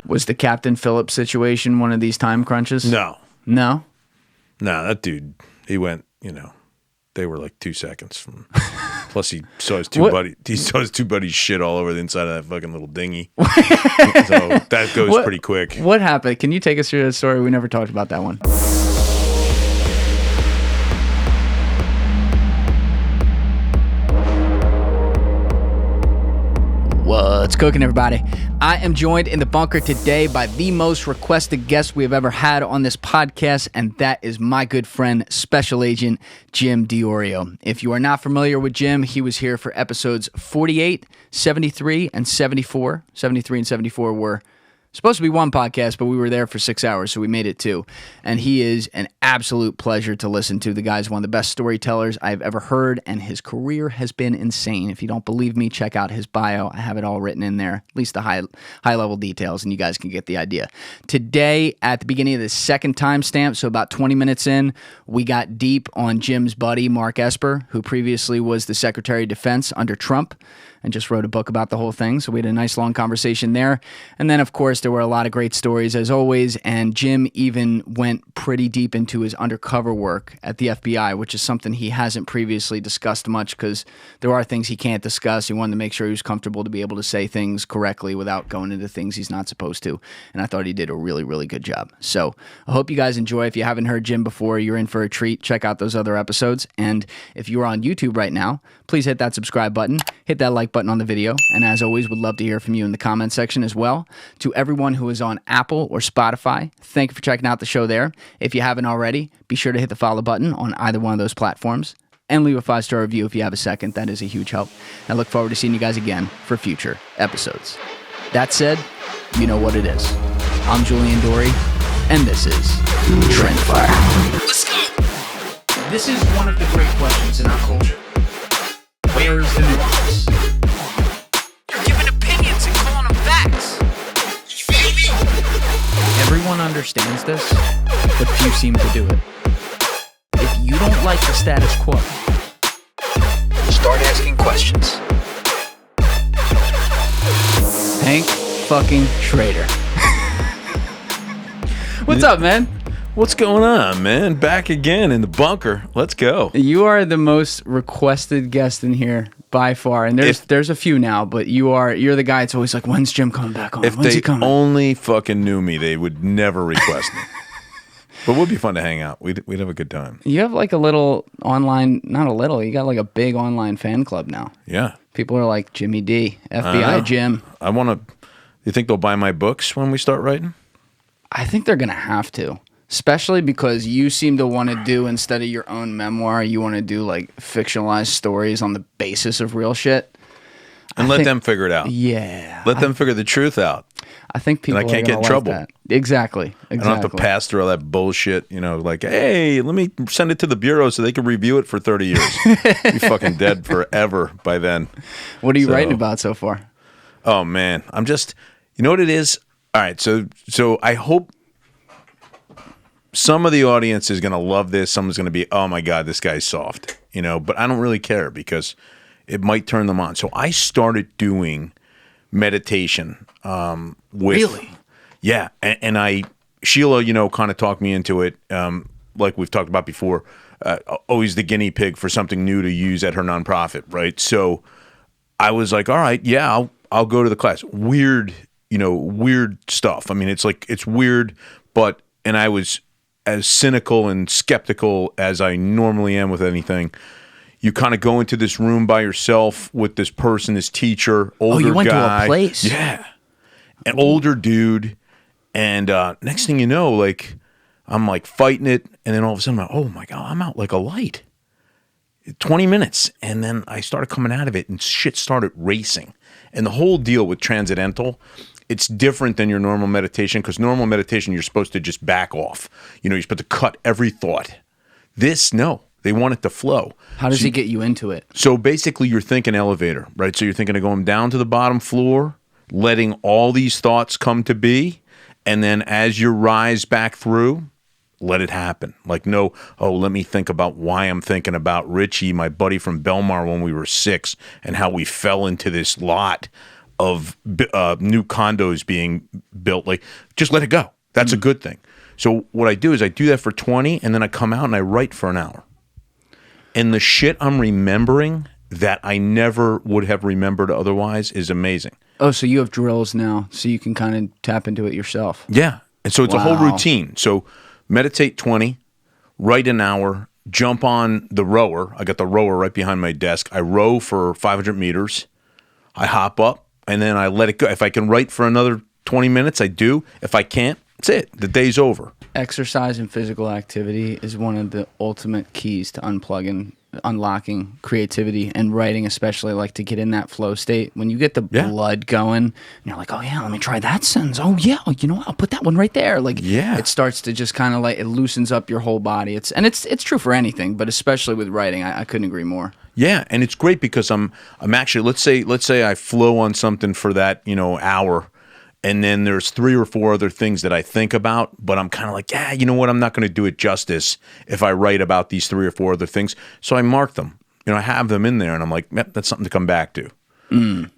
Was the Captain Phillips situation one of these time crunches? No. No? No, that dude, he went, they were like 2 seconds from. Plus, he saw his two buddies shit all over the inside of that fucking little dinghy. So that goes pretty quick. What happened? Can you take us through that story? We never talked about that one. What's cooking, everybody? I am joined in the bunker today by the most requested guest we have ever had on this podcast, and that is my good friend, Special Agent Jim DiOrio. If you are not familiar with Jim, he was here for episodes 48, 73, and 74. 73 and 74 were supposed to be one podcast, but we were there for 6 hours, so we made it two. And he is an absolute pleasure to listen to. The guy's one of the best storytellers I've ever heard, and his career has been insane. If you don't believe me, check out his bio. I have it all written in there, at least the high-level details, and you guys can get the idea. Today, at the beginning of the second timestamp, so about 20 minutes in, we got deep on Jim's buddy, Mark Esper, who previously was the Secretary of Defense under Trump, and just wrote a book about the whole thing. So we had a nice long conversation there. And then, of course, there were a lot of great stories, as always. And Jim even went pretty deep into his undercover work at the FBI, which is something he hasn't previously discussed much because there are things he can't discuss. He wanted to make sure he was comfortable to be able to say things correctly without going into things he's not supposed to. And I thought he did a really, really good job. So I hope you guys enjoy. If you haven't heard Jim before, you're in for a treat. Check out those other episodes. And if you're on YouTube right now, please hit that subscribe button, hit that like button on the video, and as always, would love to hear from you in the comment section as well. To everyone who is on Apple or Spotify, thank you for checking out the show there. If you haven't already, be sure to hit the follow button on either one of those platforms, and leave a 5-star review if you have a second. That is a huge help. I look forward to seeing you guys again for future episodes. That said, you know what it is. I'm Julian Dorey, and this is TRENDIFIER. Let's go! This is one of the great questions in our culture. Where is the nuance? You're giving opinions and calling them facts. You feel me? Everyone understands this, but few seem to do it. If you don't like the status quo, start asking questions. Hank fucking Schrader. What's up, man? What's going on, man? Back again in the bunker. Let's go. You are the most requested guest in here by far, and there's a few now, but you're the guy that's always like, when's Jim coming back on? If When's they he coming? only fucking knew me, they would never request me. But it would be fun to hang out. We'd have a good time. You have like a little online, not a little, you got like a big online fan club now. Yeah. People are like, Jimmy D, FBI Jim. I want to. You think they'll buy my books when we start writing? I think they're going to have to. Especially because you seem to want to do, instead of your own memoir, you want to do like fictionalized stories on the basis of real shit. And let them figure it out. Yeah. Let them figure the truth out. I think people and I can't get in trouble. That. Exactly. I don't have to pass through all that bullshit, like, hey, let me send it to the Bureau so they can review it for 30 years. Be fucking dead forever by then. What are you writing about so far? Oh, man. I'm just, you know what it is? All right, so I hope some of the audience is going to love this. Someone's going to be, oh my God, this guy's soft, but I don't really care because it might turn them on. So I started doing meditation. Really? Yeah. And Sheila, kind of talked me into it. Like we've talked about before, always the guinea pig for something new to use at her nonprofit. Right. So I was like, all right, yeah, I'll go to the class. Weird stuff. I mean, it's weird, and I was as cynical and skeptical as I normally am with anything. You kind of go into this room by yourself with this person, this teacher, older guy. Oh, you went to a place? Yeah. An older dude. And next thing you know, I'm fighting it. And then all of a sudden, oh my God, I'm out like a light. 20 minutes. And then I started coming out of it and shit started racing. And the whole deal with transcendental, it's different than your normal meditation, because normal meditation, you're supposed to just back off. You're supposed to cut every thought. This, no. They want it to flow. How does he get you into it? So basically, you're thinking elevator, right? So you're thinking of going down to the bottom floor, letting all these thoughts come to be, and then as you rise back through, let it happen. Let me think about why I'm thinking about Richie, my buddy from Belmar, when we were 6, and how we fell into this lot of new condos being built. Like, just let it go. That's a good thing. So what I do is I do that for 20, and then I come out and I write for an hour. And the shit I'm remembering that I never would have remembered otherwise is amazing. Oh, so you have drills now, so you can kind of tap into it yourself. Yeah. And so it's a whole routine. So meditate 20, write an hour, jump on the rower. I got the rower right behind my desk. I row for 500 meters. I hop up, and then I let it go. If I can write for another 20 minutes, I do. If I can't, that's it. The day's over. Exercise and physical activity is one of the ultimate keys to unlocking creativity and writing, especially, like, to get in that flow state. When you get the blood going, and you're like, oh yeah, let me try that sentence. Oh yeah, you know what? I'll put that one right there. Like, it starts to just kind of like, it loosens up your whole body. It's true for anything, but especially with writing, I couldn't agree more. Yeah, and it's great because I'm actually, let's say I flow on something for that, hour. And then there's 3 or 4 other things that I think about, but I'm kind of like, yeah, you know what? I'm not going to do it justice if I write about these 3 or 4 other things. So I mark them. I have them in there, and I'm like, yep, that's something to come back to.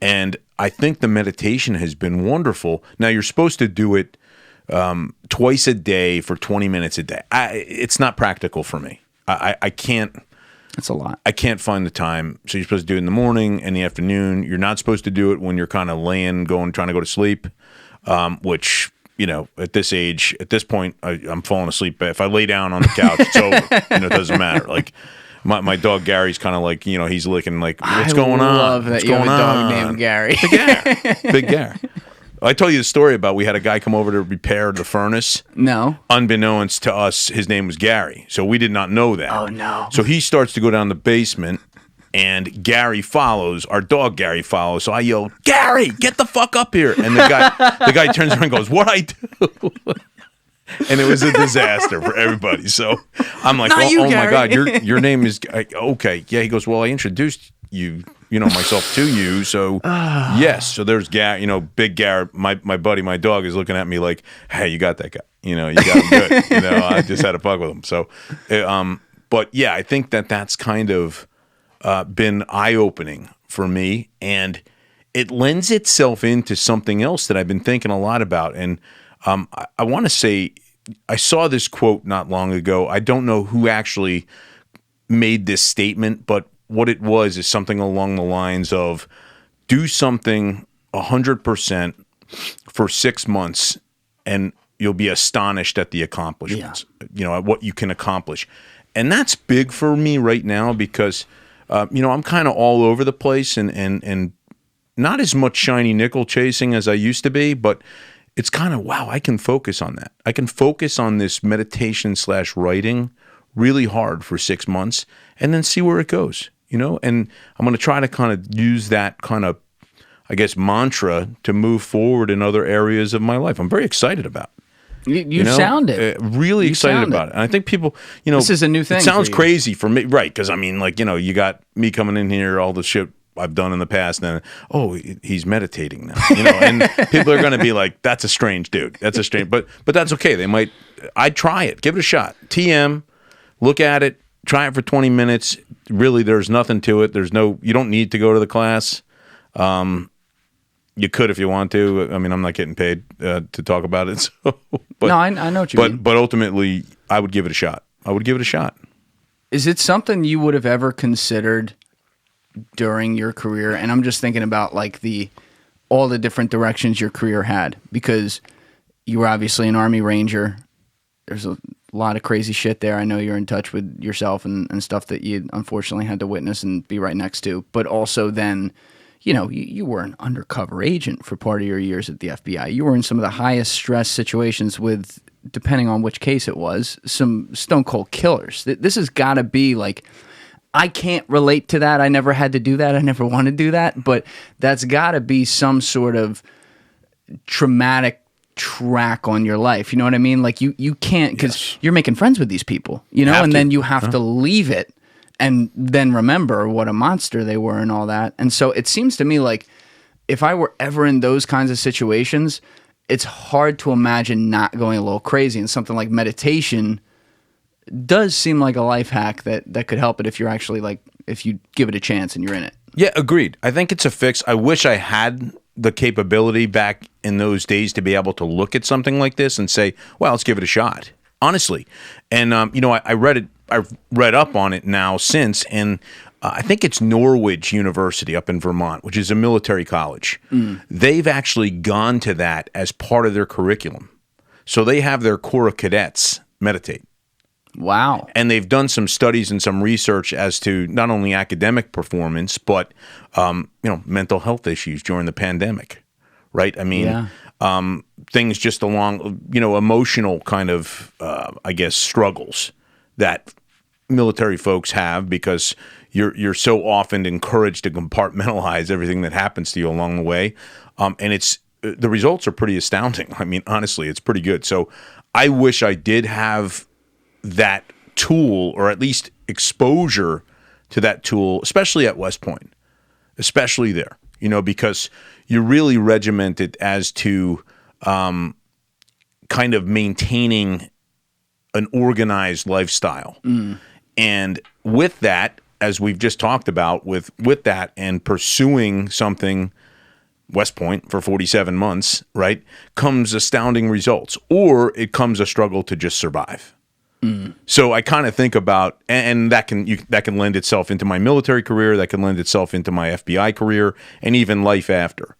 And I think the meditation has been wonderful. Now, you're supposed to do it twice a day for 20 minutes a day. It's not practical for me. I can't. That's a lot. I can't find the time. So you're supposed to do it in the morning and the afternoon. You're not supposed to do it when you're kind of trying to go to sleep. Which, at this age, at this point, I'm falling asleep. If I lay down on the couch, it's over. It doesn't matter. Like, my dog Gary's kind of like, he's licking like, what's going on? I love that what's you have a going dog on? named Gary. Big Gary. I told you the story about we had a guy come over to repair the furnace. No. Unbeknownst to us, his name was Gary. So we did not know that. Oh, no. So he starts to go down the basement. And Gary follows, our dog Gary follows. So I yell, Gary, get the fuck up here. And the guy turns around and goes, what'd I do? And it was a disaster for everybody. So I'm like, oh my God, your name is, okay. Yeah, he goes, well, I introduced you, myself to you. So yes. So there's Gary, big Gary, my buddy, my dog is looking at me like, hey, you got that guy. You got him good. I just had to fuck with him. So, but yeah, I think that's kind of, been eye-opening for me, and it lends itself into something else that I've been thinking a lot about. And I want to say, I saw this quote not long ago. I don't know who actually made this statement, but what it was is something along the lines of, do something 100% for 6 months, and you'll be astonished at the accomplishments, at what you can accomplish. And that's big for me right now because I'm kind of all over the place and not as much shiny nickel chasing as I used to be, but it's kind of, wow, I can focus on that. I can focus on this meditation/writing really hard for 6 months and then see where it goes, and I'm going to try to kind of use that kind of, I guess, mantra to move forward in other areas of my life. I'm very excited about it. You sound it. Really excited about it. And I think people, this is a new thing. It sounds crazy for me, right? Because you got me coming in here, all the shit I've done in the past, and then, he's meditating now, and people are going to be like, that's a strange dude. That's a strange, but that's okay. I'd try it. Give it a shot. TM, look at it, try it for 20 minutes. Really, there's nothing to it. You don't need to go to the class. You could if you want to. I'm not getting paid to talk about it. So, but, no, I know what you mean. But ultimately, I would give it a shot. Is it something you would have ever considered during your career? And I'm just thinking about like all the different directions your career had, because you were obviously an Army Ranger. There's a lot of crazy shit there. I know you're in touch with yourself and stuff that you unfortunately had to witness and be right next to. But also then, you were an undercover agent for part of your years at the FBI. You were in some of the highest stress situations with, depending on which case it was, some stone cold killers. This has got to be like, I can't relate to that. I never had to do that. I never want to do that. But that's got to be some sort of traumatic track on your life. You know what I mean? Like you can't, because you're making friends with these people, and then you have to leave it and then remember what a monster they were and all that. And so it seems to me like if I were ever in those kinds of situations, it's hard to imagine not going a little crazy. And something like meditation does seem like a life hack that could help it if you're actually if you give it a chance and you're in it. Yeah, agreed. I think it's a fix. I wish I had the capability back in those days to be able to look at something like this and say, well, let's give it a shot, honestly. And, I've read up on it now since, and I think it's Norwich University up in Vermont, which is a military college. They've actually gone to that as part of their curriculum. So they have their Corps of Cadets meditate. Wow. And they've done some studies and some research as to not only academic performance, but, mental health issues during the pandemic, right? I mean, things just along, emotional kind of, struggles that military folks have because you're so often encouraged to compartmentalize everything that happens to you along the way. And the results are pretty astounding. I mean, honestly, it's pretty good. So I wish I did have that tool, or at least exposure to that tool, especially at West Point, especially there, because you're really regimented as to kind of maintaining an organized lifestyle. And with that, as we've just talked about, with that and pursuing something, West Point for 47 months, right, comes astounding results, or it comes a struggle to just survive. So I kind of think about, and that can lend itself into my military career, that can lend itself into my FBI career, and even life after.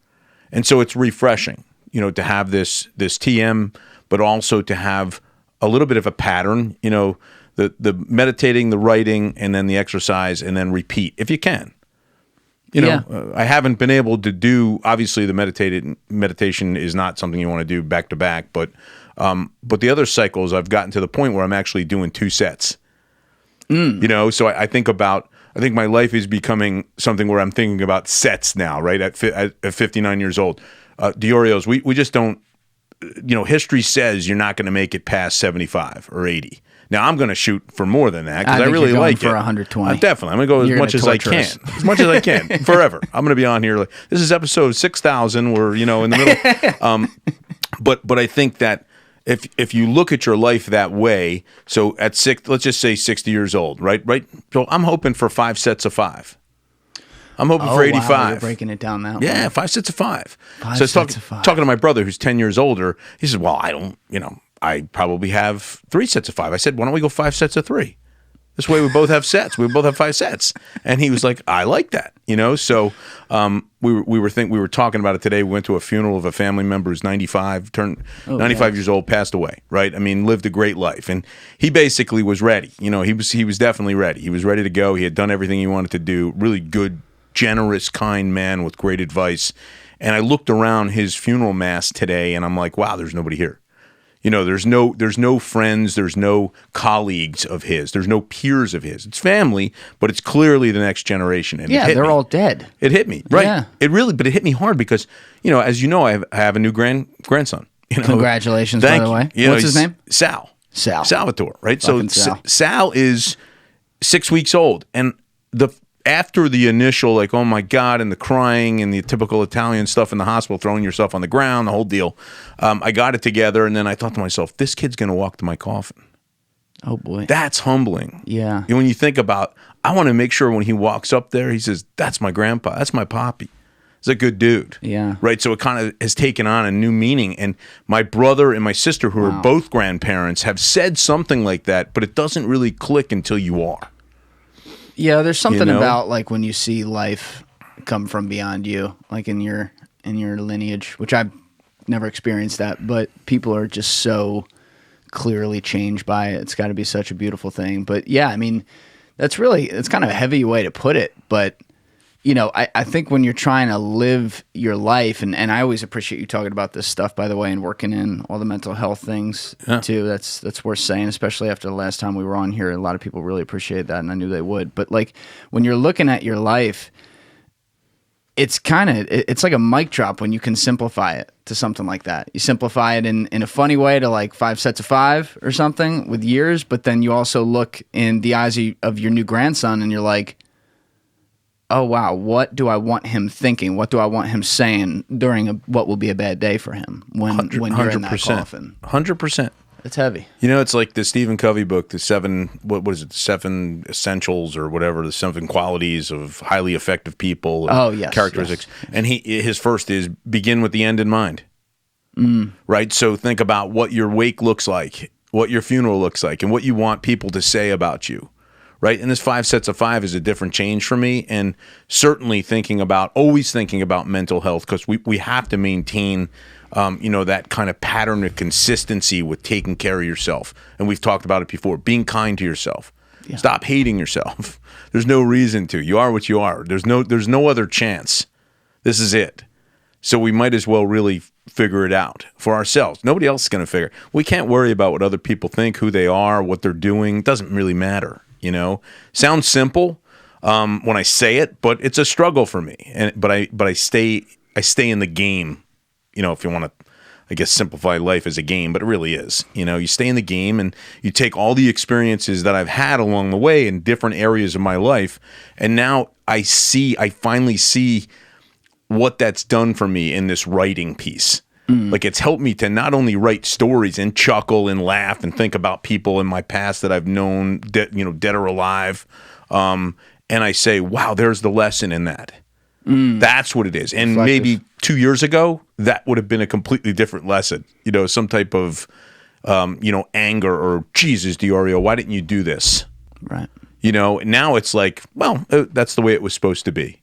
And so it's refreshing, to have this TM, but also to have a little bit of a pattern, the meditating, the writing, and then the exercise, and then repeat if you can. I haven't been able to do, obviously the meditation is not something you want to do back to back, but the other cycles I've gotten to the point where I'm actually doing 2 sets. So I think my life is becoming something where I'm thinking about sets now, right? At 59 years old. DiOrios, we just don't, history says you're not going to make it past 75 or 80. Now I'm going to shoot for more than that because I really like for it. 120. Definitely, I'm going to go as much as I can, forever. I'm going to be on here. This is episode 6,000. We're in the middle. But I think that if you look at your life that way, so at let's just say 60 years old, right? So I'm hoping for 5 sets of 5. I'm hoping for 85. Wow, you're breaking it down that way. Yeah, 5 sets of 5. 5 so sets of 5. Talking to my brother who's 10 years older, he says, well, I don't, I probably have 3 sets of 5. I said, why don't we go 5 sets of 3? This way we both have sets. We both have 5 sets. And he was like, I like that, So we were talking about it today. We went to a funeral of a family member who's 95, turned 95 years old, passed away, right? I mean, lived a great life. And he basically was ready. He was definitely ready. He was ready to go. He had done everything he wanted to do. Really good, generous, kind man with great advice. And I looked around his funeral mass today and I'm like, wow, there's nobody here. There's no friends, there's no colleagues of his, there's no peers of his. It's family, but it's clearly the next generation. And they're all dead. It hit me, right? Yeah. But it hit me hard because, as you know, I have a new grandson. Congratulations, by the way. What's his name? Sal. Salvatore, right? Fucking So Sal is 6 weeks old, and after the initial, like, oh my God, and the crying and the typical Italian stuff in the hospital, throwing yourself on the ground, the whole deal, I got it together, and then I thought to myself, this kid's going to walk to my coffin. Oh, boy. That's humbling. Yeah. When you think about, I want to make sure when he walks up there, he says, that's my grandpa, that's my poppy. He's a good dude. Yeah. Right? So it kind of has taken on a new meaning. And my brother and my sister, who are both grandparents, have said something like that, but it doesn't really click until you are. Yeah, there's something about like when you see life come from beyond you, like in your lineage, which I've never experienced that, but people are just so clearly changed by it. It's got to be such a beautiful thing. But yeah, I mean, it's kind of a heavy way to put it, but I think when you're trying to live your life, and I always appreciate you talking about this stuff, by the way, and working in all the mental health things too. That's worth saying, especially after the last time we were on here. A lot of people really appreciate that, and I knew they would. But like when you're looking at your life, it's like a mic drop when you can simplify it to something like that. You simplify it in a funny way to like 5 sets of 5 or something with years, but then you also look in the eyes of your new grandson, and you're like, oh, wow, what do I want him thinking? What do I want him saying during what will be a bad day for him when you're in that coffin? 100%. It's heavy. You know, it's like the Stephen Covey book, the seven, what is it, the 7 essentials or whatever, the 7 qualities of highly effective people. Oh, yes. Characteristics. Yes. And his first is begin with the end in mind. Right? So think about what your wake looks like, what your funeral looks like, and what you want people to say about you. Right? And this 5 sets of 5 is a different change for me. And certainly always thinking about mental health, because we have to maintain that kind of pattern of consistency with taking care of yourself. And we've talked about it before, being kind to yourself. Yeah. Stop hating yourself. There's no reason to. You are what you are. There's no other chance. This is it. So we might as well really figure it out for ourselves. Nobody else is going to figure it. We can't worry about what other people think, who they are, what they're doing. It doesn't really matter, Sounds simple when I say it, but it's a struggle for me. But I stay in the game, if you want to, I guess, simplify life as a game, but it really is. You stay in the game and you take all the experiences that I've had along the way in different areas of my life, and now I finally see what that's done for me in this writing piece. Like, it's helped me to not only write stories and chuckle and laugh and think about people in my past that I've known, dead or alive, and I say, wow, there's the lesson in that. That's what it is. And maybe 2 years ago, that would have been a completely different lesson. Some type of, anger or, Jesus, DiOrio, why didn't you do this? Right. Now it's like, well, that's the way it was supposed to be.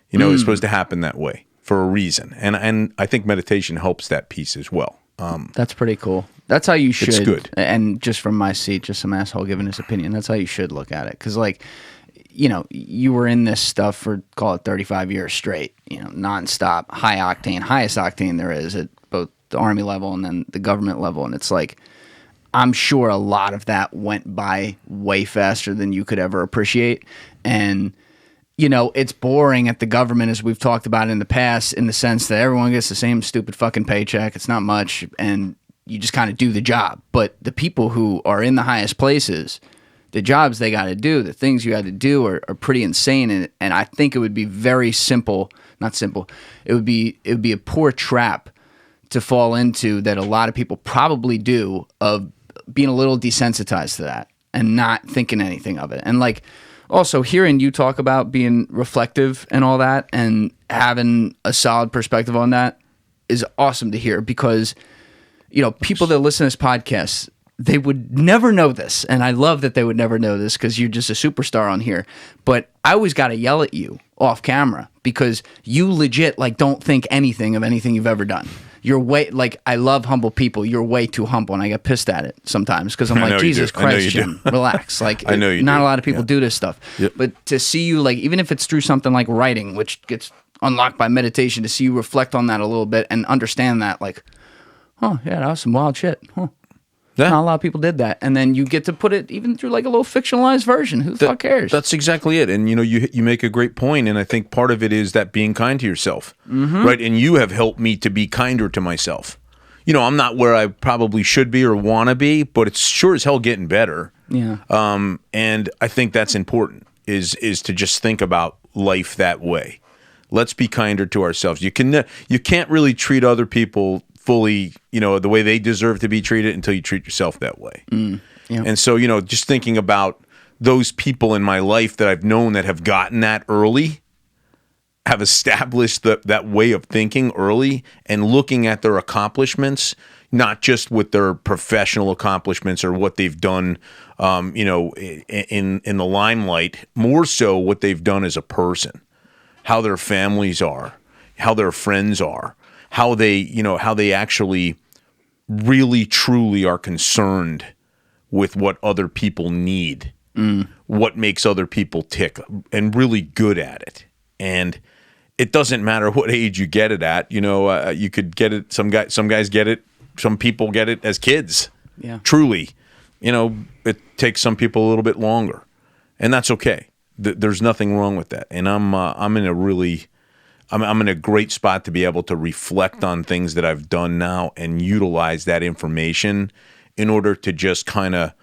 It was supposed to happen that way for a reason. And I think meditation helps that piece as well. That's pretty cool. That's how you should. It's good. And just from my seat, just some asshole giving his opinion, that's how you should look at it. Because, you were in this stuff for, call it 35 years straight, nonstop, high octane, highest octane there is at both the Army level and then the government level. And it's like, I'm sure a lot of that went by way faster than you could ever appreciate. And it's boring at the government, as we've talked about in the past, in the sense that everyone gets the same stupid fucking paycheck. It's not much, and you just kind of do the job. But the people who are in the highest places, the jobs they got to do, the things you had to do are pretty insane. And I think it would be very simple, not simple, it would be a poor trap to fall into that a lot of people probably do, of being a little desensitized to that and not thinking anything of it. And also, hearing you talk about being reflective and all that and having a solid perspective on that is awesome to hear, because, people that listen to this podcast, they would never know this. And I love that they would never know this, because you're just a superstar on here. But I always got to yell at you off camera, because you legit don't think anything of anything you've ever done. You're way, I love humble people. You're way too humble, and I get pissed at it sometimes, because I'm like, Jesus Christ, Jim, relax. I know you not do. A lot of people do this stuff. Yep. But to see you, even if it's through something like writing, which gets unlocked by meditation, to see you reflect on that a little bit and understand that, oh, yeah, that was some wild shit. Huh. Yeah. Not a lot of people did that. And then you get to put it even through a little fictionalized version. Who the fuck cares? That's exactly it. And, you make a great point. And I think part of it is that being kind to yourself, right? And you have helped me to be kinder to myself. I'm not where I probably should be or want to be, but it's sure as hell getting better. Yeah. And I think that's important, is to just think about life that way. Let's be kinder to ourselves. You can't really treat other people fully, the way they deserve to be treated until you treat yourself that way. Yeah. And so, just thinking about those people in my life that I've known that have gotten that early, have established that way of thinking early, and looking at their accomplishments, not just with their professional accomplishments or what they've done, in the limelight, more so what they've done as a person, how their families are, how their friends are, how they actually really truly are concerned with what other people need, what makes other people tick, and really good at it. And it doesn't matter what age you get it at. You could get it. Some guys get it. Some people get it as kids. Yeah. Truly, it takes some people a little bit longer, and that's okay. There's nothing wrong with that. And I'm in a great spot to be able to reflect on things that I've done now and utilize that information in order to just kind of,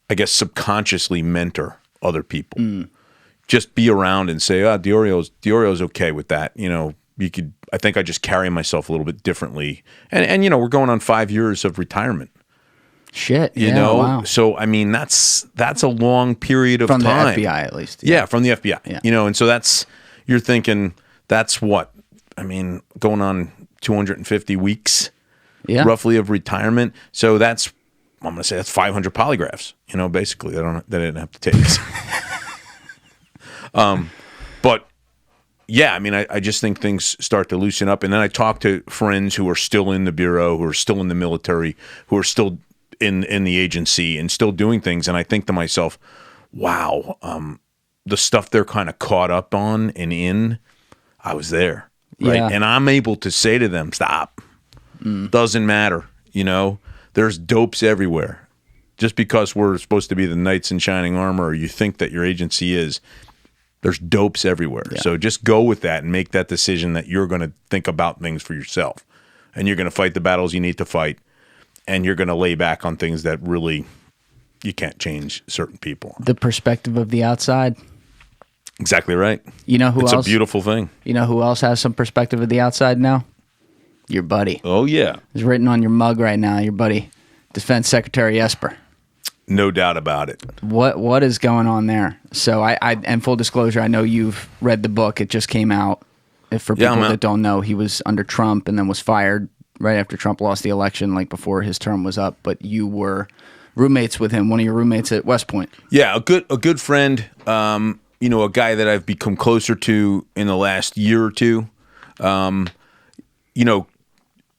I guess, subconsciously mentor other people. Just be around and say, DiOrio's okay with that. I think I just carry myself a little bit differently. And we're going on 5 years of retirement. Shit. You yeah, know? Wow. So, I mean, that's a long period of From time. the FBI, at least. Yeah, from the FBI. Yeah. You know, and so you're thinking, that's what? I mean, going on 250 weeks roughly of retirement. So I'm going to say that's 500 polygraphs, you know, basically. That I didn't have to take. But yeah, I mean, I just think things start to loosen up. And then I talk to friends who are still in the Bureau, who are still in the military, who are still in the agency and still doing things. And I think to myself, wow, the stuff they're kind of caught up on and I was there. Right. Yeah. And I'm able to say to them, stop. Doesn't matter. You know, there's dopes everywhere. Just because we're supposed to be the knights in shining armor, or you think that your agency is, there's dopes everywhere. Yeah. So just go with that and make that decision that you're going to think about things for yourself. And you're going to fight the battles you need to fight. And you're going to lay back on things that really you can't change certain people. The perspective of the outside. Exactly right. You know who else? It's a beautiful thing. You know who else has some perspective of the outside now? Your buddy. Oh, yeah. It's written on your mug right now, your buddy, Defense Secretary Esper. No doubt about it. What is going on there? So I and full disclosure, I know you've read the book. It just came out. For people that don't know, he was under Trump and then was fired right after Trump lost the election, like before his term was up. But you were roommates with him, one of your roommates at West Point. Yeah, a good friend. You know, a guy that I've become closer to in the last year or two. You know,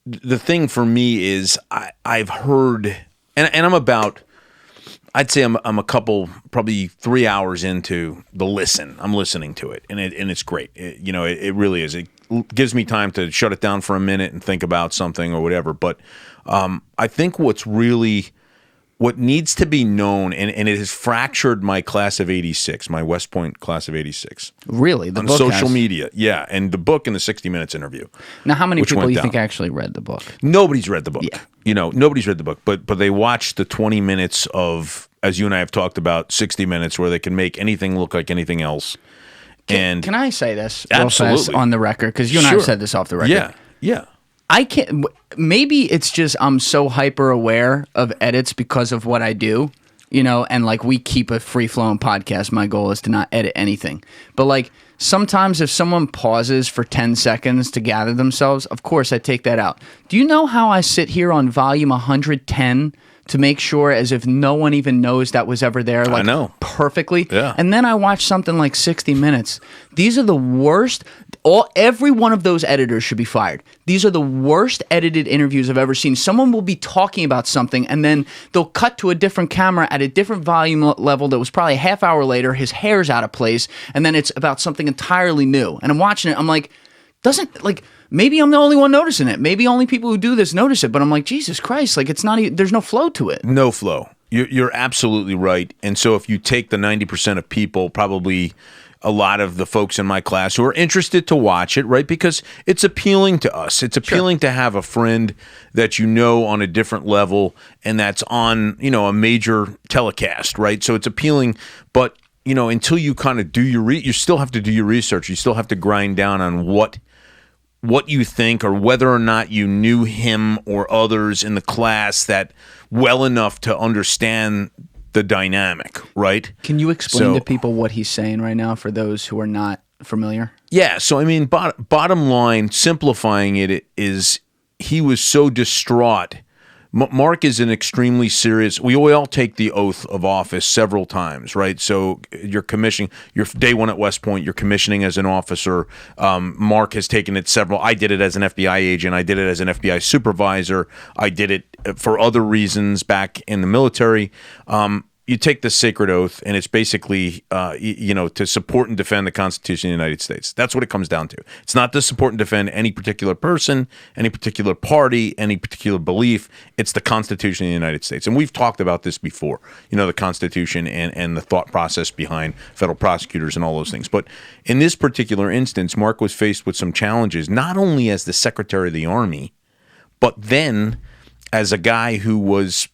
the thing for me is I've heard, and I'm about, I'd say I'm a couple, probably 3 hours into the listen. I'm listening to it, and it's great. It really is. It gives me time to shut it down for a minute and think about something or whatever. But I think what needs to be known, and it has fractured my class of 86, my West Point class of 86. Really? The on book social media. Yeah, and the book and the 60 Minutes interview. Now, how many people do you think actually read the book? Nobody's read the book. Yeah. You know, nobody's read the book, but they watched the 20 minutes of, as you and I have talked about, 60 Minutes, where they can make anything look like anything else. Can I say this real fast on the record? Because you and I have said this off the record. Yeah. I can't. Maybe it's just I'm so hyper aware of edits because of what I do, you know, and like we keep a free flowing podcast. My goal is to not edit anything. But like sometimes if someone pauses for 10 seconds to gather themselves, of course I take that out. Do you know how I sit here on volume 110 to make sure as if no one even knows that was ever there? Like, I know. Perfectly. Yeah. And then I watch something like 60 Minutes. These are the worst. Every one of those editors should be fired. These are the worst edited interviews I've ever seen. Someone will be talking about something and then they'll cut to a different camera at a different volume level that was probably a half hour later. His hair's out of place. And then it's about something entirely new. And I'm watching it. I'm like, maybe I'm the only one noticing it. Maybe only people who do this notice it. But I'm like, Jesus Christ, like it's not even, there's no flow to it. No flow. You're absolutely right. And so if you take the 90% of people, probably a lot of the folks in my class who are interested to watch it, right? Because it's appealing to us. It's appealing to have a friend that you know on a different level and that's on, you know, a major telecast, right? So it's appealing, but, you know, until you kind of do you still have to do your research. You still have to grind down on what you think or whether or not you knew him or others in the class that well enough to understand the dynamic, right? Can you explain to people what he's saying right now for those who are not familiar? Yeah, so I mean, bottom line, simplifying it is he was so distraught. Mark is an extremely serious. We all take the oath of office several times, right? So you're commissioning. Your day one at West Point. You're commissioning as an officer. Mark has taken it several. I did it as an FBI agent. I did it as an FBI supervisor. I did it for other reasons back in the military. You take the sacred oath, and it's basically, to support and defend the Constitution of the United States. That's what it comes down to. It's not to support and defend any particular person, any particular party, any particular belief. It's the Constitution of the United States. And we've talked about this before, you know, the Constitution and the thought process behind federal prosecutors and all those things. But in this particular instance, Mark was faced with some challenges, not only as the Secretary of the Army, but then as a guy who was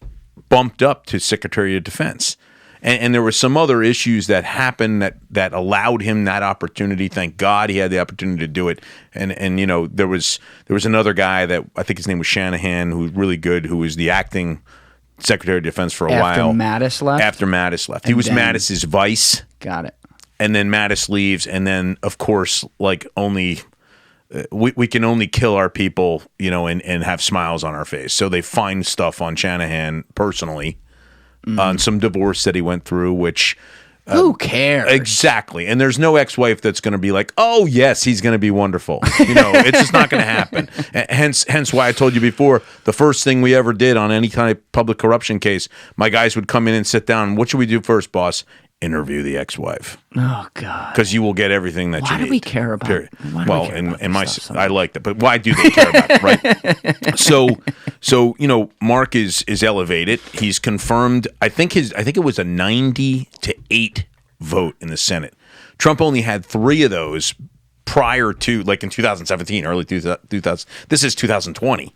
bumped up to Secretary of Defense. And there were some other issues that happened that allowed him that opportunity. Thank God he had the opportunity to do it. And you know, there was another guy that I think his name was Shanahan, who was really good, who was the acting Secretary of Defense for a After while. Mattis left? After Mattis left. He was Mattis's vice. Got it. And then Mattis leaves. And then, of course, like only... we can only kill our people, you know, and have smiles on our face. So they find stuff on Shanahan personally on some divorce that he went through, which... Who cares? Exactly. And there's no ex-wife that's going to be like, oh, yes, he's going to be wonderful. You know, it's just not going to happen. Hence why I told you before, the first thing we ever did on any kind of public corruption case, my guys would come in and sit down. What should we do first, boss? Interview the ex-wife. Oh, God. Because you will get everything that you need. Why do we care about it? Well, in my I like that, but why do they care about it, right? So you know, Mark is elevated. He's confirmed. I think it was a 90-8 vote in the Senate. Trump only had 3 of those prior to, like in 2017, early 2000. This is 2020.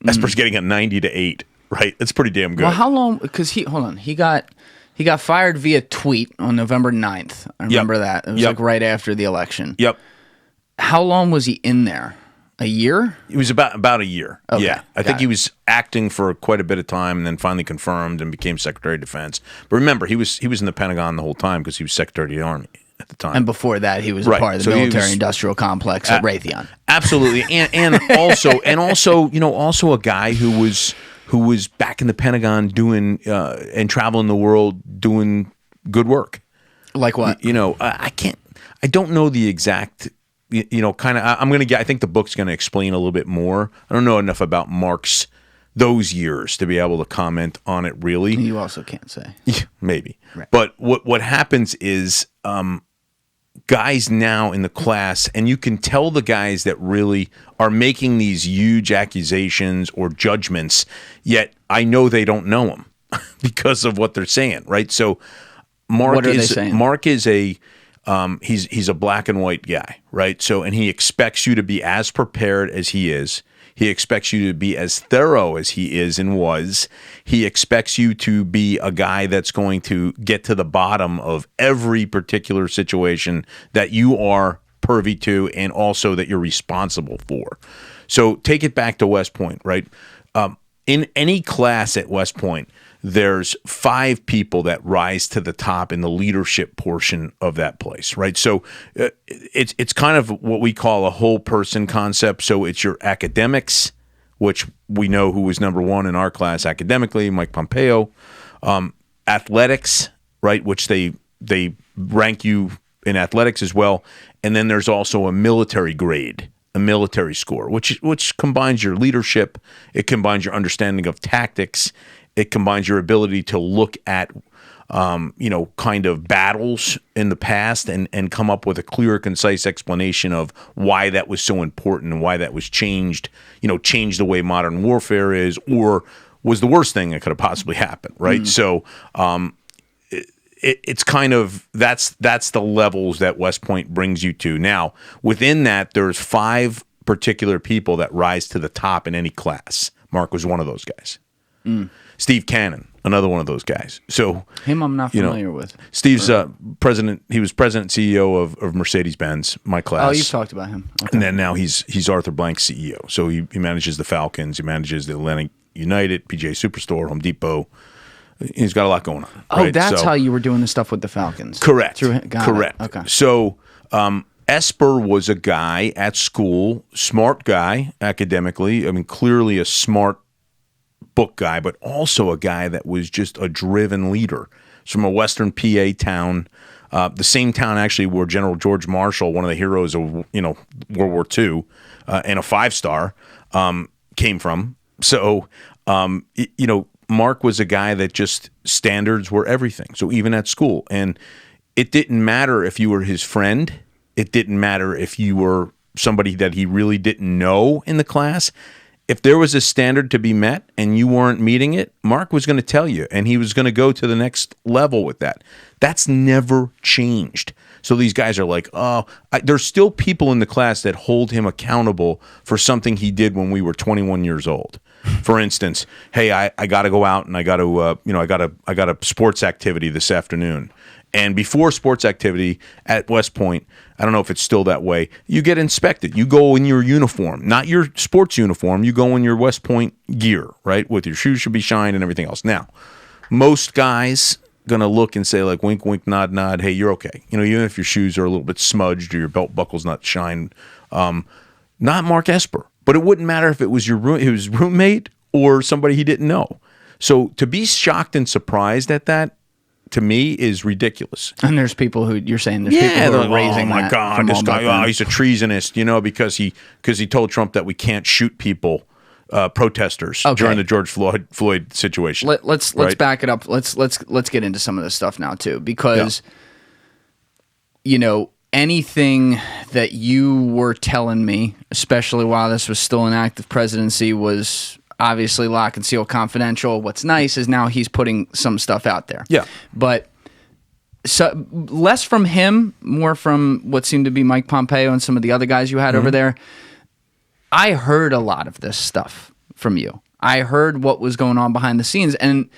Esper's getting a 90-8, right? That's pretty damn good. Well, how long? Because he got fired via tweet on November 9th. I remember that. It was like right after the election. Yep. How long was he in there? A year? It was about a year. Okay, yeah. I think he was acting for quite a bit of time and then finally confirmed and became Secretary of Defense. But remember, he was in the Pentagon the whole time because he was Secretary of the Army at the time. And before that, he was a part of the military-industrial complex at Raytheon. Absolutely. And also, you know, also a guy who was back in the Pentagon doing and traveling the world doing good work. Like what? You know, I don't know the exact, you know, kind of, I think the book's going to explain a little bit more. I don't know enough about Mark's those years to be able to comment on it really. You also can't say. Yeah, maybe. Right. But what happens is guys now in the class, and you can tell the guys that really are making these huge accusations or judgments, yet I know they don't know them because of what they're saying, right? So Mark is a he's a black and white guy, right? So, and he expects you to be as prepared as he is. He expects you to be as thorough as he is and was. He expects you to be a guy that's going to get to the bottom of every particular situation that you are privy to and also that you're responsible for. So take it back to West Point, right? In any class at West Point, there's 5 people that rise to the top in the leadership portion of that place, right? So it's kind of what we call a whole person concept. So it's your academics, which we know who was number 1 in our class academically, Mike Pompeo. Athletics, right, which they rank you in athletics as well. And then there's also a military grade, a military score, which combines your leadership, it combines your understanding of tactics, it combines your ability to look at, you know, kind of battles in the past and come up with a clear, concise explanation of why that was so important and why that was changed the way modern warfare is, or was the worst thing that could have possibly happened, right? So it's kind of, that's the levels that West Point brings you to. Now, within that, there's 5 particular people that rise to the top in any class. Mark was one of those guys. Steve Cannon, another one of those guys. So him, I'm not familiar with. Steve's president. He was president and CEO of Mercedes-Benz, my class. Oh, you've talked about him. Okay. And then now he's Arthur Blank's CEO. So he manages the Falcons. He manages the Atlantic United, PGA Superstore, Home Depot. He's got a lot going on. Oh, right? That's how you were doing the stuff with the Falcons. Correct. Correct. Okay. So Esper was a guy at school, smart guy academically. I mean, clearly a smart book guy, but also a guy that was just a driven leader. He's from a Western PA town, the same town actually where General George Marshall, one of the heroes of World War II, and a 5-star, came from. So Mark was a guy that just standards were everything. So even at school, and it didn't matter if you were his friend, it didn't matter if you were somebody that he really didn't know in the class. If there was a standard to be met and you weren't meeting it, Mark was going to tell you, and he was going to go to the next level with that. That's never changed. So these guys are like, there's still people in the class that hold him accountable for something he did when we were 21 years old. For instance, hey, I got to go out and I got a sports activity this afternoon. And before sports activity at West Point, I don't know if it's still that way, you get inspected. You go in your uniform, not your sports uniform. You go in your West Point gear, right? With your shoes should be shined and everything else. Now, most guys going to look and say, like, wink, wink, nod, nod, hey, you're okay. You know, even if your shoes are a little bit smudged or your belt buckle's not shined. Not Mark Esper. But it wouldn't matter if it was his roommate or somebody he didn't know. So to be shocked and surprised at that, to me, is ridiculous. And there's people who you're saying there's people who are raising oh my that God, from this all guy, back then. he's a treasonist, you know, because he told Trump that we can't shoot people, protesters during the George Floyd situation. Let's back it up. Let's get into some of this stuff now too, because you know, anything that you were telling me, especially while this was still an active presidency, was obviously lock and seal confidential. What's nice is now he's putting some stuff out there. Yeah. But so less from him, more from what seemed to be Mike Pompeo and some of the other guys you had over there. I heard a lot of this stuff from you. I heard what was going on behind the scenes. And,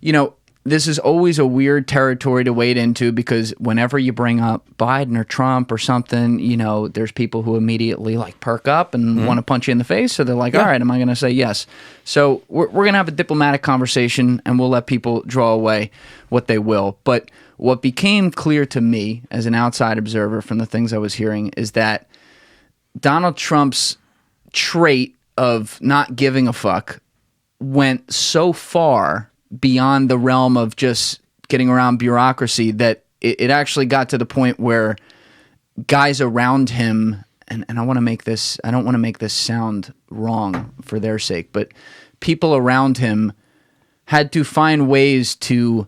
you know, this is always a weird territory to wade into, because whenever you bring up Biden or Trump or something, you know, there's people who immediately like perk up and want to punch you in the face. So they're like, all right, am I going to say yes? So we're going to have a diplomatic conversation and we'll let people draw away what they will. But what became clear to me as an outside observer from the things I was hearing is that Donald Trump's trait of not giving a fuck went so far beyond the realm of just getting around bureaucracy that it actually got to the point where guys around him, and I don't want to make this sound wrong for their sake, but people around him had to find ways to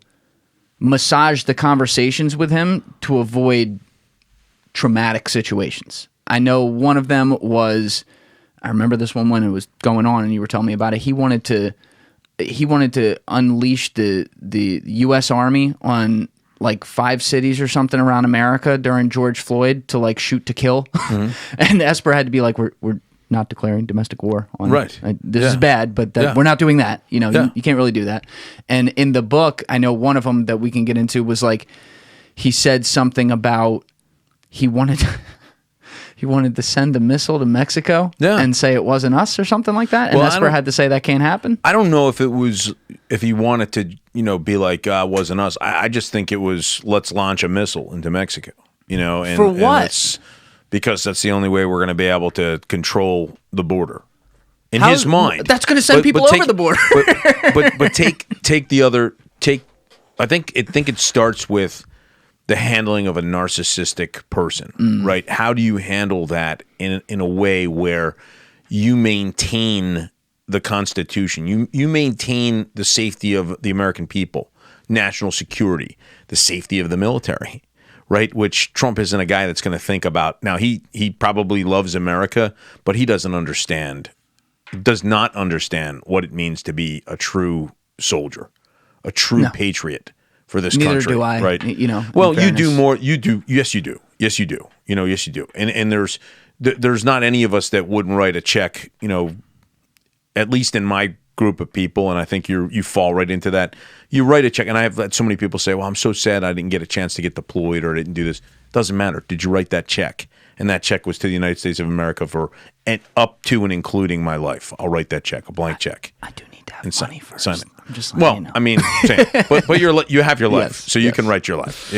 massage the conversations with him to avoid traumatic situations. I know one of them was, I remember this one when it was going on and you were telling me about it. He wanted to unleash the U.S. Army on like 5 cities or something around America during George Floyd to like shoot to kill. And Esper had to be like, we're not declaring domestic war on this is bad, but we're not doing that. You know, you can't really do that. And in the book, I know one of them that we can get into was like, he said something about he wanted to send a missile to Mexico and say it wasn't us or something like that. And Esper had to say that can't happen. I don't know if he wanted to, you know, be like, wasn't us. I just think it was, let's launch a missile into Mexico, you know. And, for what? Because that's the only way we're going to be able to control the border. In his mind. That's going to send people over the border. but take the other, I think it starts with the handling of a narcissistic person, right? How do you handle that in a way where you maintain the Constitution, you maintain the safety of the American people, national security, the safety of the military, right? Which Trump isn't a guy that's going to think about. Now, he probably loves America, but he does not understand what it means to be a true soldier, a true patriot for this country. Neither do I, right? You know. Well, you do more. You do. Yes, you do. Yes, you do. You know, yes, you do. And there's not any of us that wouldn't write a check. You know, at least in my group of people, and I think you fall right into that. You write a check, and I have had so many people say, "Well, I'm so sad I didn't get a chance to get deployed or I didn't do this." Doesn't matter. Did you write that check? And that check was to the United States of America for and up to and including my life. I'll write that check, a blank check. I do need to have money first. Sign it. I'm just letting you know. I mean, but you have your life, Yes, so you can write your life.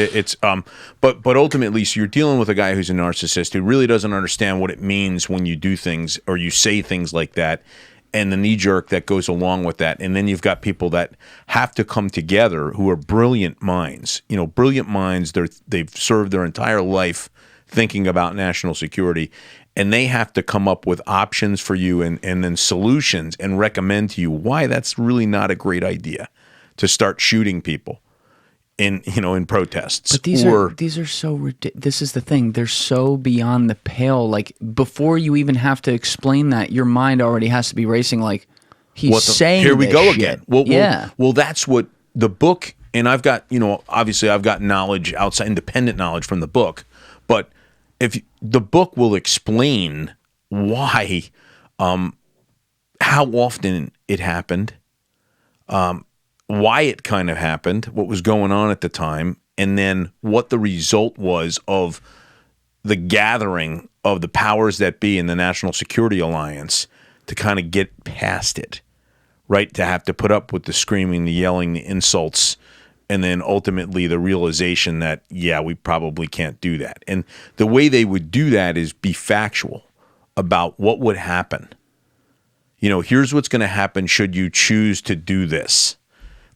But ultimately, so you're dealing with a guy who's a narcissist who really doesn't understand what it means when you do things or you say things like that, and the knee jerk that goes along with that. And then you've got people that have to come together who are brilliant minds. You know, brilliant minds. They've served their entire life thinking about national security, and they have to come up with options for you and then solutions and recommend to you why that's really not a great idea to start shooting people in protests. But these are so ridiculous. This is the thing. They're so beyond the pale. Like, before you even have to explain that, your mind already has to be racing like, he's saying here we this go shit. again. Well, that's what the book, and I've got, obviously I've got knowledge outside, independent knowledge from the book, but if the book will explain why, how often it happened, why it kind of happened, what was going on at the time, and then what the result was of the gathering of the powers that be in the National Security Alliance to kind of get past it, right? To have to put up with the screaming, the yelling, the insults, and then ultimately the realization that, yeah, we probably can't do that. And the way they would do that is be factual about what would happen. Here's what's going to happen should you choose to do this.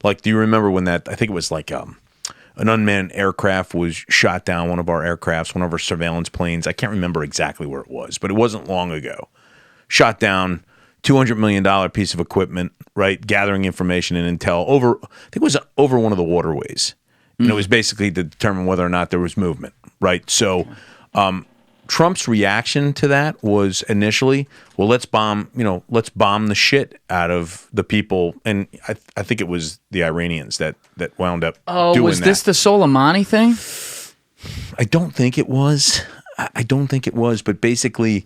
Like, do you remember when I think it was like an unmanned aircraft was shot down, one of our aircrafts, one of our surveillance planes. I can't remember exactly where it was, but it wasn't long ago. Shot down, $200 million piece of equipment, right? Gathering information and intel over, I think it was over one of the waterways. And it was basically to determine whether or not there was movement, right? So Trump's reaction to that was initially, well, let's bomb the shit out of the people. And I think it was the Iranians that wound up doing that. Was this the Soleimani thing? I don't think it was. But basically,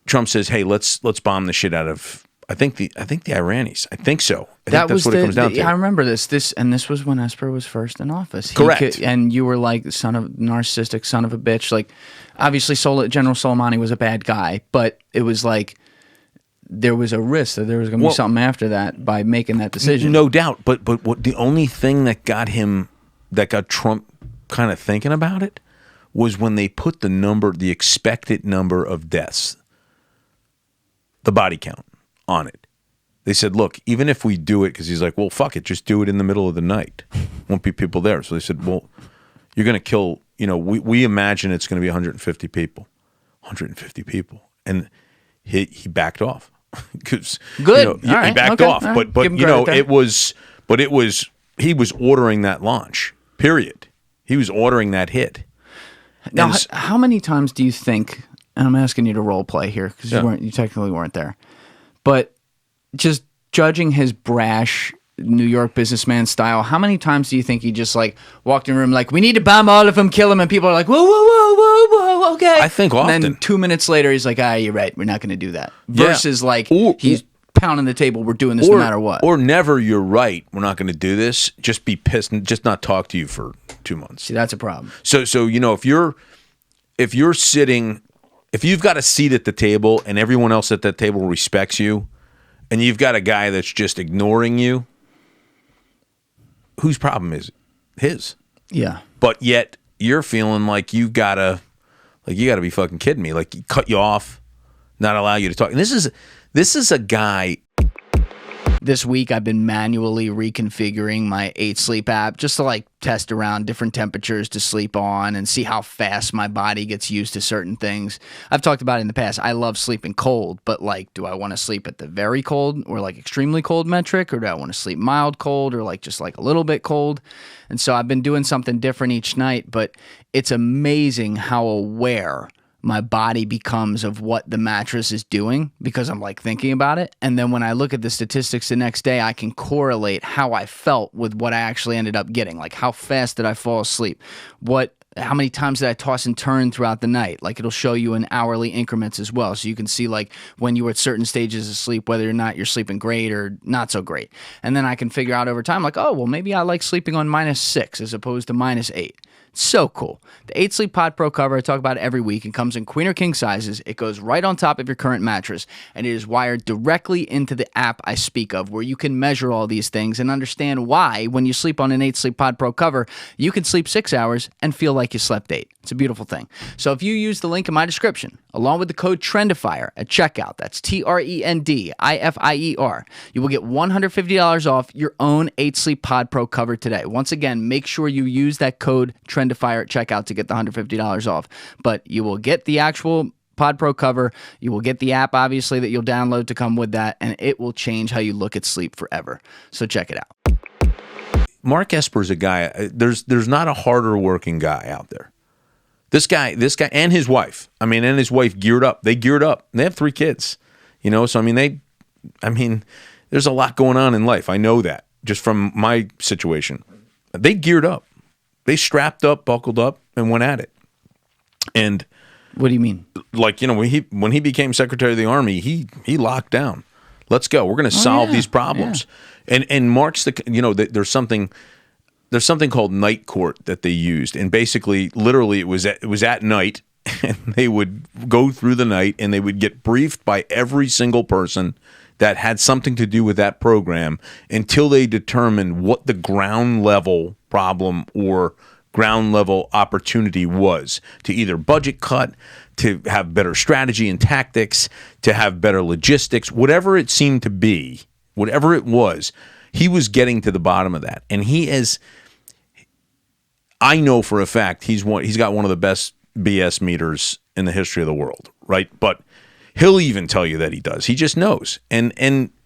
Trump says, "Hey, let's bomb the shit out of." I think the Iranis. I think so. I think that's what it comes down to. I remember this, and this was when Esper was first in office. Correct. And you were like narcissistic son of a bitch. Like, obviously, General Soleimani was a bad guy, but it was like there was a risk that there was going to be something after that by making that decision. No doubt. But what the only thing that got Trump kind of thinking about it was when they put the expected number of deaths, the body count on it. They said, look, even if we do it, because he's like, well, fuck it, just do it in the middle of the night. Won't be people there. So they said, well, you're going to kill, we imagine it's going to be 150 people. 150 people. And he backed off. Good. He backed off. Right. But he was ordering that launch, period. He was ordering that hit. Now, how many times do you think, and I'm asking you to role play here, because you technically weren't there, but just judging his brash New York businessman style, how many times do you think he just like walked in a room like, we need to bomb all of them, kill them, and people are like, whoa, whoa, whoa, whoa, whoa, okay. I think often. And then 2 minutes later, he's like, you're right, we're not going to do that. Versus he's pounding the table, we're doing this no matter what. Or never, you're right, we're not going to do this, just be pissed and just not talk to you for 2 months. See, that's a problem. So if you're sitting, if you've got a seat at the table and everyone else at that table respects you, and you've got a guy that's just ignoring you, whose problem is it? His. Yeah. But yet you're feeling like you gotta be fucking kidding me. Like, he cut you off, not allow you to talk. And this is a guy. This week, I've been manually reconfiguring my 8 Sleep app just to like test around different temperatures to sleep on and see how fast my body gets used to certain things. I've talked about it in the past. I love sleeping cold, but like, do I want to sleep at the very cold or like extremely cold metric, or do I want to sleep mild cold or like just like a little bit cold? And so I've been doing something different each night, but it's amazing how aware my body becomes of what the mattress is doing because I'm like thinking about it. And then when I look at the statistics the next day, I can correlate how I felt with what I actually ended up getting. Like, how fast did I fall asleep? How many times did I toss and turn throughout the night? Like, it'll show you in hourly increments as well. So you can see like when you were at certain stages of sleep, whether or not you're sleeping great or not so great. And then I can figure out over time, like, oh, well, maybe I like sleeping on -6 as opposed to -8. So cool. The 8 Sleep Pod Pro cover, I talk about it every week. It comes in queen or king sizes. It goes right on top of your current mattress, and it is wired directly into the app I speak of, where you can measure all these things and understand why, when you sleep on an 8 Sleep Pod Pro cover, you can sleep 6 hours and feel like you slept 8. It's a beautiful thing. So if you use the link in my description, along with the code TRENDIFIER at checkout, that's TRENDIFIER, you will get $150 off your own 8 Sleep Pod Pro cover today. Once again, make sure you use that code TRENDIFIER at checkout to get the $150 off. But you will get the actual Pod Pro cover. You will get the app, obviously, that you'll download to come with that, and it will change how you look at sleep forever. So check it out. Mark Esper's a guy. There's not a harder working guy out there. This guy, and his wife. And his wife geared up. They geared up. They have 3 kids. So there's a lot going on in life. I know that just from my situation. They geared up. They strapped up, buckled up, and went at it. And what do you mean? Like, when he became Secretary of the Army, he locked down. Let's go. We're going to solve these problems. Yeah. And Mark's there's something there's something called night court that they used, and basically, literally, it was at night, and they would go through the night, and they would get briefed by every single person that had something to do with that program until they determined what the ground level problem or ground level opportunity was to either budget cut, to have better strategy and tactics, to have better logistics, whatever it seemed to be, whatever it was, he was getting to the bottom of that. And I know for a fact he's got one of the best BS meters in the history of the world, right? But he'll even tell you that he does. He just knows. And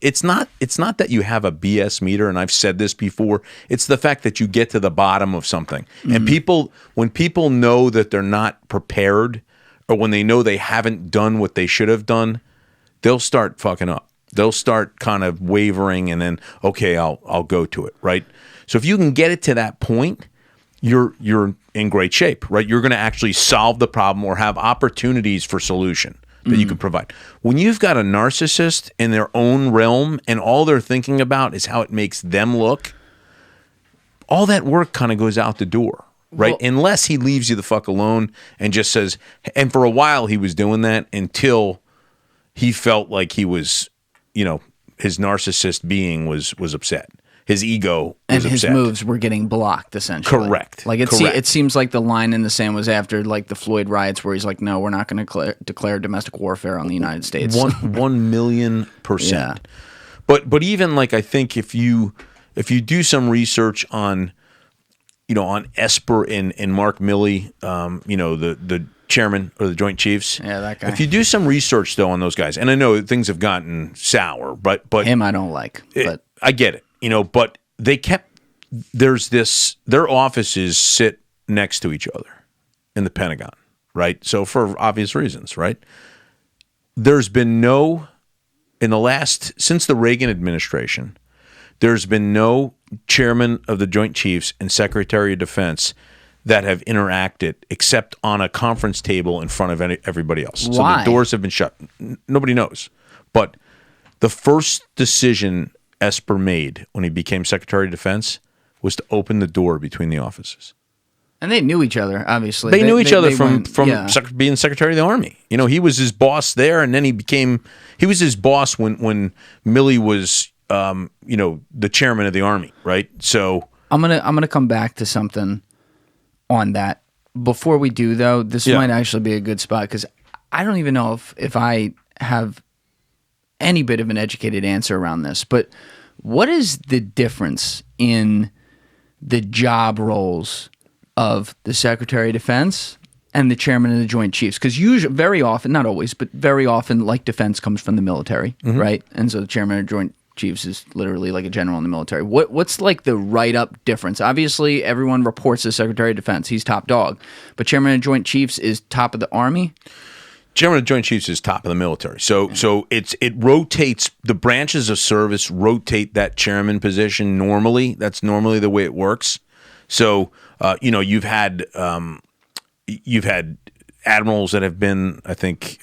it's not that you have a BS meter, and I've said this before. It's the fact that you get to the bottom of something. Mm-hmm. And when people know that they're not prepared, or when they know they haven't done what they should have done, they'll start fucking up. They'll start kind of wavering, and then, okay, I'll go to it, right? So if you can get it to that point, you're in great shape, right? You're going to actually solve the problem or have opportunities for solution that you can provide. When you've got a narcissist in their own realm and all they're thinking about is how it makes them look, all that work kind of goes out the door, right? Well, unless he leaves you the fuck alone and just says, and for a while he was doing that until he felt like he was, his narcissist being was upset. His ego was and upset. His moves were getting blocked, essentially. Correct. Like it seems like the line in the sand was after like the Floyd riots, where he's like, "No, we're not going to declare domestic warfare on the United States." 1,000,000%. Yeah. But even like I think if you do some research on Esper and Mark Milley, the chairman or the Joint Chiefs. Yeah, that guy. If you do some research though on those guys, and I know things have gotten sour, but him I don't like. But I get it. But they their offices sit next to each other in the Pentagon, right? So for obvious reasons, right? There's been since the Reagan administration, there's been no chairman of the Joint Chiefs and Secretary of Defense that have interacted except on a conference table in front of everybody else. Why? So the doors have been shut. Nobody knows. But the first decision Esper made when he became Secretary of Defense was to open the door between the offices. And they knew each other, obviously. They knew each other from being Secretary of the Army. He was his boss there, and then he was his boss when Milley was the chairman of the Army, right? So I'm gonna come back to something on that. Before we do, though, this might actually be a good spot, because I don't even know if I have any bit of an educated answer around this, but what is the difference in the job roles of the Secretary of Defense and the Chairman of the Joint Chiefs? Because usually, very often, not always, but very often, like defense comes from the military, right? And so the Chairman of the Joint Chiefs is literally like a general in the military. What's like the write-up difference? Obviously, everyone reports to the Secretary of Defense. He's top dog. But Chairman of the Joint Chiefs is top of the Army? Chairman of the Joint Chiefs is top of the military. So it rotates, the branches of service rotate that chairman position normally. That's normally the way it works. So you've had admirals that have been, I think,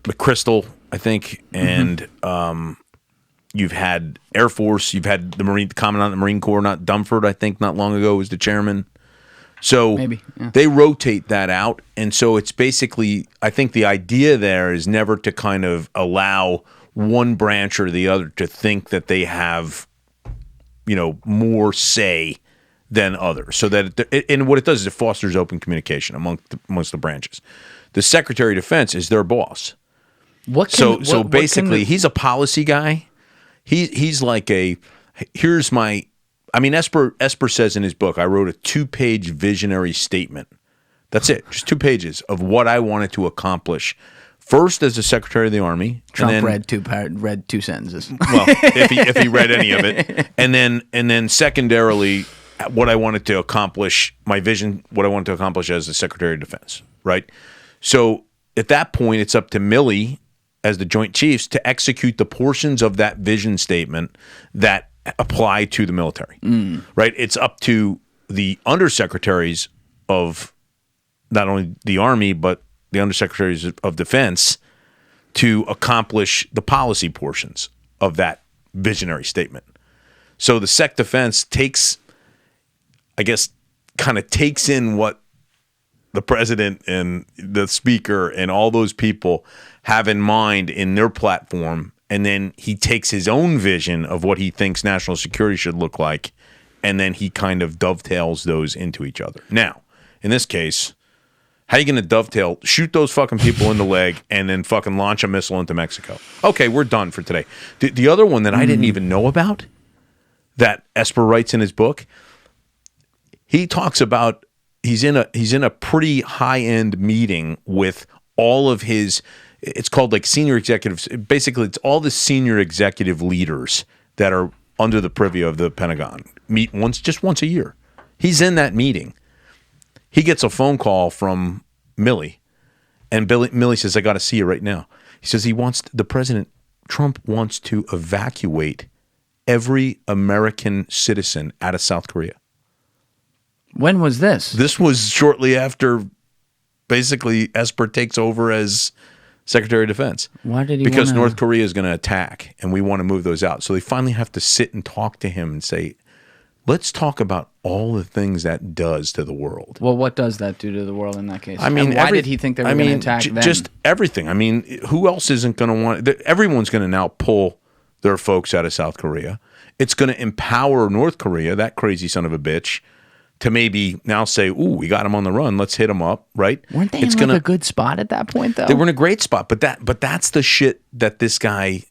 McChrystal, I think, and you've had Air Force, you've had the Commandant of the Marine Corps, not Dumford, I think, not long ago was the chairman. So maybe, they rotate that out. And so it's basically, I think the idea there is never to kind of allow one branch or the other to think that they have, more say than others. So that, and what it does is it fosters open communication amongst the branches. The Secretary of Defense is their boss. So basically, he's a policy guy. He's like Esper says in his book, I wrote a 2-page visionary statement. That's it. Just 2 pages of what I wanted to accomplish. First, as the Secretary of the Army. Trump read 2 sentences. Well, if he read any of it. And then secondarily, what I wanted to accomplish, my vision, what I wanted to accomplish as the Secretary of Defense, right? So at that point, it's up to Milley as the Joint Chiefs to execute the portions of that vision statement that apply to the military, right? It's up to the undersecretaries of not only the Army, but the undersecretaries of Defense to accomplish the policy portions of that visionary statement. So the Sec Defense takes I guess, kind of takes in what the president and the speaker and all those people have in mind in their platform, and then he takes his own vision of what he thinks national security should look like, and then he kind of dovetails those into each other. Now, in this case, how are you going to dovetail, shoot those fucking people in the leg, and then fucking launch a missile into Mexico? Okay, we're done for today. The other one that I didn't even know about, that Esper writes in his book, he talks about he's in a pretty high-end meeting with all of his, it's called like senior executives. Basically, it's all the senior executive leaders that are under the purview of the Pentagon. Meet just once a year. He's in that meeting. He gets a phone call from Milley, and Milley says, "I got to see you right now." He says Trump wants to evacuate every American citizen out of South Korea. When was this? This was shortly after, basically, Esper takes over as Secretary of Defense. Why did he? Because North Korea is going to attack, and we want to move those out. So they finally have to sit and talk to him and say, let's talk about all the things that does to the world. Well, what does that do to the world in that case? I mean, and why did he think they were going to attack them? Just everything. I mean, who else isn't going to want it? Everyone's going to now pull their folks out of South Korea. It's going to empower North Korea, that crazy son of a bitch, to maybe now say, ooh, we got him on the run. Let's hit him up, right? Weren't they in a good spot at that point, though? They were in a great spot, but that's the shit that this guy,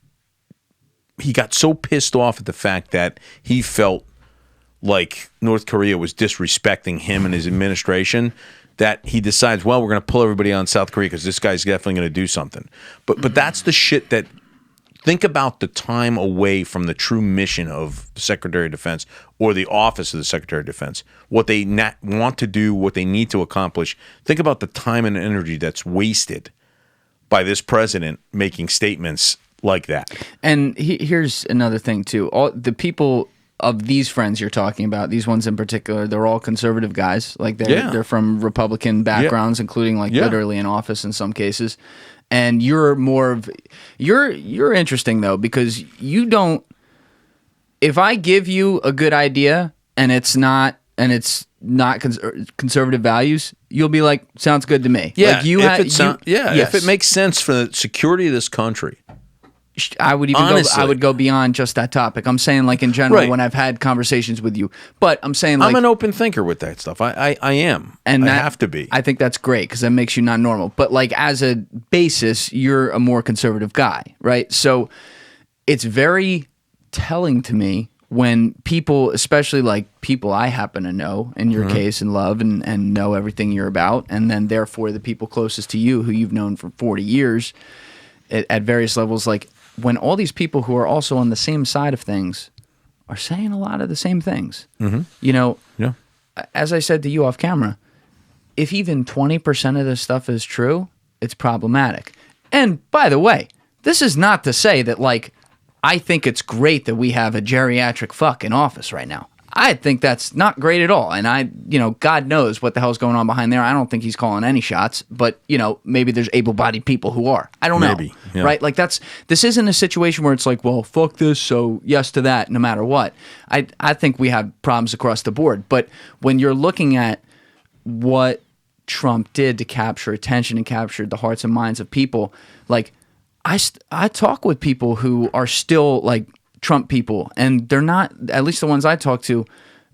he got so pissed off at the fact that he felt like North Korea was disrespecting him and his administration that he decides, well, we're going to pull everybody on South Korea because this guy's definitely going to do something. But that's the shit that, think about the time away from the true mission of the Secretary of Defense or the office of the Secretary of Defense, what they want to do, what they need to accomplish. Think about the time and energy that's wasted by this president making statements like that. And here's another thing, too. All the people of these friends you're talking about, these ones in particular, they're all conservative guys. Like they're from Republican backgrounds, including literally in office in some cases. And you're more of you're interesting though, because you don't. If I give you a good idea and it's not conservative values, you'll be like, sounds good to me. Yeah, like if it makes sense for the security of this country. I would even go beyond just that topic. I'm saying, like, in general, when I've had conversations with you. But I'm saying, like, I'm an open thinker with that stuff. I am. And I have to be. I think that's great because that makes you not normal. But, like, as a basis, you're a more conservative guy, right? So it's very telling to me when people, especially, like, people I happen to know, in your case, and love and know everything you're about, and then, therefore, the people closest to you who you've known for 40 years at various levels, like, when all these people who are also on the same side of things are saying a lot of the same things. You know, as I said to you off camera, if even 20% of this stuff is true, it's problematic. And by the way, this is not to say that, like, I think it's great that we have a geriatric fuck in office right now. I think that's not great at all. And God knows what the hell's going on behind there. I don't think he's calling any shots, but, maybe there's able-bodied people who are. I don't know. Yeah. Right? Like, this isn't a situation where it's like, well, fuck this, so yes to that, no matter what. I think we have problems across the board. But when you're looking at what Trump did to capture attention and capture the hearts and minds of people, like, I talk with people who are still, like, Trump people, and they're not, at least the ones I talk to,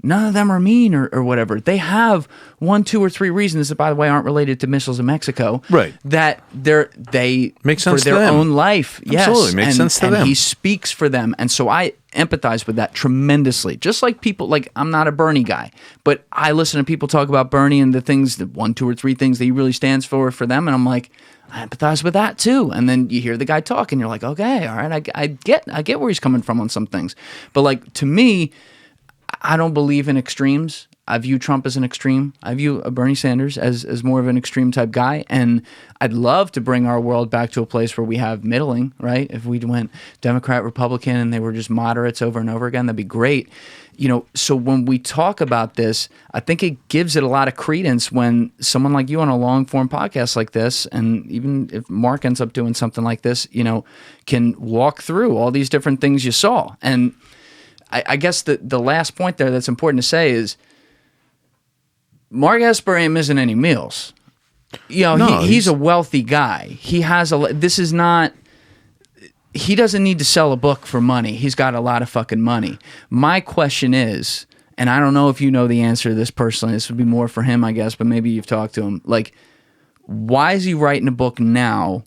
none of them are mean or whatever. They have 1, 2, or 3 reasons that, by the way, aren't related to missiles in Mexico. Right. That they make sense for their own life. Absolutely. Yes. Makes sense to them. And he speaks for them. And so I empathize with that tremendously. Just like people, like, I'm not a Bernie guy, but I listen to people talk about Bernie and the things, the 1, 2, or 3 things that he really stands for them. And I'm like, I empathize with that too. And then you hear the guy talk and you're like, okay, all right, I get where he's coming from on some things. But, like, to me, I don't believe in extremes. I view Trump as an extreme. I view Bernie Sanders as more of an extreme type guy. And I'd love to bring our world back to a place where we have middling, right? If we went Democrat, Republican, and they were just moderates over and over again, that'd be great. So when we talk about this, I think it gives it a lot of credence when someone like you on a long-form podcast like this, and even if Mark ends up doing something like this, can walk through all these different things you saw. And I guess the last point there that's important to say is Mark Esper ain't missing any meals. You know, No, he's a wealthy guy. He has this is not, he doesn't need to sell a book for money. He's got a lot of fucking money. My question is, and I don't know if you know the answer to this personally, this would be more for him, I guess, but maybe you've talked to him. Like, why is he writing a book now?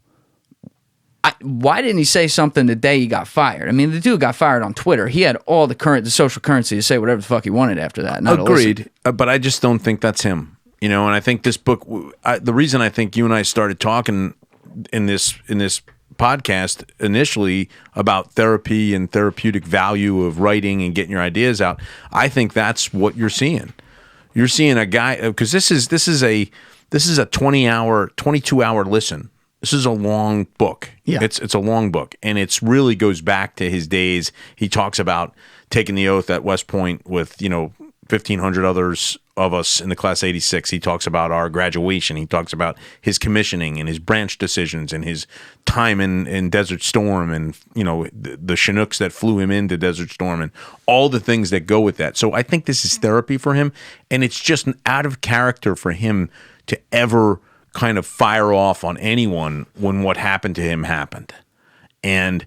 Why didn't he say something the day he got fired? I mean, the dude got fired on Twitter. He had all the social currency to say whatever the fuck he wanted after that. Agreed, but I just don't think that's him. You know, and I think this book, the reason I think you and I started talking in this podcast initially about therapy and therapeutic value of writing and getting your ideas out, I think that's what you're seeing. You're seeing a guy, because this is a 22-hour listen. This is a long book. Yeah. It's a long book, and it's really goes back to his days. He talks about taking the oath at West Point with, 1,500 others of us in the class 86. He talks about our graduation. He talks about his commissioning and his branch decisions and his time in Desert Storm and, the Chinooks that flew him into Desert Storm and all the things that go with that. So I think this is therapy for him, and it's just out of character for him to ever kind of fire off on anyone when what happened to him happened. And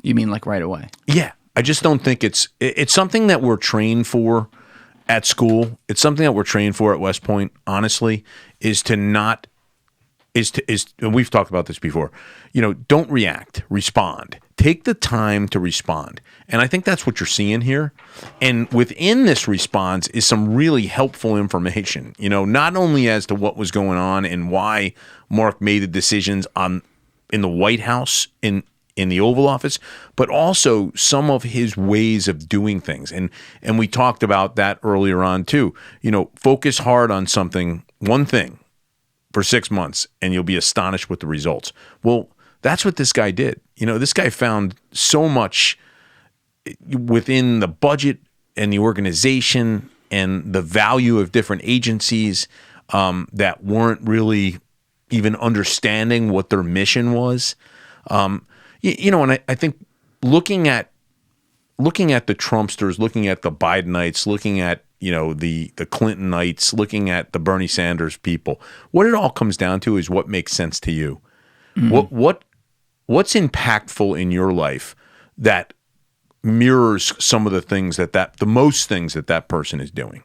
you mean like right away? Yeah. I just don't think it's something that we're trained for at school. It's something that we're trained for at West Point, honestly, and we've talked about this before. Don't react, respond. Take the time to respond. And I think that's what you're seeing here. And within this response is some really helpful information, not only as to what was going on and why Mark made the decisions in the White House, in the Oval Office, but also some of his ways of doing things. And we talked about that earlier on too. Focus hard on one thing for 6 months, and you'll be astonished with the results. Well, that's what this guy did. This guy found so much within the budget and the organization and the value of different agencies that weren't really even understanding what their mission was. And I think looking at the Trumpsters, looking at the Bidenites, looking at the Clintonites, looking at the Bernie Sanders people, what it all comes down to is what makes sense to you. Mm-hmm. What's impactful in your life that mirrors some of the things the most things that person is doing,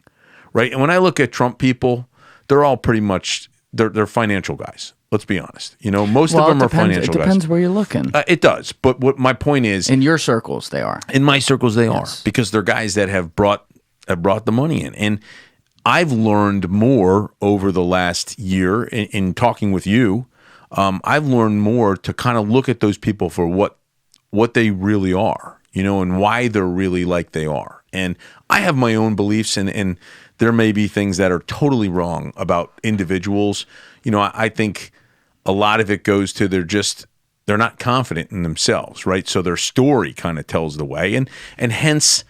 right? And when I look at Trump people, they're all pretty much they're financial guys. Let's be honest. Most of them are financial guys. It depends where you're looking. It does. But what my point is, in your circles, they are. In my circles, they are, because they're guys that have brought the money in. And I've learned more over the last year in talking with you. I've learned more to kind of look at those people for what they really are, and why they're really like they are. And I have my own beliefs, and there may be things that are totally wrong about individuals. I think a lot of it goes to they're not confident in themselves, right? So their story kind of tells the way, and hence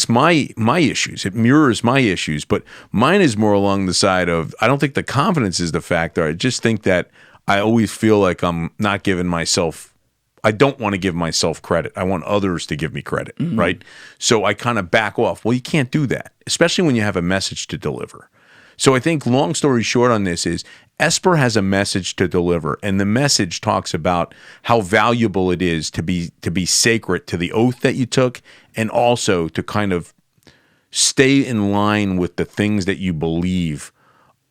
my issues. It mirrors my issues, but mine is more along the side of, I don't think the confidence is the factor. I just think that I always feel like I'm not giving myself, I don't want to give myself credit. I want others to give me credit, right? So I kind of back off. Well, you can't do that, especially when you have a message to deliver. So I think long story short on this is Esper has a message to deliver, and the message talks about how valuable it is to be sacred to the oath that you took, and also to kind of stay in line with the things that you believe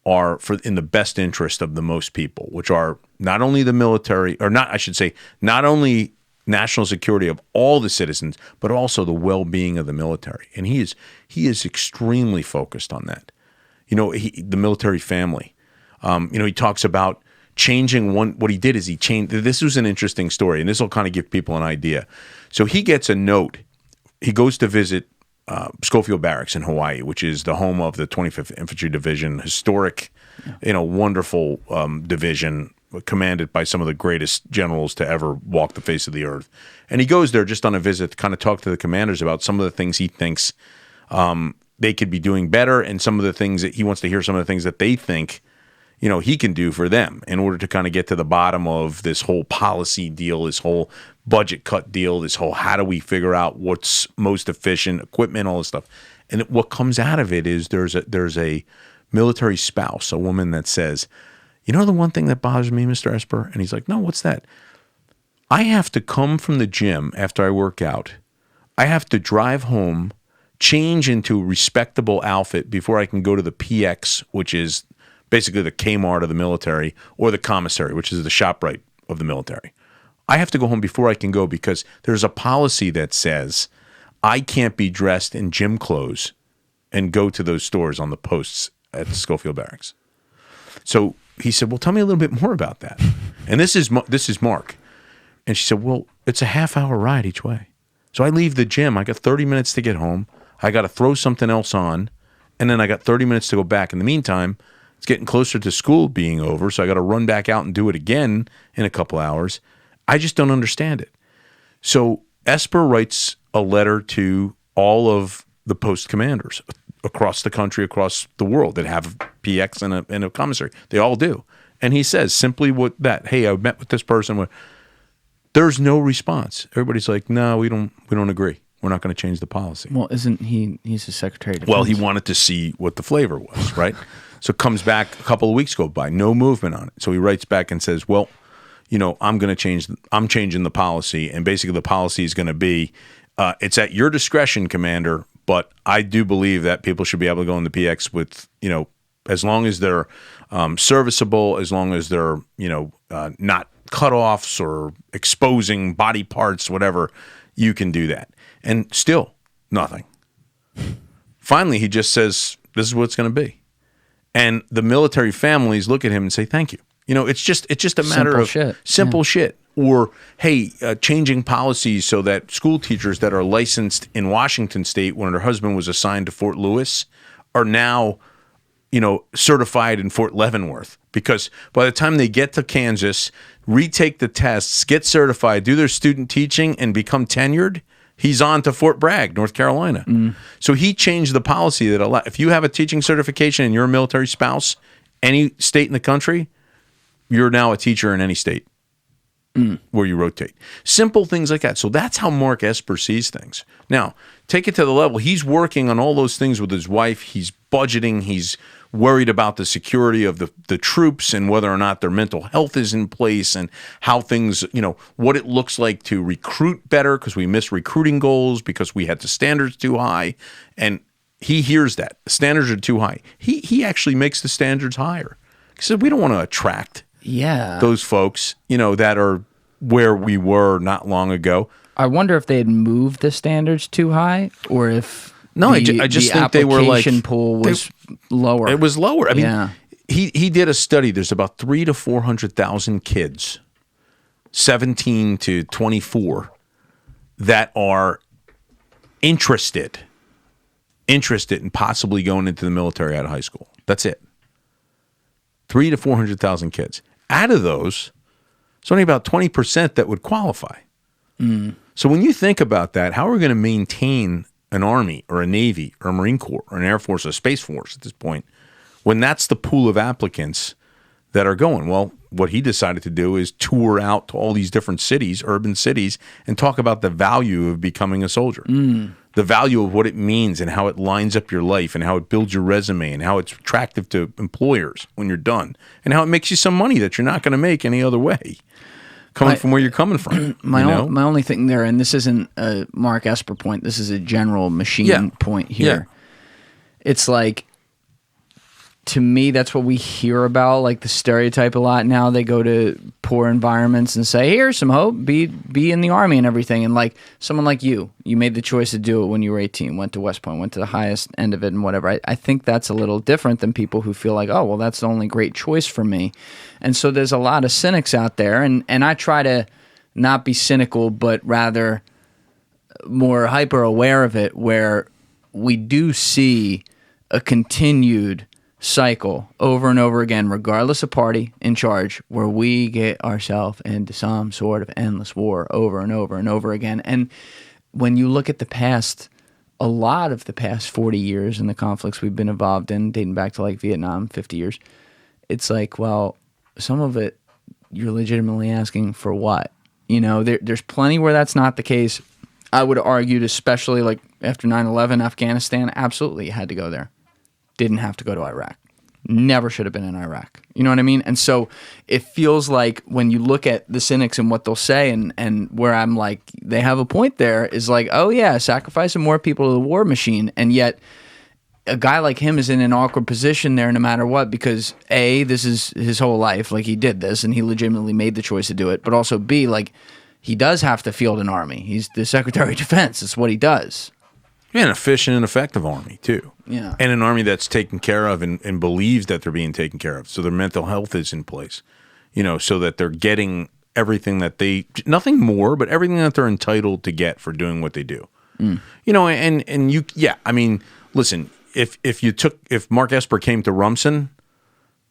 are in the best interest of the most people, which are not only the military, or not, I should say, not only national security of all the citizens, but also the well-being of the military. And he is extremely focused on that. The military family. He talks about changing what he did is he changed. This was an interesting story, and this will kind of give people an idea. So he gets a note. He goes to visit Schofield Barracks in Hawaii, which is the home of the 25th Infantry Division, historic, wonderful division commanded by some of the greatest generals to ever walk the face of the earth. And he goes there just on a visit to kind of talk to the commanders about some of the things he thinks they could be doing better, and some of the things that he wants to hear, some of the things that they think, he can do for them in order to kind of get to the bottom of this whole policy deal, this whole budget cut deal, this whole how do we figure out what's most efficient, equipment, all this stuff. And what comes out of it is there's a military spouse, a woman that says, you know the one thing that bothers me, Mr. Esper? And he's like, no, what's that? I have to come from the gym after I work out. I have to drive home, change into a respectable outfit before I can go to the PX, which is basically the Kmart of the military, or the commissary, which is the ShopRite of the military. I have to go home before I can go because there's a policy that says I can't be dressed in gym clothes and go to those stores on the posts at Schofield Barracks. So he said, well, tell me a little bit more about that. And this is Mark. And she said, well, it's a half-hour ride each way. So I leave the gym. I got 30 minutes to get home. I got to throw something else on. And then I got 30 minutes to go back. In the meantime, it's getting closer to school being over. So I got to run back out and do it again in a couple hours. I just don't understand it. So Esper writes a letter to all of the post commanders across the country, across the world that have PX and a commissary. They all do. And he says simply hey, I met with this person. There's no response. Everybody's like, no, we don't agree. We're not going to change the policy. Well, isn't he's a secretary of defense? Well, he wanted to see what the flavor was, right? So comes back, a couple of weeks go by, no movement on it. So he writes back and says, well, I'm changing the policy. And basically the policy is going to be, it's at your discretion, Commander, but I do believe that people should be able to go in the PX with, as long as they're serviceable, as long as they're, not cutoffs or exposing body parts, whatever, you can do that. And still nothing. Finally, he just says, this is what it's going to be. And the military families look at him and say, thank you. It's just a matter of simple shit. Or, hey, changing policies so that school teachers that are licensed in Washington State when her husband was assigned to Fort Lewis are now, certified in Fort Leavenworth. Because by the time they get to Kansas, retake the tests, get certified, do their student teaching, and become tenured, he's on to Fort Bragg, North Carolina. So he changed the policy that if you have a teaching certification and you're a military spouse, any state in the country, you're now a teacher in any state where you rotate. Simple things like that. So that's how Mark Esper sees things. Now, take it to the level. He's working on all those things with his wife. He's budgeting. He's worried about the security of the troops and whether or not their mental health is in place and how things, what it looks like to recruit better because we missed recruiting goals because we had the standards too high. And he hears that. The standards are too high. He actually makes the standards higher. He said, we don't want to attract those folks, that are where we were not long ago. I wonder if they had moved the standards too high or if I just think they were like application pool was lower. It was lower. I mean, he did a study. There's about 300,000 to 400,000 kids, 17 to 24, that are interested in possibly going into the military out of high school. That's it. 300,000 to 400,000 kids. Out of those, it's only about 20% that would qualify. So when you think about that, how are we going to maintain an Army or a Navy or a Marine Corps or an Air Force or a Space Force at this point when that's the pool of applicants that are going? Well, what he decided to do is tour out to all these different cities, urban cities, and talk about the value of becoming a soldier. The value of what it means and how it lines up your life and how it builds your resume and how it's attractive to employers when you're done and how it makes you some money that you're not going to make any other way coming from where you're coming from. My only thing there, and this isn't a Mark Esper point, this is a general machine point here. It's like, to me, that's what we hear about, like the stereotype a lot now. They go to poor environments and say, here's some hope, be in the Army and everything. And like someone like you made the choice to do it when you were 18, went to West Point, went to the highest end of it and whatever. I think that's a little different than people who feel like, oh, well, that's the only great choice for me. And so there's a lot of cynics out there. And I try to not be cynical, but rather more hyper aware of it, where we do see a continued cycle over and over again, regardless of party in charge, where we get ourselves into some sort of endless war over and over and over again. And when you look at the past, a lot of the past 40 years and the conflicts we've been involved in, dating back to like Vietnam, 50 years, it's like, well, some of it you're legitimately asking for what? There's plenty where that's not the case. I would argue, especially like after 9/11, Afghanistan, absolutely you had to go there. Didn't have to go to Iraq. never should have been in Iraq. You know what I mean? And so it feels like when you look at the cynics and what they'll say, and where I'm like, they have a point there, is like, oh yeah, sacrificing more people to the war machine, and yet a guy like him is in an awkward position there no matter what, because A, this is his whole life, like he did this and he legitimately made the choice to do it, but also B, like he does have to field an army. He's the Secretary of Defense. That's what he does. Yeah, an efficient and effective army too. Yeah. And an army that's taken care of and believes that they're being taken care of. So their mental health is in place, so that they're getting everything that nothing more, but everything that they're entitled to get for doing what they do. Listen, if Mark Esper came to Rumson,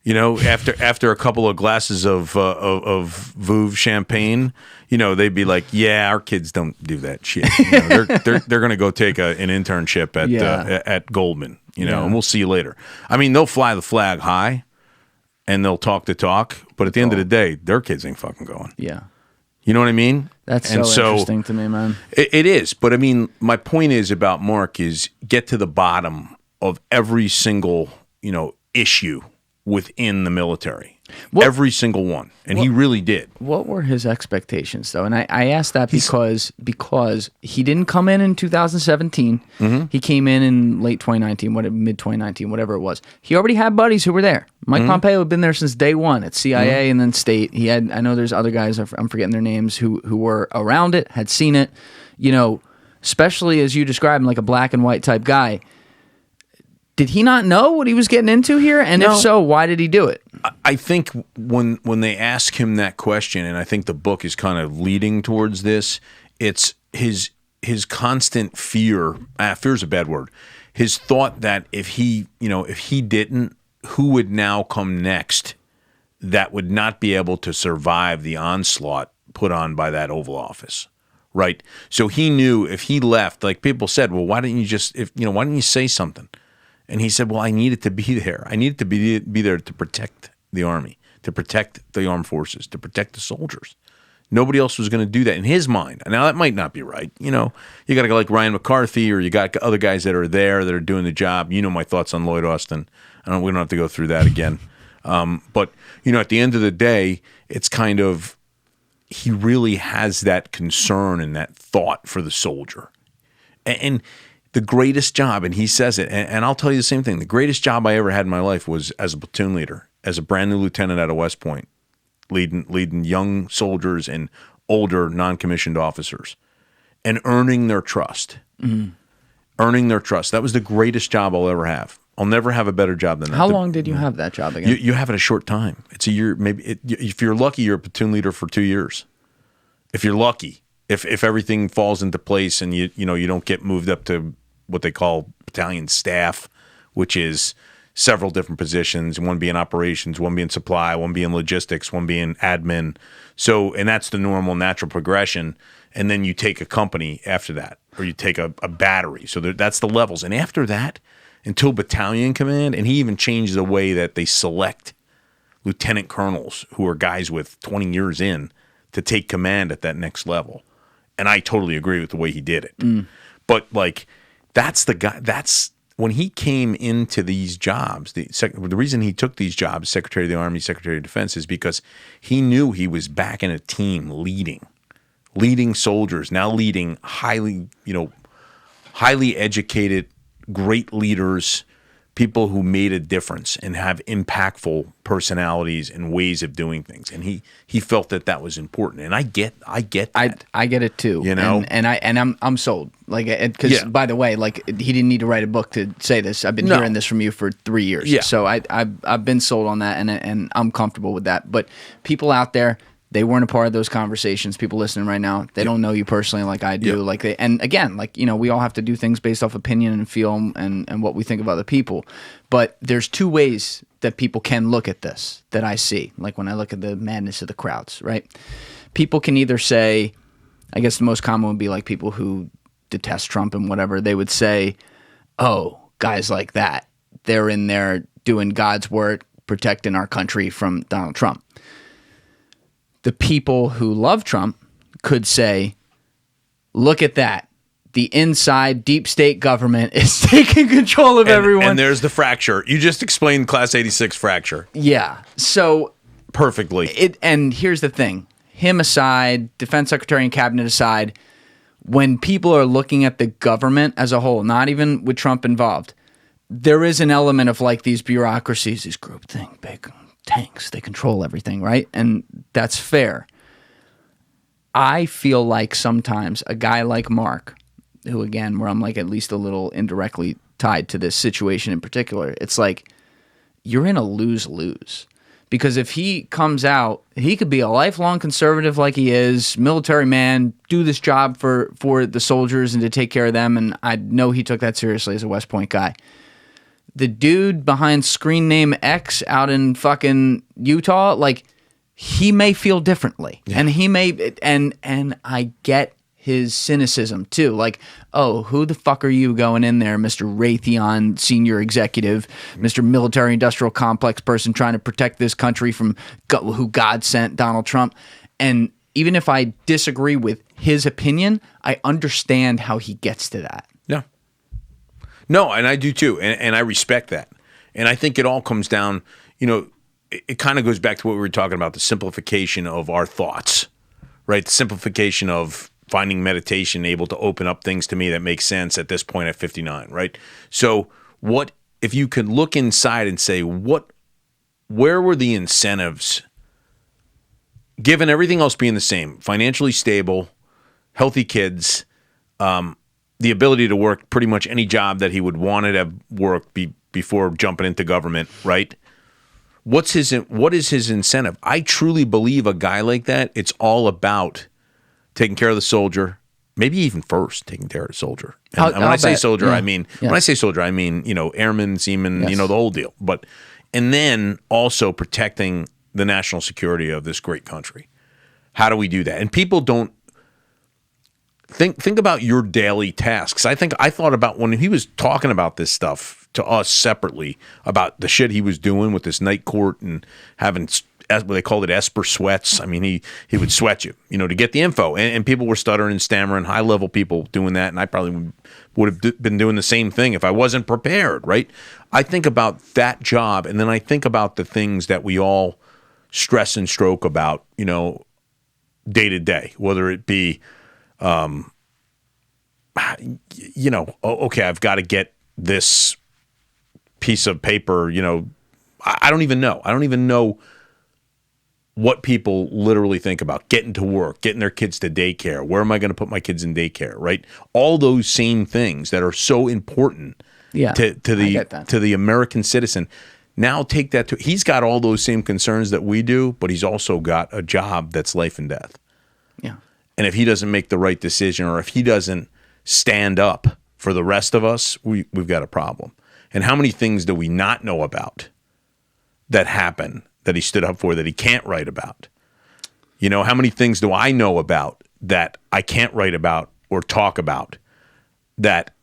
after a couple of glasses of Veuve champagne, they'd be like, yeah, our kids don't do that shit. They're going to go take an internship at Goldman, and we'll see you later. I mean, they'll fly the flag high and they'll talk the talk, but at the end of the day, their kids ain't fucking going. Yeah. You know what I mean? That's so interesting to me, man. It is. But I mean, my point is about Mark is get to the bottom of every single, issue within the military. Every single one. And he really did. What were his expectations, though? And I asked that because he didn't come in 2017. Mm-hmm. He came in late 2019, mid-2019, whatever it was. He already had buddies who were there. Mike Pompeo had been there since day one at CIA and then State. He had, I know there's other guys, I'm forgetting their names, who were around it, had seen it, especially as you described him, like a black and white type guy. Did he not know what he was getting into here? And if so, why did he do it? I think when they ask him that question, and I think the book is kind of leading towards this, it's his constant fear. Fear is a bad word. His thought that if he didn't, who would now come next that would not be able to survive the onslaught put on by that Oval Office, right? So he knew if he left, like people said, well, why didn't you say something? And he said, well, I needed to be there. I needed to be there to protect the Army, to protect the armed forces, to protect the soldiers. Nobody else was going to do that in his mind. Now, that might not be right. You got to go like Ryan McCarthy, or you got other guys that are there that are doing the job. You know my thoughts on Lloyd Austin. We don't have to go through that again. But, at the end of the day, it's kind of, he really has that concern and that thought for the soldier. And the greatest job, and he says it, and I'll tell you the same thing, the greatest job I ever had in my life was as a platoon leader, as a brand new lieutenant out of West Point, leading young soldiers and older non-commissioned officers, and earning their trust. Mm-hmm. Earning their trust. That was the greatest job I'll ever have. I'll never have a better job than that. How long did you have that job again? You have it a short time. It's a year, maybe. If you're lucky, you're a platoon leader for 2 years. If you're lucky. If everything falls into place and you don't get moved up to what they call battalion staff, which is several different positions, one being operations, one being supply, one being logistics, one being admin. So, and that's the normal natural progression. And then you take a company after that, or you take a battery. So that's the levels. And after that, until battalion command, and he even changed the way that they select lieutenant colonels who are guys with 20 years in to take command at that next level. And I totally agree with the way he did it. But like, that's the guy. That's when he came into these jobs. The reason he took these jobs, Secretary of the Army, Secretary of Defense, is because he knew he was back in a team leading soldiers, now leading highly educated, great leaders, people who made a difference and have impactful personalities and ways of doing things. And he felt that was important. And I get that. I get it too. And I'm sold. Like, because by the way, like, he didn't need to write a book to say this. I've been hearing this from you for 3 years. Yeah. So I've been sold on that, and I'm comfortable with that. But people out there, they weren't a part of those conversations. People listening right now, they don't know you personally like I do. Yeah. And again, we all have to do things based off opinion and feel and what we think of other people. But there's two ways that people can look at this that I see. Like when I look at the madness of the crowds, right? People can either say, I guess the most common would be like people who detest Trump and whatever. They would say, oh, guys like that, they're in there doing God's work, protecting our country from Donald Trump. The people who love Trump could say, look at that. the inside deep state government is taking control of everyone. And there's the fracture. You just explained Class 86 fracture. Yeah. So perfectly. And here's the thing. Him aside, Defense Secretary and Cabinet aside, when people are looking at the government as a whole, not even with Trump involved, there is an element of like these bureaucracies, these groupthink, big tanks, they control everything, right? And that's fair. I feel like sometimes a guy like Mark, who again, where I'm like at least a little indirectly tied to this situation in particular, it's like you're in a lose-lose. Because if he comes out, he could be a lifelong conservative like he is, military man, do this job for the soldiers and to take care of them, and I know he took that seriously as a West Point guy. The dude behind screen name X out in fucking Utah, like, he may feel differently. Yeah. And he may, and I get his cynicism too. Like, oh, who the fuck are you going in there, Mr. Raytheon senior executive, Mr. military industrial complex person trying to protect this country from who God sent, Donald Trump. And even if I disagree with his opinion, I understand how he gets to that. Yeah. No, and I do too. And I respect that. And I think it all comes down, it kind of goes back to what we were talking about, the simplification of our thoughts, right? The simplification of finding meditation able to open up things to me that make sense at this point at 59, right? So what if you could look inside and say, where were the incentives, given everything else being the same, financially stable, healthy kids, the ability to work pretty much any job that he would want to have worked before jumping into government, right? What is his incentive? I truly believe a guy like that, it's all about taking care of the soldier, maybe even first taking care of the soldier. And when I say soldier, I mean airmen, seamen, the whole deal. And then also protecting the national security of this great country. How do we do that? And people don't think about your daily tasks. I thought about when he was talking about this stuff to us separately about the shit he was doing with this night court and having, as they called it, Esper sweats. I mean, he would sweat you, to get the info. And people were stuttering and stammering, high-level people doing that, and I probably would have been doing the same thing if I wasn't prepared, right? I think about that job, and then I think about the things that we all stress and stroke about, day to day, whether it be, okay, I've got to get this piece of paper, I don't even know. I don't even know what people literally think about getting to work, getting their kids to daycare. Where am I going to put my kids in daycare, right? All those same things that are so important to the American citizen. Now take that to, he's got all those same concerns that we do, but he's also got a job that's life and death. Yeah. And if he doesn't make the right decision, or if he doesn't stand up for the rest of us, we've got a problem. And how many things do we not know about that happen that he stood up for that he can't write about? How many things do I know about that I can't write about or talk about that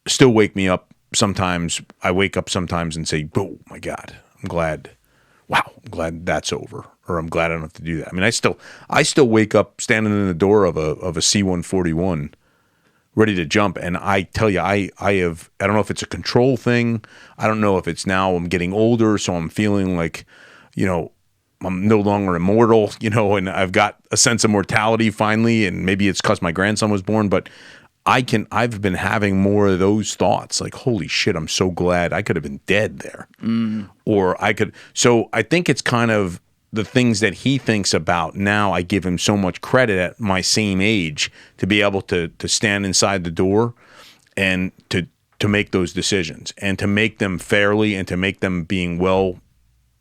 still wake me up sometimes? I wake up sometimes and say, oh my God, I'm glad that's over, or I'm glad I don't have to do that. I mean, I still wake up standing in the door of a C-141 ready to jump. And I tell you, I don't know if it's a control thing. I don't know if it's now I'm getting older, so I'm feeling like, I'm no longer immortal, and I've got a sense of mortality finally, and maybe it's because my grandson was born, but I've been having more of those thoughts, like, holy shit, I'm so glad I could have been dead there. So I think it's kind of the things that he thinks about now. I give him so much credit at my same age to be able to stand inside the door and to make those decisions and to make them fairly and to make them being well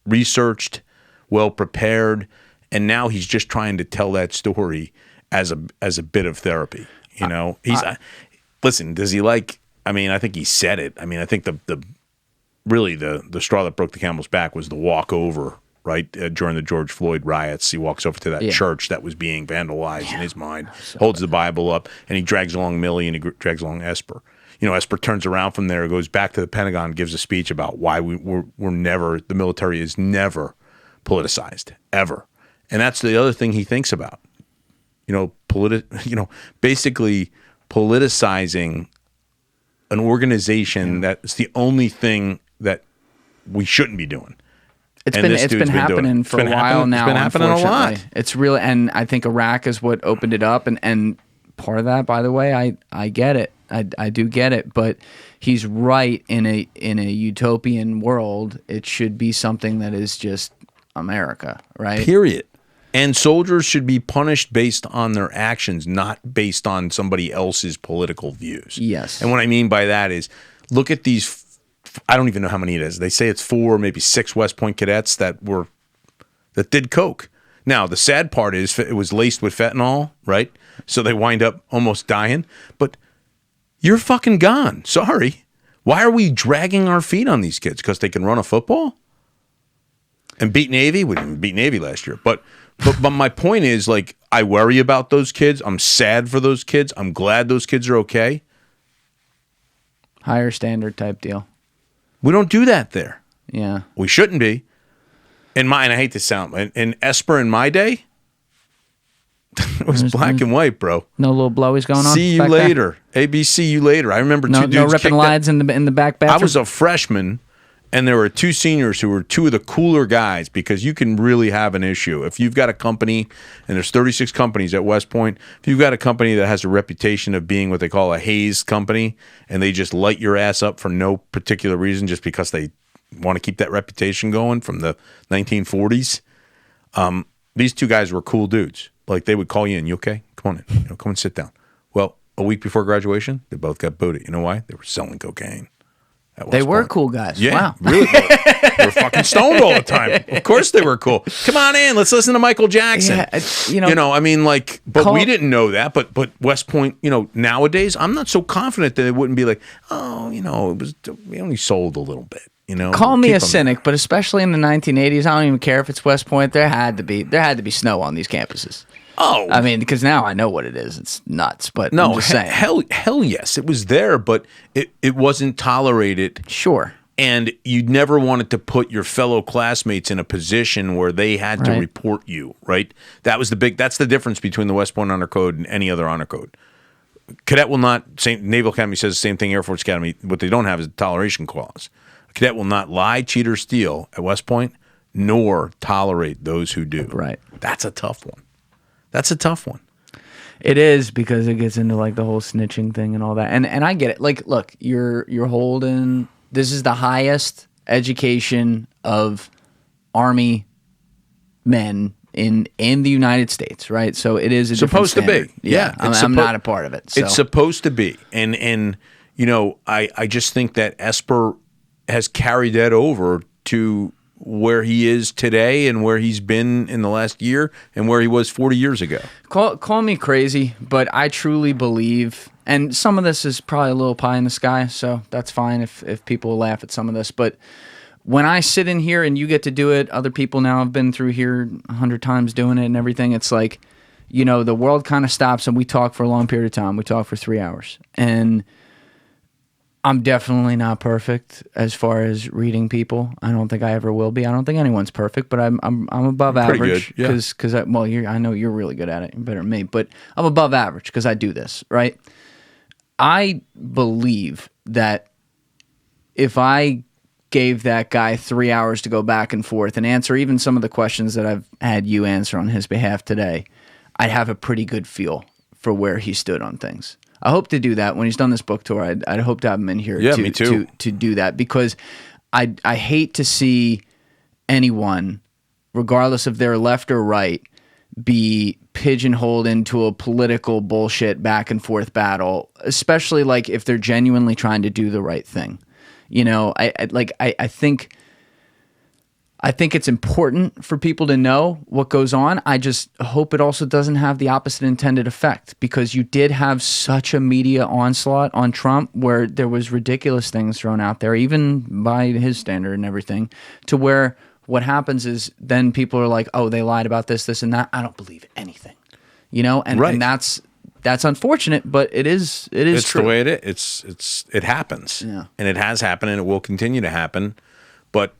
researched, well prepared. And now he's just trying to tell that story as a bit of therapy. Listen, does he like, I think he said it. I think the straw that broke the camel's back was the walk over, right? During the George Floyd riots, he walks over to that church that was being vandalized in his mind, holds the Bible up, and he drags along Millie and he drags along Esper. Esper turns around from there, goes back to the Pentagon, gives a speech about why we're never, the military is never politicized, ever. And that's the other thing he thinks about. Basically politicizing an organization that's the only thing that we shouldn't be doing. It's been happening for a while now. It's been happening a lot. It's really, and I think Iraq is what opened it up, and part of that, by the way, I get it. I do get it, but he's right. In a utopian world, it should be something that is just America, right? Period. And soldiers should be punished based on their actions, not based on somebody else's political views. Yes. And what I mean by that is, look at these. I don't even know how many it is. They say it's 4, maybe 6 West Point cadets that did coke. Now, the sad part is it was laced with fentanyl, right? So they wind up almost dying. But you're fucking gone. Sorry. Why are we dragging our feet on these kids? Because they can run a football? And beat Navy? We didn't beat Navy last year. But my point is, like, I worry about those kids. I'm sad for those kids. I'm glad those kids are okay. Higher standard type deal. We don't do that there. Yeah. We shouldn't be. And I hate to sound, in Esper in my day, it was black and white, bro. No little blowies going on? See you later. ABC you later. I remember two dudes. No ripping lines in the back bathroom? I was a freshman, and there were 2 seniors who were 2 of the cooler guys, because you can really have an issue. If you've got a company, and there's 36 companies at West Point, if you've got a company that has a reputation of being what they call a haze company, and they just light your ass up for no particular reason, just because they want to keep that reputation going from the 1940s, these 2 guys were cool dudes. Like, they would call you in, you okay? Come on in. Come and sit down. Well, a week before graduation, they both got booted. You know why? They were selling cocaine. They were cool guys. Yeah, wow. Really. They were fucking stoned all the time. Of course they were cool. Come on in. Let's listen to Michael Jackson. Yeah, I mean, like, but we didn't know that. But West Point, nowadays, I'm not so confident that it wouldn't be like, we only sold a little bit. Call me a cynic, but especially in the 1980s, I don't even care if it's West Point. There had to be snow on these campuses. Oh, I mean, because now I know what it is. It's nuts, but no, I'm just saying. Hell yes, it was there, but it wasn't tolerated. Sure. And you never wanted to put your fellow classmates in a position where they had to report you, right? That's the difference between the West Point Honor Code and any other honor code. Cadet will not, Naval Academy says the same thing, Air Force Academy, what they don't have is a toleration clause. A cadet will not lie, cheat, or steal at West Point, nor tolerate those who do. Right. That's a tough one. That's a tough one. It is, because it gets into like the whole snitching thing and all that. And I get it. Like, look, you're holding, this is the highest education of Army men in the United States, right? So it is supposed to be. Yeah. I'm not a part of it. So. It's supposed to be. And I just think that Esper has carried that over to where he is today and where he's been in the last year and where he was 40 years ago. Call me crazy, but I truly believe, and some of this is probably a little pie in the sky, so that's fine if people laugh at some of this, but when I sit in here and you get to do it, other people now have been through here 100 times doing it and everything, it's like, the world kind of stops and we talk for a long period of time. We talk for 3 hours. And I'm definitely not perfect as far as reading people. I don't think I ever will be. I don't think anyone's perfect, but I'm above average because I know you're really good at it. You're better than me, but I'm above average because I do this, right? I believe that if I gave that guy 3 hours to go back and forth and answer even some of the questions that I've had you answer on his behalf today, I'd have a pretty good feel for where he stood on things. I hope to do that when he's done this book tour. I'd hope to have him in here me too. to do that, because I hate to see anyone, regardless if they're left or right, be pigeonholed into a political bullshit back and forth battle, especially like if they're genuinely trying to do the right thing. I think it's important for people to know what goes on. I just hope it also doesn't have the opposite intended effect, because you did have such a media onslaught on Trump where there was ridiculous things thrown out there, even by his standard and everything, to where what happens is then people are like, oh, they lied about this, this, and that. I don't believe anything, and that's unfortunate, but it's true. It's the way it is. It happens, and it has happened, and it will continue to happen, but.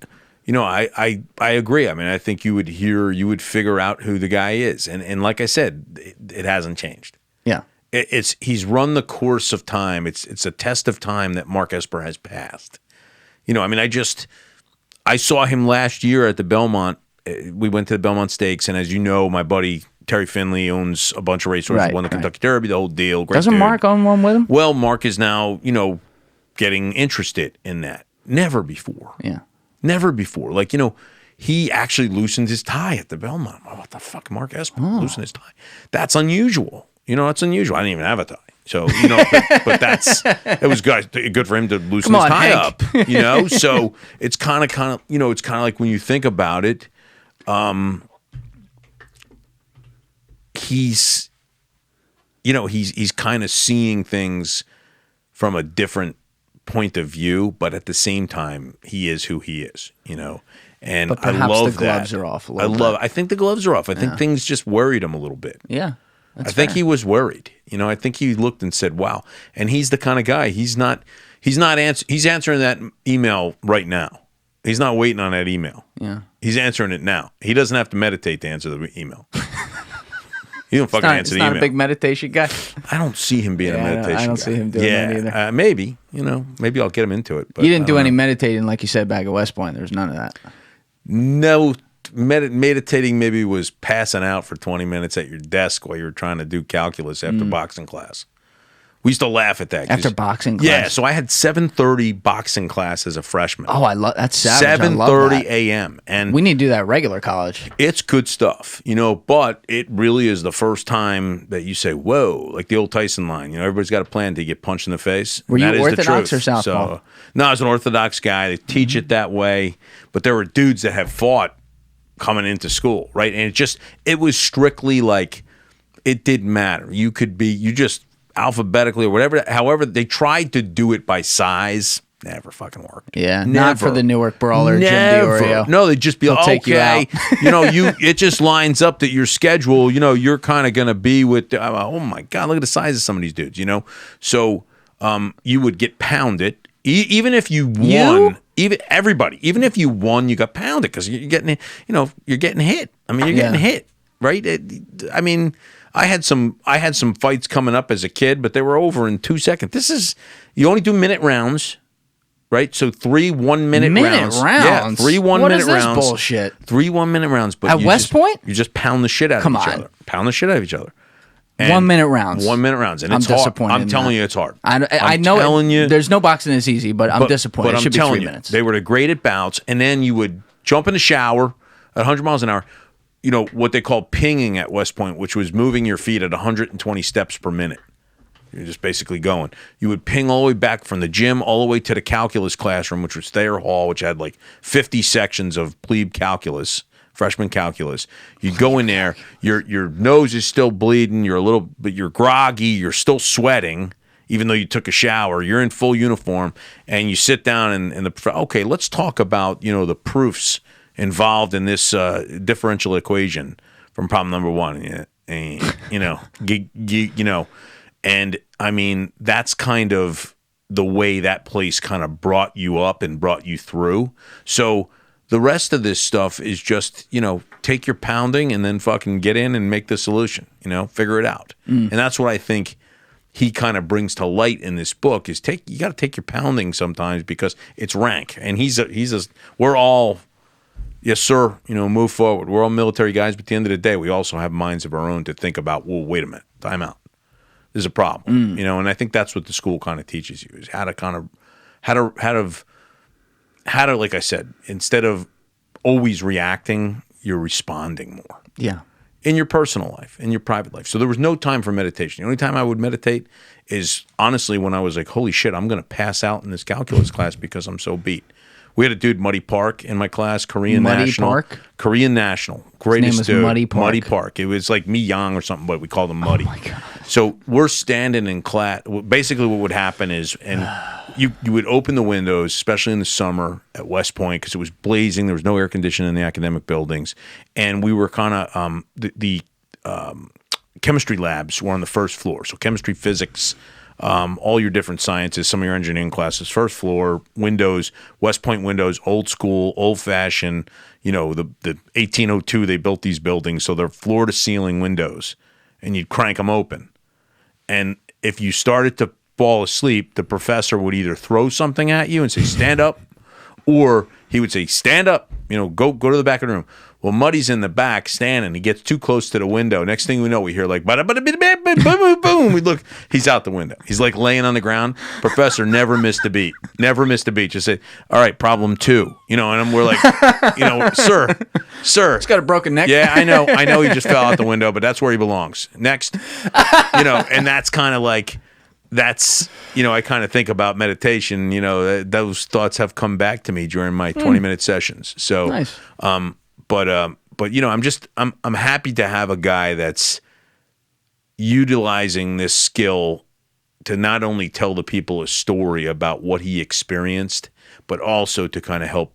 I agree. I mean, I think you would figure out who the guy is. And like I said, it hasn't changed. Yeah. he's run the course of time. It's a test of time that Mark Esper has passed. You know, I mean, I saw him last year at the Belmont. We went to the Belmont Stakes, and as you know, my buddy Terry Finley owns a bunch of racehorses, won the Kentucky Derby, the whole deal. Great Doesn't dude. Mark own one with him? Well, Mark is now, you know, getting interested in that. Never before. Yeah. Never before. Like, you know, he actually loosened his tie at the Belmont. What the fuck, Mark Esper loosened his tie? That's unusual. You know, that's unusual. I didn't even have a tie. So, you know, but it was good for him to loosen his tie up, you know? So it's kind of, you know, it's kind of like when you think about it, he's kind of seeing things from a different point of view, but at the same time, he is who he is, you know? And but I love the gloves are off a little bit. I think the gloves are off. I think things just worried him a little bit. Yeah. I think he was worried. You know, I think he looked and said, "Wow." And he's the kind of guy. He's answering that email right now. He's not waiting on that email. Yeah. He's answering it now. He doesn't have to meditate to answer the email. He don't fucking answer the email. He's not a big meditation guy. I don't see him being a meditation guy. I don't see him doing that either. Maybe, you know, maybe I'll get him into it. But you didn't do any meditating like you said back at West Point. There's none of that. No. Meditating maybe was passing out for 20 minutes at your desk while you were trying to do calculus after boxing class. We used to laugh at that. After boxing class? Yeah, so I had 7:30 boxing class as a freshman. Oh, I love that's savage. 7:30 a.m. And we need to do that regular college. It's good stuff, you know, but it really is the first time that you say, whoa, like the old Tyson line, you know, everybody's got a plan to get punched in the face. Were you Orthodox or Southpaw? So, no, I was an Orthodox guy. They teach it that way, but there were dudes that have fought coming into school, right? And it was strictly like, it didn't matter. You just alphabetically or whatever, however, they tried to do it by size. Never fucking worked. Yeah, never. Not for the Newark Brawler, Jim DiOrio. No, they'd just be like, okay, it just lines up that your schedule, you know, you're kind of going to be with, oh my God, look at the size of some of these dudes, you know? So you would get pounded. Even if you won, even if you won, you got pounded because you're getting, you're getting hit. I mean, you're getting hit, right? I had some fights coming up as a kid, but they were over in 2 seconds. You only do minute rounds, right? So 3 1-minute rounds. Yeah, 3 1-minute rounds. What is this bullshit? 3 1-minute rounds. But at West Point? You just pound the shit out of each other. Pound the shit out of each other. And 1 minute rounds. 1 minute rounds. And I'm it's hard. disappointed. I'm telling you, it's hard. I know there's no boxing that's easy, but I'm disappointed. But it should I'm telling be 3 you, minutes. they were the graded bouts, and then you would jump in the shower at 100 miles an hour. You know, what they call pinging at West Point, which was moving your feet at 120 steps per minute. You're just basically going. You would ping all the way back from the gym all the way to the calculus classroom, which was Thayer Hall, which had like 50 sections of plebe calculus, freshman calculus. You go in there, your nose is still bleeding, but you're groggy, you're still sweating, even though you took a shower. You're in full uniform, and you sit down and okay, let's talk about, the proofs involved in this differential equation from problem number 1. And I mean, that's kind of the way that place kind of brought you up and brought you through. So the rest of this stuff is just, take your pounding and then fucking get in and make the solution, figure it out. And that's what I think he kind of brings to light in this book is you got to take your pounding sometimes because it's rank. And we're all, yes, sir, move forward. We're all military guys, but at the end of the day, we also have minds of our own to think about, well, wait a minute, time out. There's a problem, and I think that's what the school kind of teaches you is how to, like I said, instead of always reacting, you're responding more. Yeah. In your personal life, in your private life. So there was no time for meditation. The only time I would meditate is honestly when I was like, holy shit, I'm going to pass out in this calculus class because I'm so beat. We had a dude, Muddy Park, in my class, Korean National. Korean National. Greatest His name was dude. Muddy Park. Muddy Park. It was like Mi Yang or something, but we called him Muddy. Oh, my God. So we're standing in class. Basically what would happen is, and you would open the windows, especially in the summer at West Point, because it was blazing. There was no air conditioning in the academic buildings. And we were kind of, the chemistry labs were on the first floor. So chemistry, physics, all your different sciences, some of your engineering classes, first floor, windows, West Point windows, old school, old fashioned, the 1802, they built these buildings. So they're floor to ceiling windows and you'd crank them open. And if you started to fall asleep, the professor would either throw something at you and say, stand up, or he would say, stand up, go to the back of the room. Well, Muddy's in the back standing. He gets too close to the window. Next thing we know, we hear like, boom. We look, he's out the window. He's like laying on the ground. Professor never missed a beat. Never missed a beat. Just say, all right, problem 2. And we're like, sir. He's got a broken neck. Yeah, I know he just fell out the window, but that's where he belongs. Next. And that's kind of like, I kind of think about meditation, those thoughts have come back to me during my 20-minute sessions. So, nice. But I'm happy to have a guy that's utilizing this skill to not only tell the people a story about what he experienced, but also to kind of help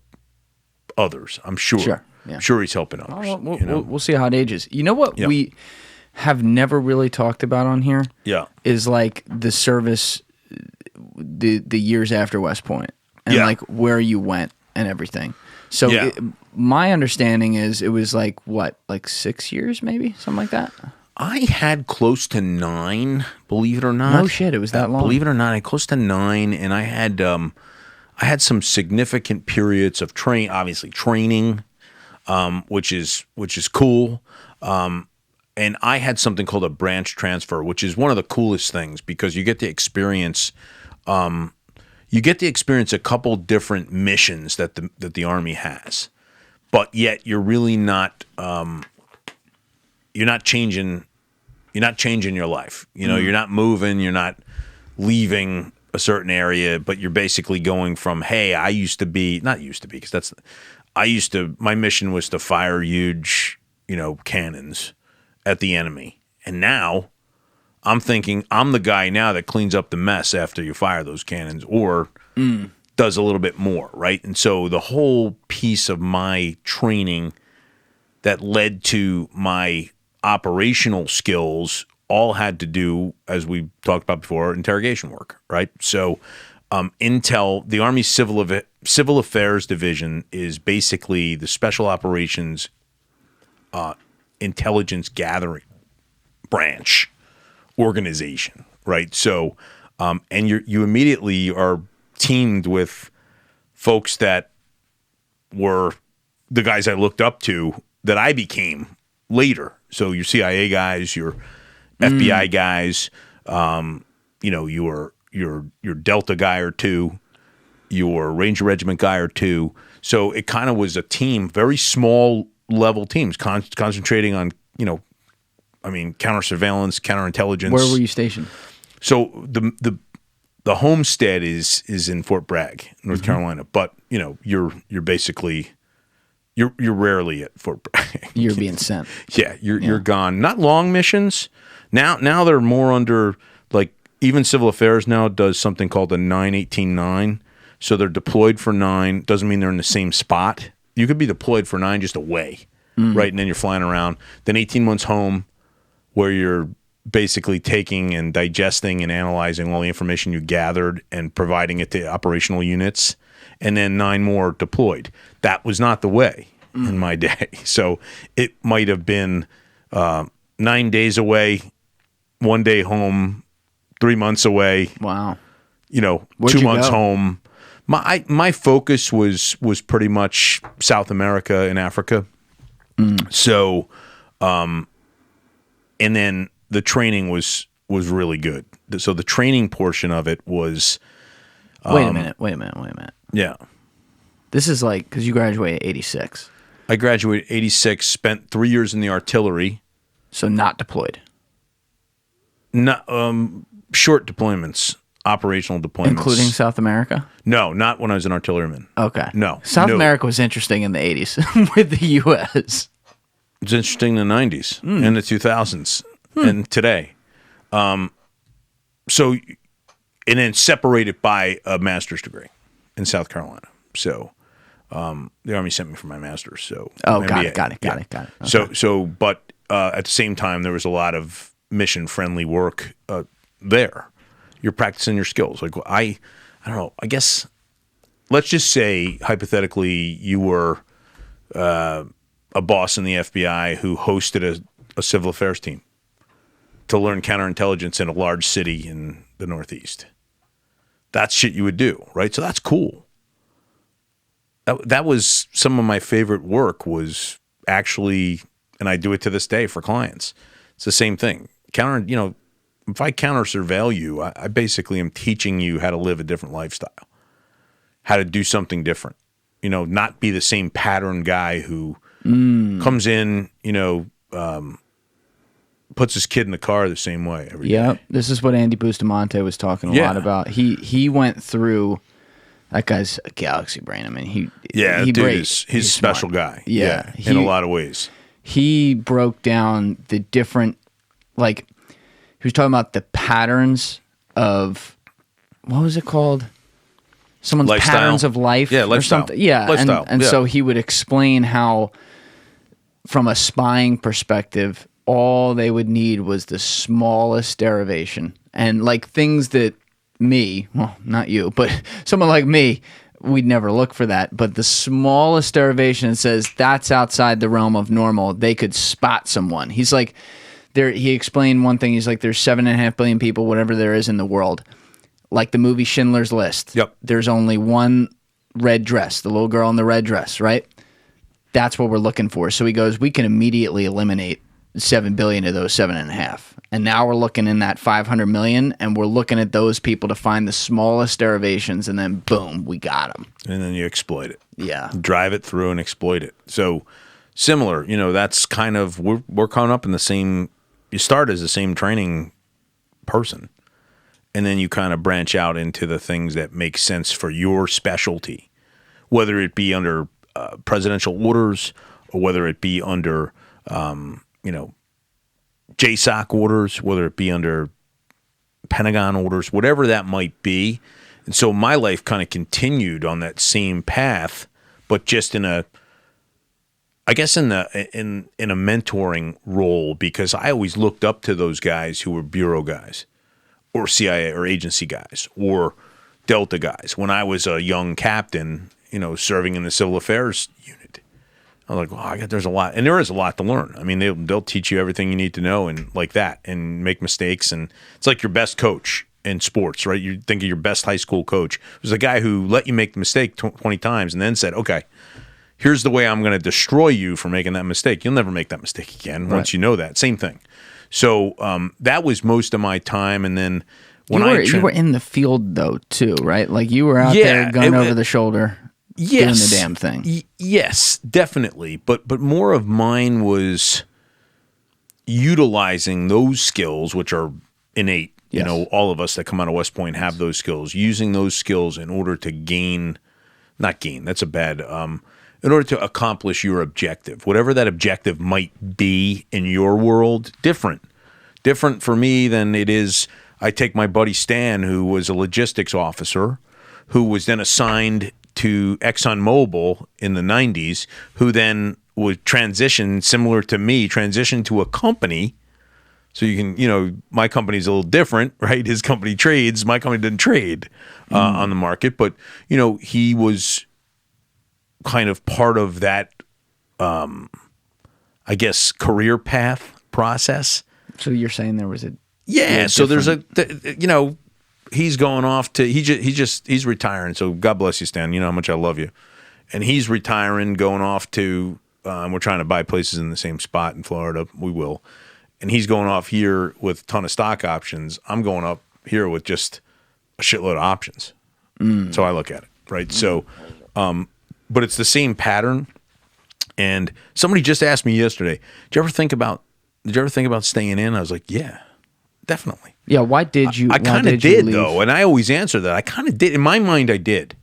others. I'm sure. Sure. Yeah. I'm sure he's helping others. We'll see how it ages. You know what we have never really talked about on here? Yeah. Is like the service, the years after West Point, and like where you went and everything. So my understanding is it was like 6 years, maybe something like that. I had close to 9, believe it or not. No shit, it was that long. Believe it or not, I had close to 9, and I had some significant periods of training, which is cool. And I had something called a branch transfer, which is one of the coolest things because you get to experience. You get to experience a couple different missions that the Army has, but yet you're really not you're not changing your life. You're not moving, you're not leaving a certain area, but you're basically going from, hey, my mission was to fire huge, cannons at the enemy, and now I'm thinking I'm the guy now that cleans up the mess after you fire those cannons or does a little bit more, right? And so the whole piece of my training that led to my operational skills all had to do, as we talked about before, interrogation work, right? So the Army Civil Affairs Division is basically the special operations intelligence gathering branch organization, right? So, and you immediately are teamed with folks that were the guys I looked up to that I became later. So your CIA guys, your FBI guys, your Delta guy or two, your Ranger Regiment guy or two. So it kind of was a team, very small level teams, concentrating on counter surveillance, counterintelligence. Where were you stationed? So the homestead is in Fort Bragg, North Carolina, but you're basically you're rarely at Fort Bragg. You're being sent. Yeah, you're gone. Not long missions. Now they're more under like even Civil Affairs now does something called a 9-18-9. So they're deployed for 9. Doesn't mean they're in the same spot. You could be deployed for 9 just away, right? And then you're flying around. Then 18 months home, where you're basically taking and digesting and analyzing all the information you gathered and providing it to operational units, and then 9 more deployed. That was not the way in my day. So it might have been 9 days away, 1 day home, 3 months away. Wow. 2 months home. My focus was pretty much South America and Africa. So, and then the training was really good. So the training portion of it was. Wait a minute. Yeah. This is like, because you graduated 86. I graduated 86, spent 3 years in the artillery. So not deployed. Not short deployments. Operational deployments. Including South America? No, not when I was an artilleryman. Okay. No. South America was interesting in the 80s with the U.S. It's interesting in the 90s and the 2000s and today. So, and then separated by a master's degree in South Carolina. So, the Army sent me for my master's. So, MBA. Got it. Okay. But at the same time, there was a lot of mission-friendly work there. You're practicing your skills. Like I don't know. I guess let's just say hypothetically you were a boss in the FBI who hosted a civil affairs team. to learn counterintelligence in a large city in the Northeast. That's shit you would do, right? So that's cool. That was some of my favorite work was actually, and I do it to this day for clients. It's the same thing. If I counter surveil you, I basically am teaching you how to live a different lifestyle, how to do something different. Not be the same pattern guy who comes in, puts his kid in the car the same way every day. This is what Andy Bustamante was talking a lot about. He went through. That guy's a galaxy brain. I mean, he's a special guy. Yeah, in a lot of ways. He broke down the different, he was talking about the patterns of, what was it called? Someone's lifestyle. Patterns of life, lifestyle. or something. Yeah, lifestyle. And so he would explain how, from a spying perspective, all they would need was the smallest derivation, and things that not you, but someone like me, we'd never look for that. But the smallest derivation that says that's outside the realm of normal, they could spot someone. He's like, he explained one thing. He's like, there's 7.5 billion people, whatever there is in the world. Like the movie Schindler's List. Yep. There's only one red dress, the little girl in the red dress, right? That's what we're looking for. So he goes, we can immediately eliminate 7 billion of those 7.5. And now we're looking in that 500 million, and we're looking at those people to find the smallest derivations, and then boom, we got them. And then you exploit it. Yeah. Drive it through and exploit it. So similar, that's kind of, we're coming up in the same, you start as the same training person, and then you kind of branch out into the things that make sense for your specialty, whether it be under presidential orders or whether it be under, JSOC orders, whether it be under Pentagon orders, whatever that might be. And so my life kind of continued on that same path, but just in a mentoring role, because I always looked up to those guys who were bureau guys or CIA or agency guys or Delta guys. When I was a young captain, serving in the civil affairs unit, I'm like, there's a lot, and there is a lot to learn. I mean, they'll teach you everything you need to know, and like that, and make mistakes, and it's like your best coach in sports, right? You think of your best high school coach. It was a guy who let you make the mistake 20 times, and then said, "Okay, here's the way I'm going to destroy you for making that mistake. You'll never make that mistake again once you know that." Same thing. So that was most of my time, and then when you were in the field though too, right? Like you were out there, gun over the shoulder. Doing the damn thing. Yes, definitely. But more of mine was utilizing those skills, which are innate. Yes. All of us that come out of West Point have those skills. Using those skills in order to that's a bad, in order to accomplish your objective. Whatever that objective might be in your world, different. Different for me than it is, I take my buddy Stan, who was a logistics officer, who was then assigned to ExxonMobil in the 90s, who then would transition, similar to me, transition to a company. So you can, my company's a little different, right? His company trades, my company didn't trade on the market. But, he was kind of part of that, career path process. So you're saying there was a... Yeah, so there's he's going off to he's retiring. So God bless you, Stan. You know how much I love you. And he's retiring, going off to we're trying to buy places in the same spot in Florida. We will. And he's going off here with a ton of stock options. I'm going up here with just a shitload of options. So I look at it, right? So but it's the same pattern. And somebody just asked me yesterday, did you ever think about staying in? I was like, yeah, definitely. Yeah, why did you? I kind of did though, and I always answer that. I kind of did. In my mind, I did.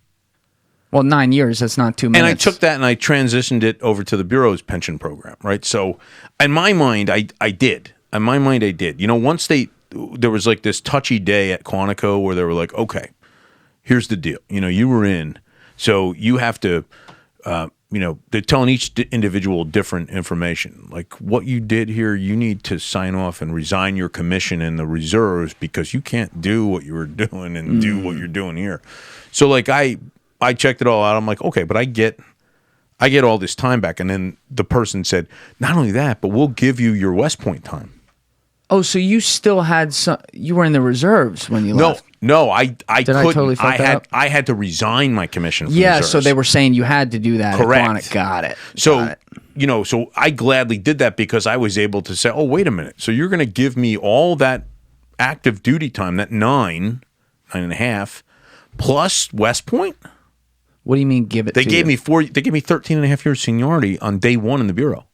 Well, 9 years, that's not 2 minutes. And I took that and I transitioned it over to the Bureau's pension program, right? So in my mind, I did. In my mind, I did. Once there was like this touchy day at Quantico where they were like, okay, here's the deal. You were in, so you have to, they're telling each individual different information. Like what you did here, you need to sign off and resign your commission in the reserves because you can't do what you were doing and do what you're doing here. So like I checked it all out. I'm like, okay, but I get all this time back. And then the person said, not only that, but we'll give you your West Point time. Oh, so you still had some? You were in the reserves when you left. No, I Did couldn't. I totally fuck that up? I had to resign my commission from Yeah, reserves. so they were saying you had to do that. Correct. Got it. So, Got it. So I gladly did that because I was able to say, oh, wait a minute. So you're going to give me all that active duty time, that 9.5, plus West Point? What do you mean give it They to gave you? me they gave me 13 and a half years seniority on day one in the Bureau.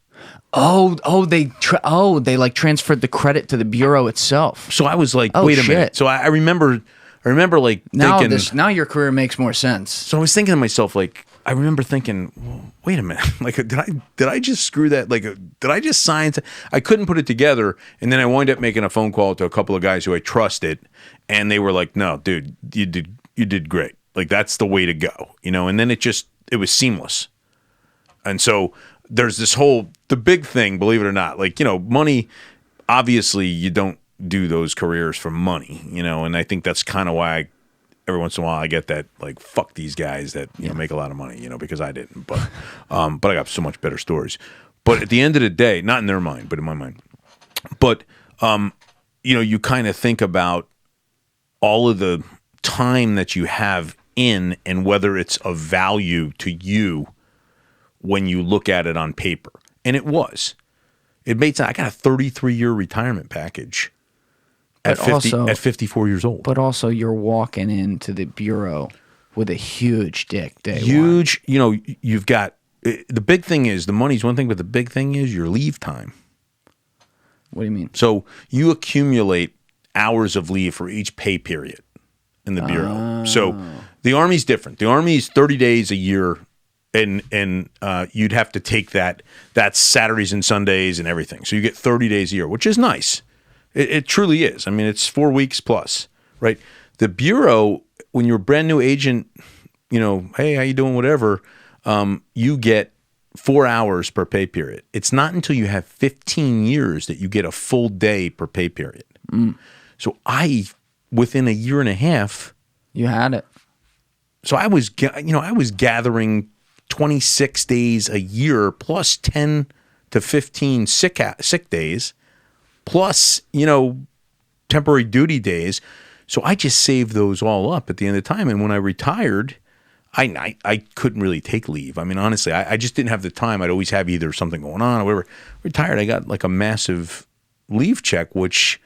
They like transferred the credit to the Bureau itself. So I was like, Oh, wait a shit. minute. So I remember like thinking. Now your career makes more sense. So I was thinking to myself, like, I remember thinking, well, wait a minute, like, did I just screw that? Like, did I just sign? I couldn't put it together, and then I wound up making a phone call to a couple of guys who I trusted, and they were like, no, dude, you did great. Like, that's the way to go, And then it was seamless, and so there's this the big thing, believe it or not, like, money. Obviously, you don't do those careers for money, and I think that's kind of why every once in a while I get that, like, fuck these guys that make a lot of money, because I didn't, but I got so much better stories. But at the end of the day, not in their mind, but in my mind, but you kind of think about all of the time that you have in and whether it's of value to you when you look at it on paper, and it was. It made sense. I got a 33-year retirement package at 54 years old. But also, you're walking into the Bureau with a huge dick day huge, one. You've got the big thing is the money's one thing, but the big thing is your leave time. What do you mean? So you accumulate hours of leave for each pay period in the Bureau. So the Army's different. The Army's 30 days a year. And you'd have to take that's Saturdays and Sundays and everything. So you get 30 days a year, which is nice. It truly is. I mean, it's 4 weeks plus, right? The Bureau, when you're a brand new agent, hey, how you doing, whatever, you get 4 hours per pay period. It's not until you have 15 years that you get a full day per pay period. So within a year and a half. You had it. So I was gathering 26 days a year plus 10 to 15 sick days plus, temporary duty days. So I just saved those all up at the end of the time. And when I retired, I couldn't really take leave. I mean, honestly, I just didn't have the time. I'd always have either something going on or whatever. Retired, I got like a massive leave check, which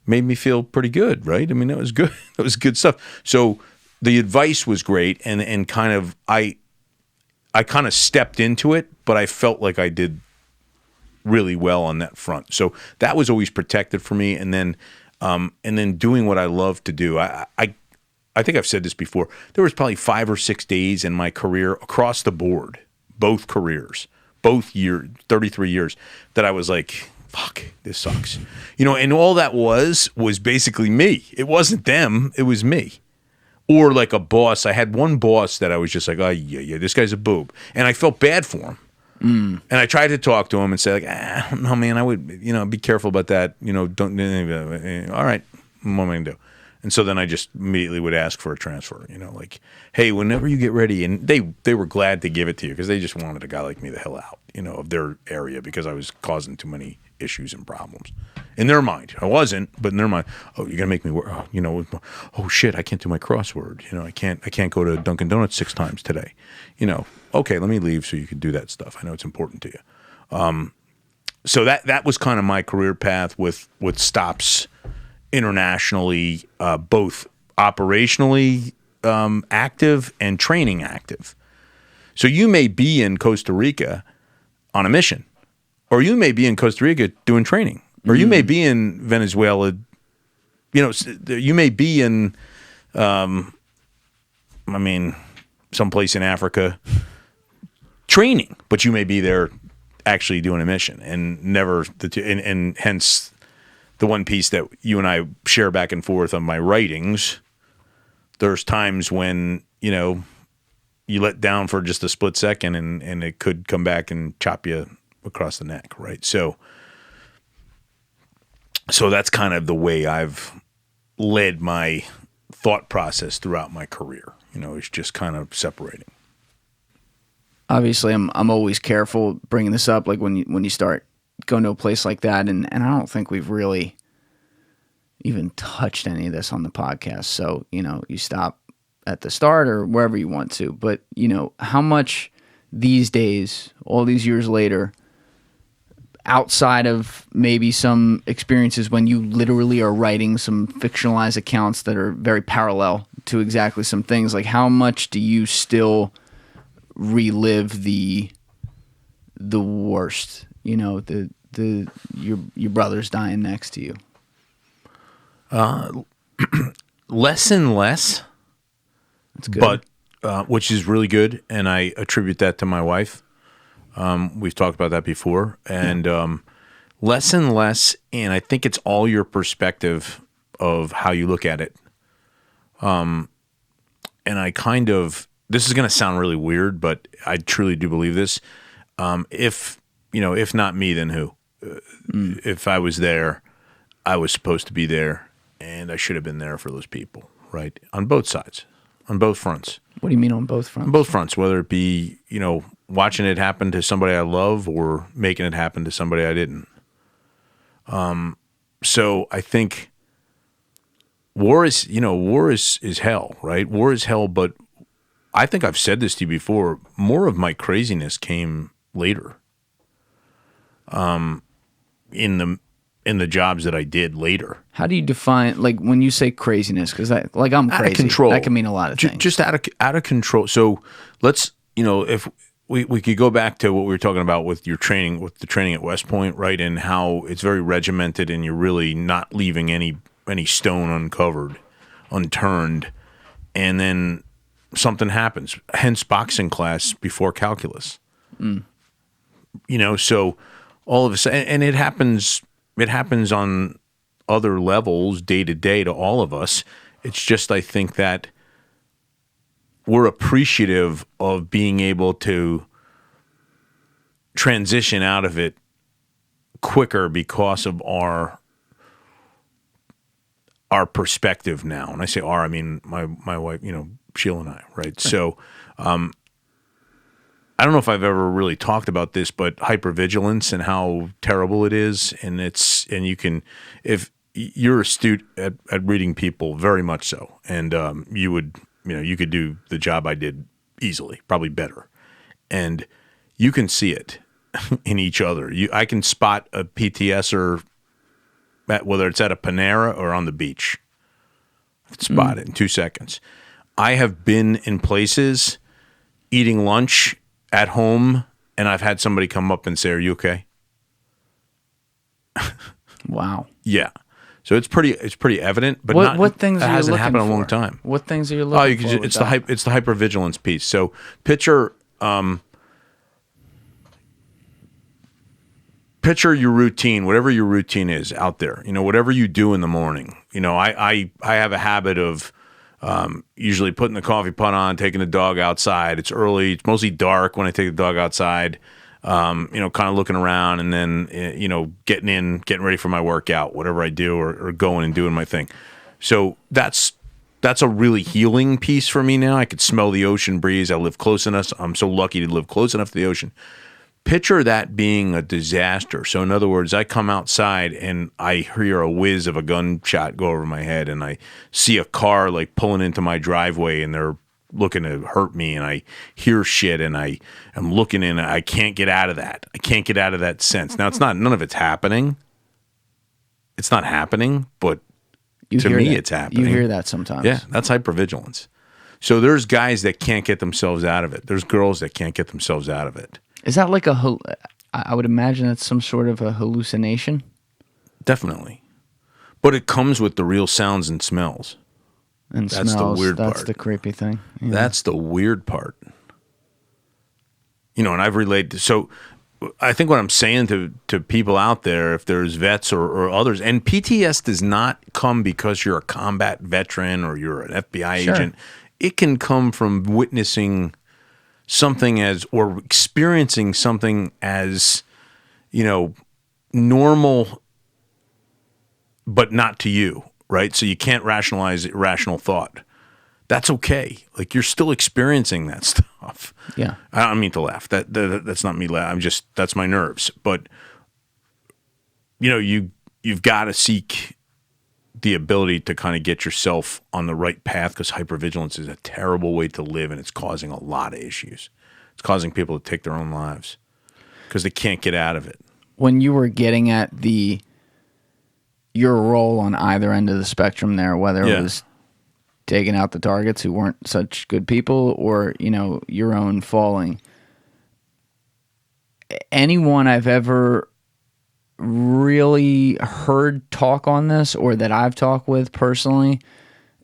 made me feel pretty good, right? I mean, that was good. That was good stuff. So the advice was great, and kind of I kind of stepped into it, but I felt like I did really well on that front. So that was always protected for me. And then doing what I love to do. I think I've said this before. There was probably 5 or 6 days in my career across the board, both careers, both 33 years, that I was like, fuck, this sucks. And all that was basically me. It wasn't them. It was me. Or like a boss. I had one boss that I was just like, oh, yeah, this guy's a boob. And I felt bad for him. And I tried to talk to him and say, like, I don't know, man, I would, be careful about that. Don't, all right, what am I going to do? And so then I just immediately would ask for a transfer, like, hey, whenever you get ready. And they were glad to give it to you because they just wanted a guy like me the hell out, of their area because I was causing too many issues and problems. In their mind, I wasn't, but in their mind, oh, you're gonna make me work. Oh shit, I can't do my crossword. I can't go to Dunkin' Donuts 6 times today. Okay, let me leave so you can do that stuff. I know it's important to you. So that was kind of my career path with stops internationally, both operationally active and training active. So you may be in Costa Rica on a mission, or you may be in Costa Rica doing training, or you may be in Venezuela. You may be in, someplace in Africa training, but you may be there actually doing a mission, and never and hence the one piece that you and I share back and forth on my writings. There's times when you let down for just a split second, and it could come back and chop you across the neck, right? So that's kind of the way I've led my thought process throughout my career. It's just kind of separating. Obviously, I'm always careful bringing this up, like when you start going to a place like that, and I don't think we've really even touched any of this on the podcast. So, you stop at the start or wherever you want to. But, how much these days, all these years later, outside of maybe some experiences when you literally are writing some fictionalized accounts that are very parallel to exactly some things, like how much do you still relive the worst, your brother's dying next to you? Less and less. That's good. But which is really good, and I attribute that to my wife. We've talked about that before, and less and less, and I think it's all your perspective of how you look at it. And I this is going to sound really weird, but I truly do believe this. If not me, then who? If I was there, I was supposed to be there, and I should have been there for those people, right? On both sides, on both fronts. What do you mean on both fronts? On both fronts, whether it be, watching it happen to somebody I love or making it happen to somebody I didn't. So I think war is hell, right? War is hell, but I think I've said this to you before. More of my craziness came later. In the jobs that I did later. How do you define, like, when you say craziness? Because I'm crazy. Out of control. That can mean a lot of things. Just out of control. So let's, if we could go back to what we were talking about with your training, with the training at West Point, right? And how it's very regimented and you're really not leaving any stone uncovered, unturned. And then something happens. Hence boxing class before calculus. So all of a sudden, and it happens on other levels day to day to all of us. It's just, I think that we're appreciative of being able to transition out of it quicker because of our perspective now. And I say our, I mean my wife, Sheila and I, right? So, I don't know if I've ever really talked about this, but hypervigilance and how terrible it is. And you can, if you're astute at reading people, very much so. And you could do the job I did easily, probably better. And you can see it in each other. I can spot a PTSer, whether it's at a Panera or on the beach. I can spot it in 2 seconds. I have been in places eating lunch at home, and I've had somebody come up and say, "Are you okay?" Wow. Yeah. So it's pretty evident, but what things that are you hasn't looking happened in a long for? time. What things are you looking for? It's the hypervigilance piece. So picture your routine, whatever your routine is out there. Whatever you do in the morning. I have a habit of usually putting the coffee pot on, taking the dog outside. It's early. It's mostly dark when I take the dog outside, kind of looking around and then, getting ready for my workout, whatever I do, or going and doing my thing. So that's a really healing piece for me now. I could smell the ocean breeze. I live close enough. I'm so lucky to live close enough to the ocean. Picture that being a disaster. So in other words, I come outside and I hear a whiz of a gunshot go over my head, and I see a car like pulling into my driveway and they're looking to hurt me, and I hear shit and I am looking in, and I can't get out of that. I can't get out of that sense. Now none of it's happening. It's not happening, but to me it's happening. You hear that sometimes. Yeah, that's hypervigilance. So there's guys that can't get themselves out of it. There's girls that can't get themselves out of it. Is that like I would imagine it's some sort of a hallucination? Definitely. But it comes with the real sounds and smells. And that's smells, the weird part. That's the creepy thing. Yeah. That's the weird part. And I've related. So I think what I'm saying to people out there, if there's vets or others, and PTS does not come because you're a combat veteran or you're an FBI agent. It can come from witnessing something or experiencing something as, normal, but not to you, right? So you can't rationalize irrational thought. That's okay. Like, you're still experiencing that stuff. Yeah. I don't mean to laugh. That's not me laughing. That's my nerves. But, you've got to seek the ability to kind of get yourself on the right path, because hypervigilance is a terrible way to live, and it's causing a lot of issues. It's causing people to take their own lives because they can't get out of it. When you were getting at your role on either end of the spectrum there, whether it was taking out the targets who weren't such good people or, your own falling, anyone I've ever really heard talk on this or that I've talked with personally,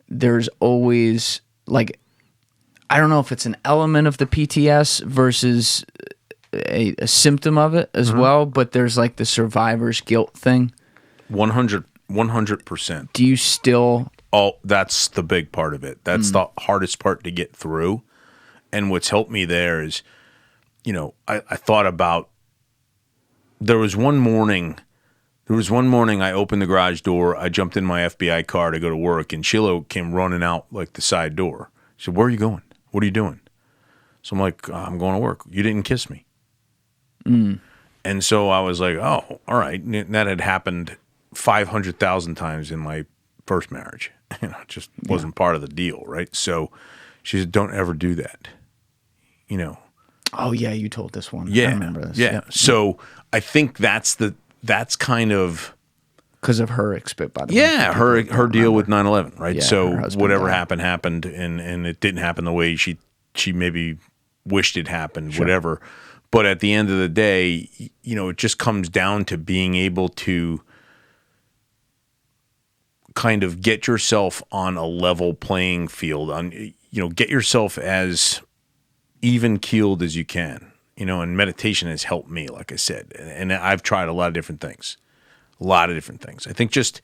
there's always I don't know if it's an element of the PTS versus a symptom of it as well, but there's the survivor's guilt thing. 100%. Do you still... Oh, that's the big part of it. That's the hardest part to get through. And what's helped me there is, I thought about, there was one morning I opened the garage door, I jumped in my FBI car to go to work, and Sheila came running out the side door. She said, "Where are you going? What are you doing?" So I'm like, "I'm going to work. You didn't kiss me." And so I was like, "Oh, all right." And that had happened 500,000 times in my first marriage. It just wasn't part of the deal, right? So she said, "Don't ever do that." Oh yeah, you told this one. Yeah, I remember this. Yeah. So I think that's kind of because of her by the way. Her deal with 9/11, right? Yeah, so whatever died. happened, and it didn't happen the way she maybe wished it happened, whatever. But at the end of the day, it just comes down to being able to kind of get yourself on a level playing field, get yourself as even keeled as you can, and meditation has helped me, like I said, and I've tried a lot of different things. I think just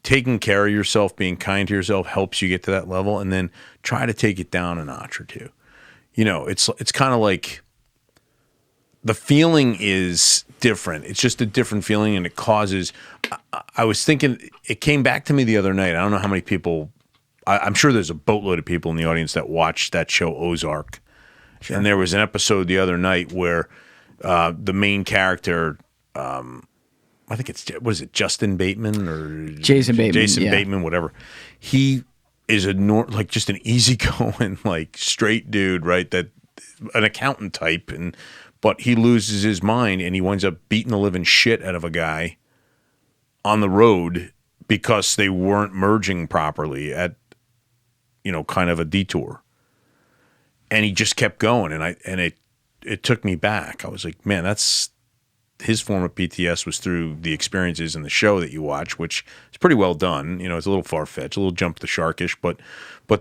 taking care of yourself, being kind to yourself helps you get to that level, and then try to take it down a notch or two. It's kind of like the feeling is different. It's just a different feeling, and it causes. I was thinking, it came back to me the other night. I don't know how many people. I'm sure there's a boatload of people in the audience that watched that show Ozark. Sure. And there was an episode the other night where the main character, I think was it Justin Bateman or Jason Bateman? Bateman, whatever. He is just an easygoing, straight dude, right? That an accountant type, but he loses his mind and he winds up beating the living shit out of a guy on the road because they weren't merging properly at, kind of a detour. And he just kept going, and it took me back. I was like, man, that's his form of PTS was through the experiences in the show that you watch, which is pretty well done. It's a little far-fetched, a little jump the sharkish, but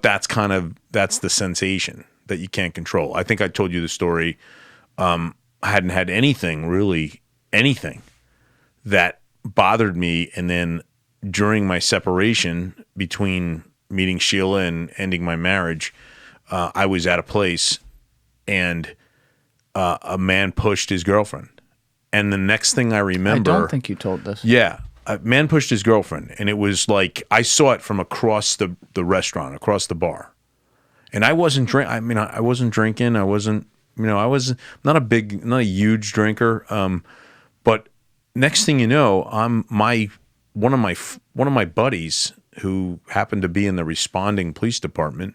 that's the sensation that you can't control. I think I told you the story. I hadn't had anything that bothered me, and then during my separation between meeting Sheila and ending my marriage, I was at a place and a man pushed his girlfriend. And the next thing I remember... I don't think you told this. Yeah. A man pushed his girlfriend, and it was I saw it from across the restaurant, across the bar. And I wasn't I wasn't drinking. I wasn't, I was not a huge drinker. But next thing you know, one of my buddies who happened to be in the responding police department,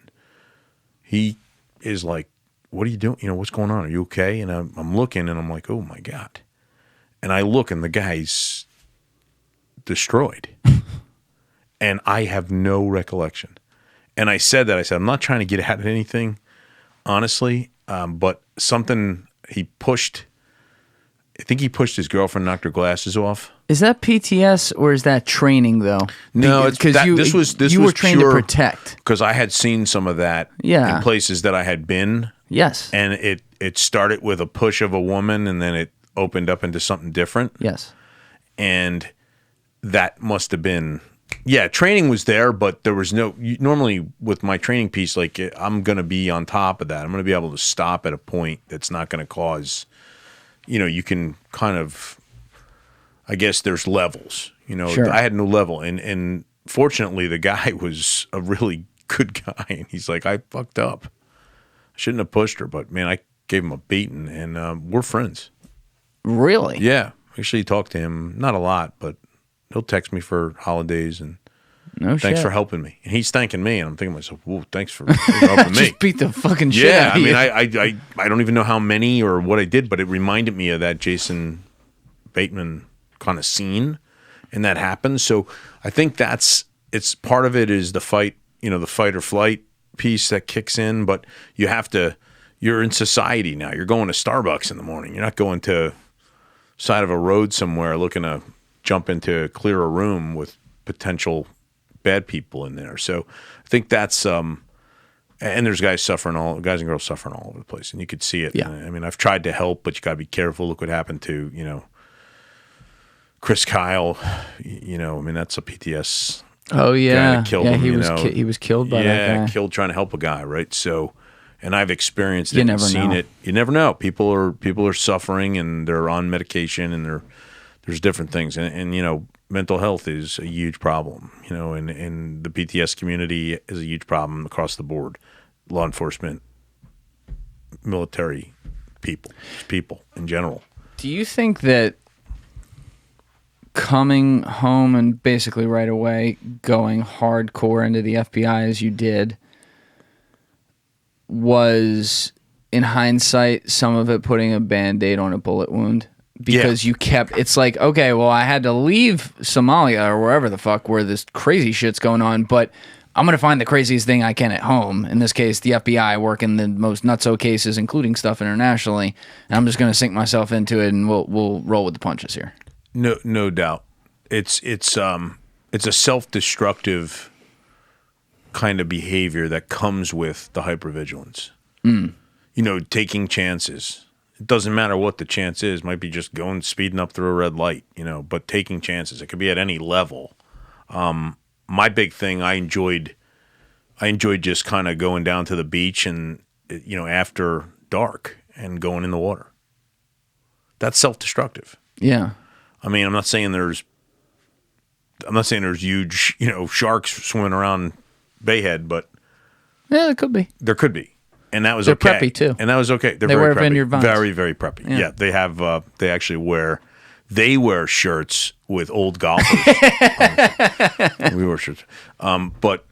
he is like, "What are you doing? What's going on? Are you okay?" And I'm looking, and I'm like, "Oh my God." And I look, and the guy's destroyed. And I have no recollection. And I said, "I'm not trying to get at anything, honestly, but something he pushed, I think he pushed his girlfriend, knocked her glasses off." Is that PTS or is that training though? No, because this was were trained to protect. Because I had seen some of that in places that I had been. Yes. And it started with a push of a woman, and then it opened up into something different. Yes. And that must have been, training was there, but there was normally with my training piece, I'm going to be on top of that. I'm going to be able to stop at a point that's not going to cause, you can kind of, I guess there's levels, Sure. I had no level. And fortunately the guy was a really good guy. And he's like, "I fucked up. I shouldn't have pushed her, but man, I gave him a beating, and we're friends." Really? Yeah. Actually talked to him, not a lot, but he'll text me for holidays, and Thanks for helping me. And he's thanking me, and I'm thinking to myself, whoa, thanks for helping me. Just beat the fucking shit out of you. I don't even know how many or what I did, but it reminded me of that Jason Bateman kind of scene, and that happens. So I think it's part of it is the fight, the fight or flight piece that kicks in, but you're in society now. You're going to Starbucks in the morning. You're not going to side of a road somewhere looking to jump into clear a room with potential bad people in there. So I think that's and there's guys and girls suffering all over the place, and you could see it. Yeah. I mean, I've tried to help, but you got to be careful. Look what happened to Chris Kyle. I mean, that's a PTS. Oh yeah, guy that killed him, he was killed by that guy. Killed trying to help a guy, right? So, and I've experienced it, You and never seen know. it. You never know. People are suffering, and they're on medication, and there's different things, and mental health is a huge problem, and the PTS community is a huge problem across the board. Law enforcement, military, people in general. Do you think that coming home and basically right away going hardcore into the FBI as you did was, in hindsight, some of it putting a Band-Aid on a bullet wound? Because it's like, okay, well, I had to leave Somalia or wherever the fuck where this crazy shit's going on, but I'm going to find the craziest thing I can at home. In this case, the FBI, working the most nutso cases, including stuff internationally, and I'm just going to sink myself into it, and we'll roll with the punches here. No doubt. It's a self-destructive kind of behavior that comes with the hypervigilance. Taking chances. It doesn't matter what the chance is. It might be just speeding up through a red light, but taking chances. It could be at any level. My big thing, I enjoyed just kind of going down to the beach and, after dark and going in the water. That's self-destructive. Yeah. I mean, I'm not saying there's huge, sharks swimming around Bayhead, but Yeah, it could be. there could be. And that was They're okay. preppy, too. And that was okay. They're They very wear preppy. vineyard vines. Very, very preppy. Yeah, they have. They actually wear shirts with old golfers. We wear shirts. But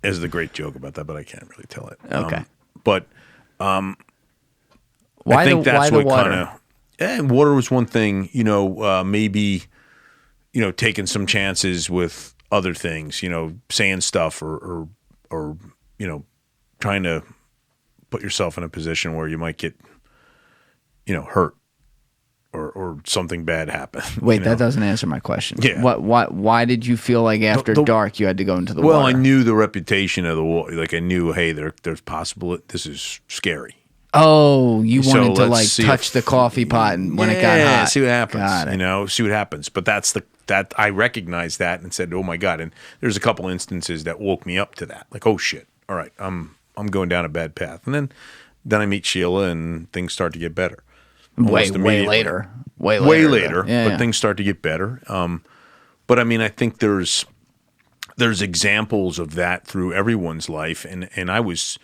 there's the great joke about that, but I can't really tell it. Okay. I Why think that's the what water? Water was one thing. Maybe taking some chances with other things. Saying stuff or trying to put yourself in a position where you might get, hurt or something bad happen. Wait, that doesn't answer my question. Yeah. Why did you feel like after dark you had to go into the water? Well, I knew the reputation of the water. Like I knew, hey, there's possible. This is scary. Oh, you wanted to let's see touch the coffee pot and when it got hot. See what happens. Got it. See what happens. But that I recognized that and said, oh my God. And there's a couple instances that woke me up to that. Like, oh shit. All right, I'm going down a bad path. And then I meet Sheila and things start to get better. Way later. Yeah, but things start to get better. But I mean, I think there's examples of that through everyone's life, and I was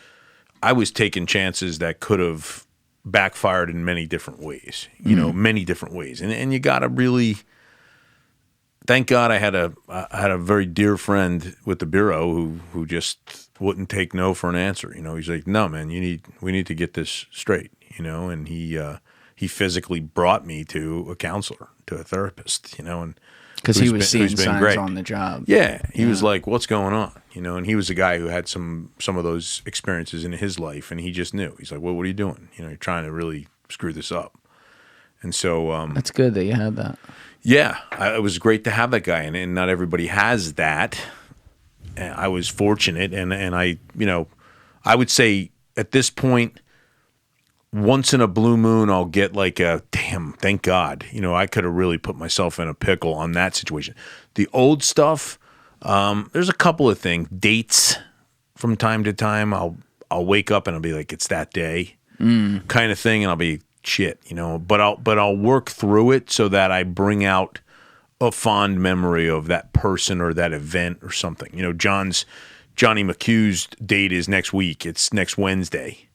taking chances that could have backfired in many different ways. Many different ways, and you got to really. Thank God I had a very dear friend with the bureau who just wouldn't take no for an answer. He's like, no man, we need to get this straight. And he physically brought me to a counselor, to a therapist. And because he was seeing been signs great on the job. Yeah, he was like, what's going on? And he was a guy who had some of those experiences in his life, and he just knew. He's like, well, what are you doing? You're trying to really screw this up. And so that's good that you had that. Yeah, it was great to have that guy, and not everybody has that. And I was fortunate, and I would say at this point, once in a blue moon, I'll get like a damn, thank God. I could have really put myself in a pickle on that situation. The old stuff, there's a couple of things. Dates from time to time, I'll wake up and I'll be like, it's that day kind of thing, and I'll be shit, but I'll work through it so that I bring out a fond memory of that person or that event or something. Johnny McHugh's date is next week. It's next Wednesday.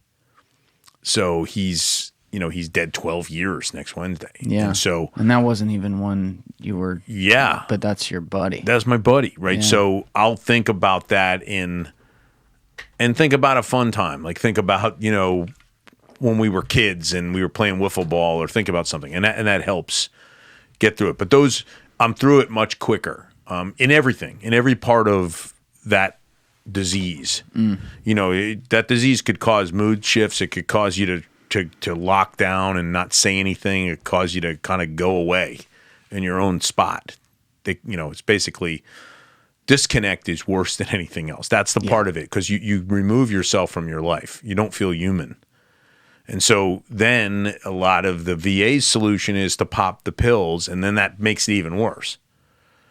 So he's he's dead 12 years next Wednesday. Yeah. And that wasn't even one you were. Yeah. But that's your buddy. That's my buddy, right? Yeah. So I'll think about that and think about a fun time. Like think about, when we were kids and we were playing wiffle ball, or think about something. And that helps get through it. But I'm through it much quicker. In everything, in every part of that disease. That disease could cause mood shifts. It could cause you to lock down and not say anything. It could cause you to kind of go away in your own spot. It's basically disconnect is worse than anything else. That's the part of it, because you remove yourself from your life. You don't feel human. And so then a lot of the VA's solution is to pop the pills, and then that makes it even worse.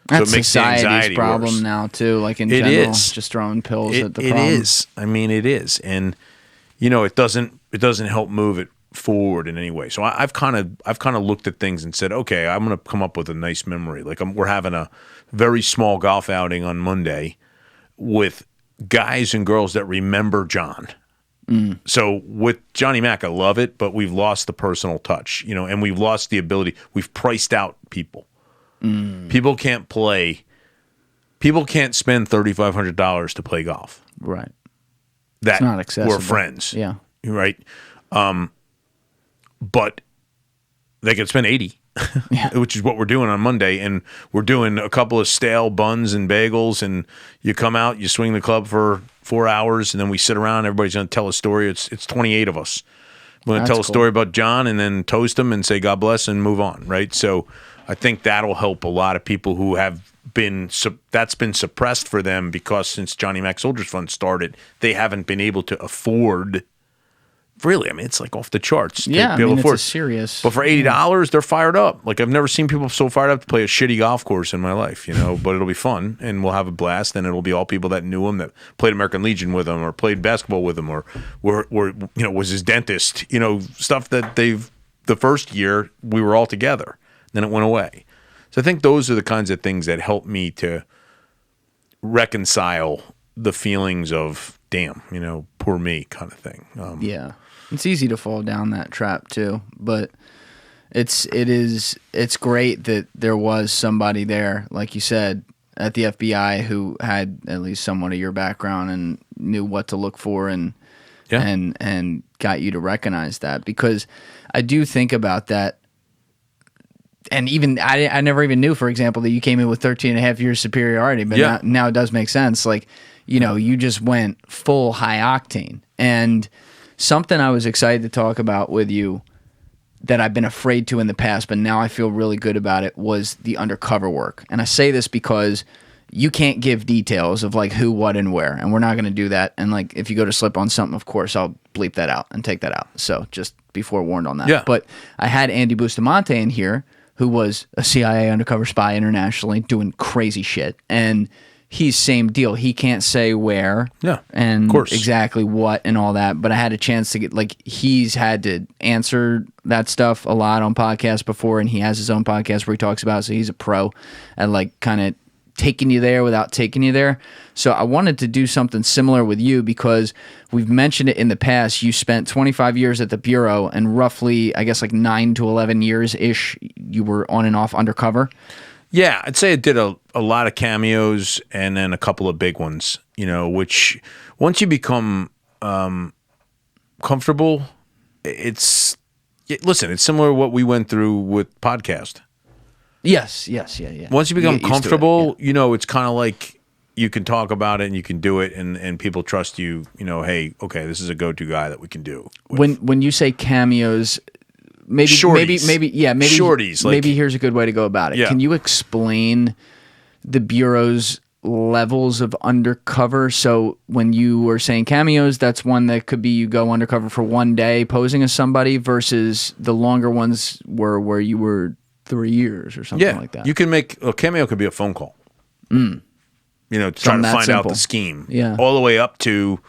That's so it makes society's problem worse. Now too. Like in general, just throwing pills at the problem. It is. I mean, it is, and it doesn't help move it forward in any way. So I've kind of looked at things and said, okay, I'm going to come up with a nice memory. Like we're having a very small golf outing on Monday with guys and girls that remember John. So with Johnny Mac, I love it, but we've lost the personal touch, and we've lost the ability. We've priced out people. People can't play. People can't spend $3,500 to play golf. Right. That it's not accessible. We're friends. Yeah. Right. But they could spend $80, which is what we're doing on Monday, and we're doing a couple of stale buns and bagels, and you come out, you swing the club for 4 hours, and then we sit around. Everybody's going to tell a story. It's 28 of us. We're going to tell a story about John, and then toast him and say God bless and move on. Right. So I think that'll help a lot of people who have that's been suppressed for them, because since Johnny Mac Soldiers Fund started, they haven't been able to afford. Really, I mean, it's like off the charts. Yeah, it's a serious. But for $80, they're fired up. Like I've never seen people so fired up to play a shitty golf course in my life, But it'll be fun, and we'll have a blast. And it'll be all people that knew him, that played American Legion with him, or played basketball with him, or was his dentist. Stuff that the first year we were all together. Then it went away. So I think those are the kinds of things that help me to reconcile the feelings of damn, poor me kind of thing. Yeah. It's easy to fall down that trap too, but it's great that there was somebody there, like you said, at the FBI who had at least somewhat of your background and knew what to look for and got you to recognize that, because I do think about that. And even I never even knew, for example, that you came in with 13 and a half years superiority, but now it does make sense. Like, you just went full high octane. And something I was excited to talk about with you that I've been afraid to in the past, but now I feel really good about it, was the undercover work. And I say this because you can't give details of like who, what, and where, and we're not going to do that. And like if you go to slip on something, of course, I'll bleep that out and take that out. So just be forewarned on that. Yeah. But I had Andy Bustamante in here, who was a CIA undercover spy internationally doing crazy shit. And he's same deal. He can't say where and of course. Exactly what and all that. But I had a chance to get, like, he's had to answer that stuff a lot on podcasts before, and he has his own podcast where he talks about it. So he's a pro at like kind of taking you there without taking you there. So I wanted to do something similar with you, because we've mentioned it in the past. You spent 25 years at the Bureau, and roughly, I guess, like 9 to 11 years-ish, you were on and off undercover. Yeah, I'd say I did a lot of cameos and then a couple of big ones, which once you become comfortable, it's similar to what we went through with podcast. Yes. Once you become comfortable, it, it's kind of like you can talk about it and you can do it, and people trust you, hey, okay, this is a go-to guy that we can do. When you say cameos, maybe shorties. maybe shorties. Maybe here's a good way to go about it. Yeah. Can you explain the Bureau's levels of undercover? So when you were saying cameos, that's one that could be you go undercover for one day posing as somebody, versus the longer ones where you were 3 years or something like that. You can make a cameo could be a phone call. Trying to find out the scheme. Yeah. All the way up to,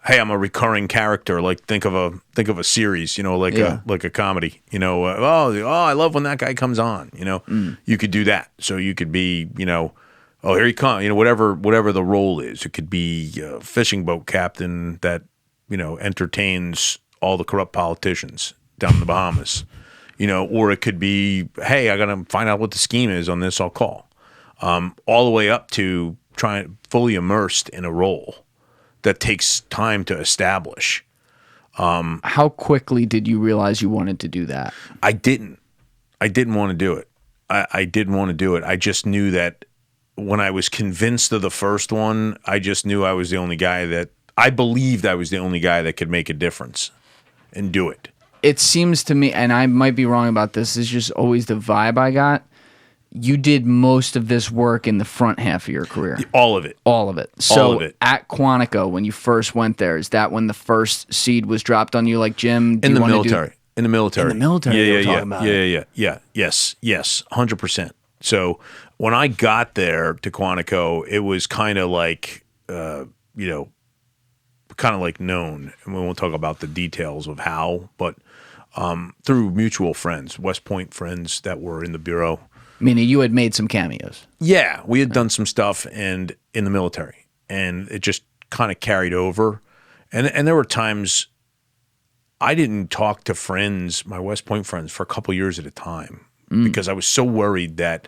hey, I'm a recurring character. Like think of a series, like a comedy. I love when that guy comes on. You could do that. So you could be, oh, here he comes. Whatever the role is. It could be a fishing boat captain that entertains all the corrupt politicians down in the Bahamas, or it could be, hey, I got to find out what the scheme is on this. I'll call. All the way up to trying fully immersed in a role that takes time to establish. How quickly did you realize you wanted to do that? I didn't want to do it. I didn't want to do it. I just knew that when I was convinced of the first one, I just knew I was the only guy I believed I was the only guy that could make a difference and do it. It seems to me, and I might be wrong about this, is just always the vibe I got. You did most of this work in the front half of your career. All of it. All of it. So at Quantico, when you first went there, is that when the first seed was dropped on you? Like, Jim, in the military. In the military. In the military. Yeah. Yes. 100%. So when I got there to Quantico, it was kind of like, known, and we won't talk about the details of how, but through mutual friends, West Point friends that were in the bureau. Meaning you had made some cameos. Yeah, we had done some stuff in the military, and it just kind of carried over. And there were times I didn't talk to friends, my West Point friends, for a couple years at a time because I was so worried that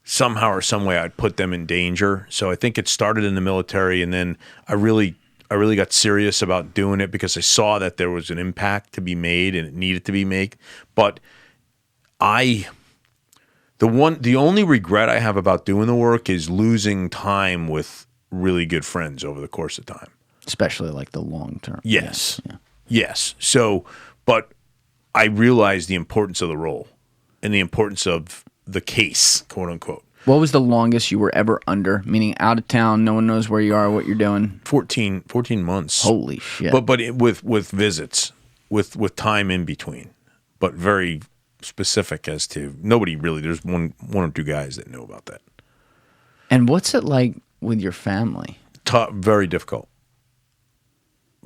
somehow or some way I'd put them in danger. So I think it started in the military, and then I really got serious about doing it because I saw that there was an impact to be made and it needed to be made. But the only regret I have about doing the work is losing time with really good friends over the course of time. Especially like the long term. Yes. Yeah. Yes. So, but I realized the importance of the role and the importance of the case, quote unquote. What was the longest you were ever under? Meaning out of town, no one knows where you are, what you're doing? 14 months. Holy shit. But with visits, with time in between, but very specific as to nobody really. There's one or two guys that know about that. And what's it like with your family? Very difficult.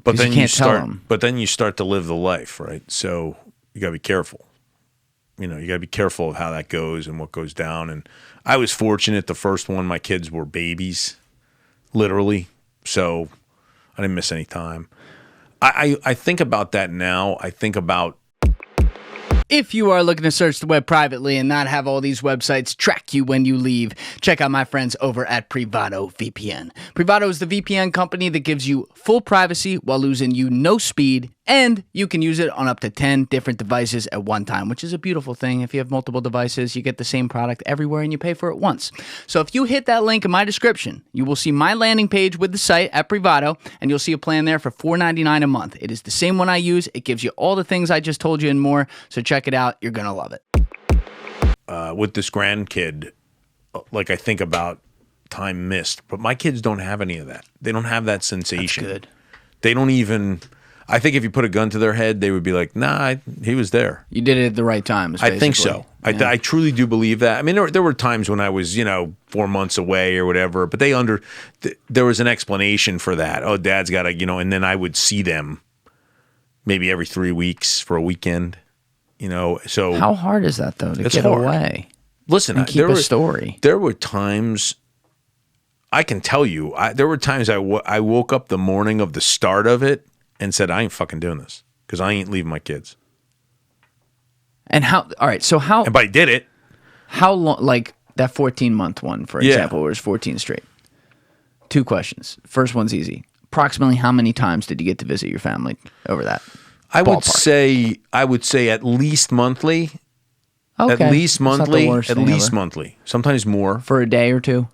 But then you tell them. But then you start to live the life, right? So you got to be careful. You got to be careful of how that goes and what goes down. And I was fortunate. The first one, my kids were babies, literally. So I didn't miss any time. I think about that now. I think about. If you are looking to search the web privately and not have all these websites track you when you leave, check out my friends over at Privado VPN. Privado is the VPN company that gives you full privacy while losing you no speed, and you can use it on up to 10 different devices at one time, which is a beautiful thing. If you have multiple devices, you get the same product everywhere and you pay for it once. So if you hit that link in my description, you will see my landing page with the site at Privado, and you'll see a plan there for $4.99 a month. It is the same one I use. It gives you all the things I just told you and more, so check it out. You're going to love it. With this grandkid, like I think about time missed, but my kids don't have any of that. They don't have that sensation. That's good. They don't even. I think if you put a gun to their head, they would be like, "Nah, he was there." You did it at the right time. I think so. Yeah. I truly do believe that. I mean, there were times when I was, 4 months away or whatever, but there was an explanation for that. Oh, Dad's got to, and then I would see them maybe every 3 weeks for a weekend. So how hard is that though to get away? Listen, and keep a story. There were times. I can tell you, there were times I woke up the morning of the start of it and said, I ain't fucking doing this because I ain't leaving my kids. And how? All right, so how? But I did it. How long? Like that 14-month one, for example, where it's 14 straight. 2 questions. First one's easy. Approximately how many times did you get to visit your family over that? I would say at least monthly. Okay. At least monthly. At least monthly. Sometimes more. For a day or two?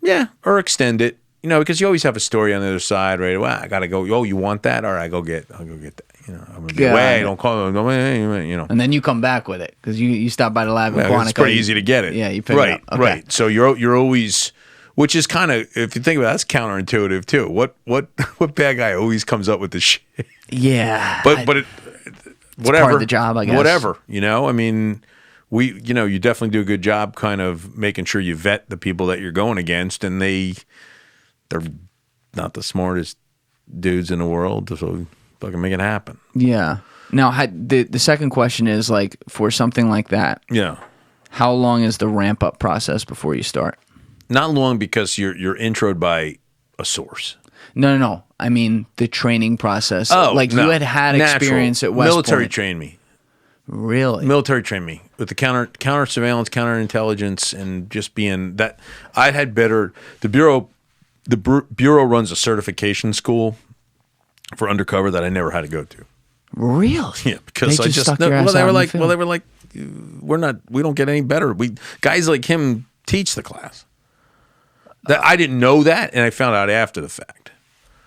Yeah, or extend it. Because you always have a story on the other side, right? Well, I gotta go. Oh, you want that? All right, I'll go get that. I'm gonna be away. Don't call them. And then you come back with it because you stop by the lab in Quantico. It's pretty easy to get it. Yeah, you pick it up. Okay. Right. So you're always, which is kind of, if you think about it, that's counterintuitive too. What bad guy always comes up with this shit? Yeah. But whatever. Part of the job, I guess. Whatever. I mean. You definitely do a good job kind of making sure you vet the people that you're going against, and they're not the smartest dudes in the world, so fucking make it happen. Yeah. Now, the second question is, like, for something like that, yeah, how long is the ramp-up process before you start? Not long, because you're introed by a source. No. I mean the training process. Oh, like no. you had experience at West Military Point. trained me. Really? Military trained me with the counter surveillance, counterintelligence, and just being that I had better. The bureau runs a certification school for undercover that I never had to go to. Really? Yeah, because they I just stuck your ass they out were in the like, field. they were like, we don't get any better. Guys like him teach the class. That I didn't know that, and I found out after the fact.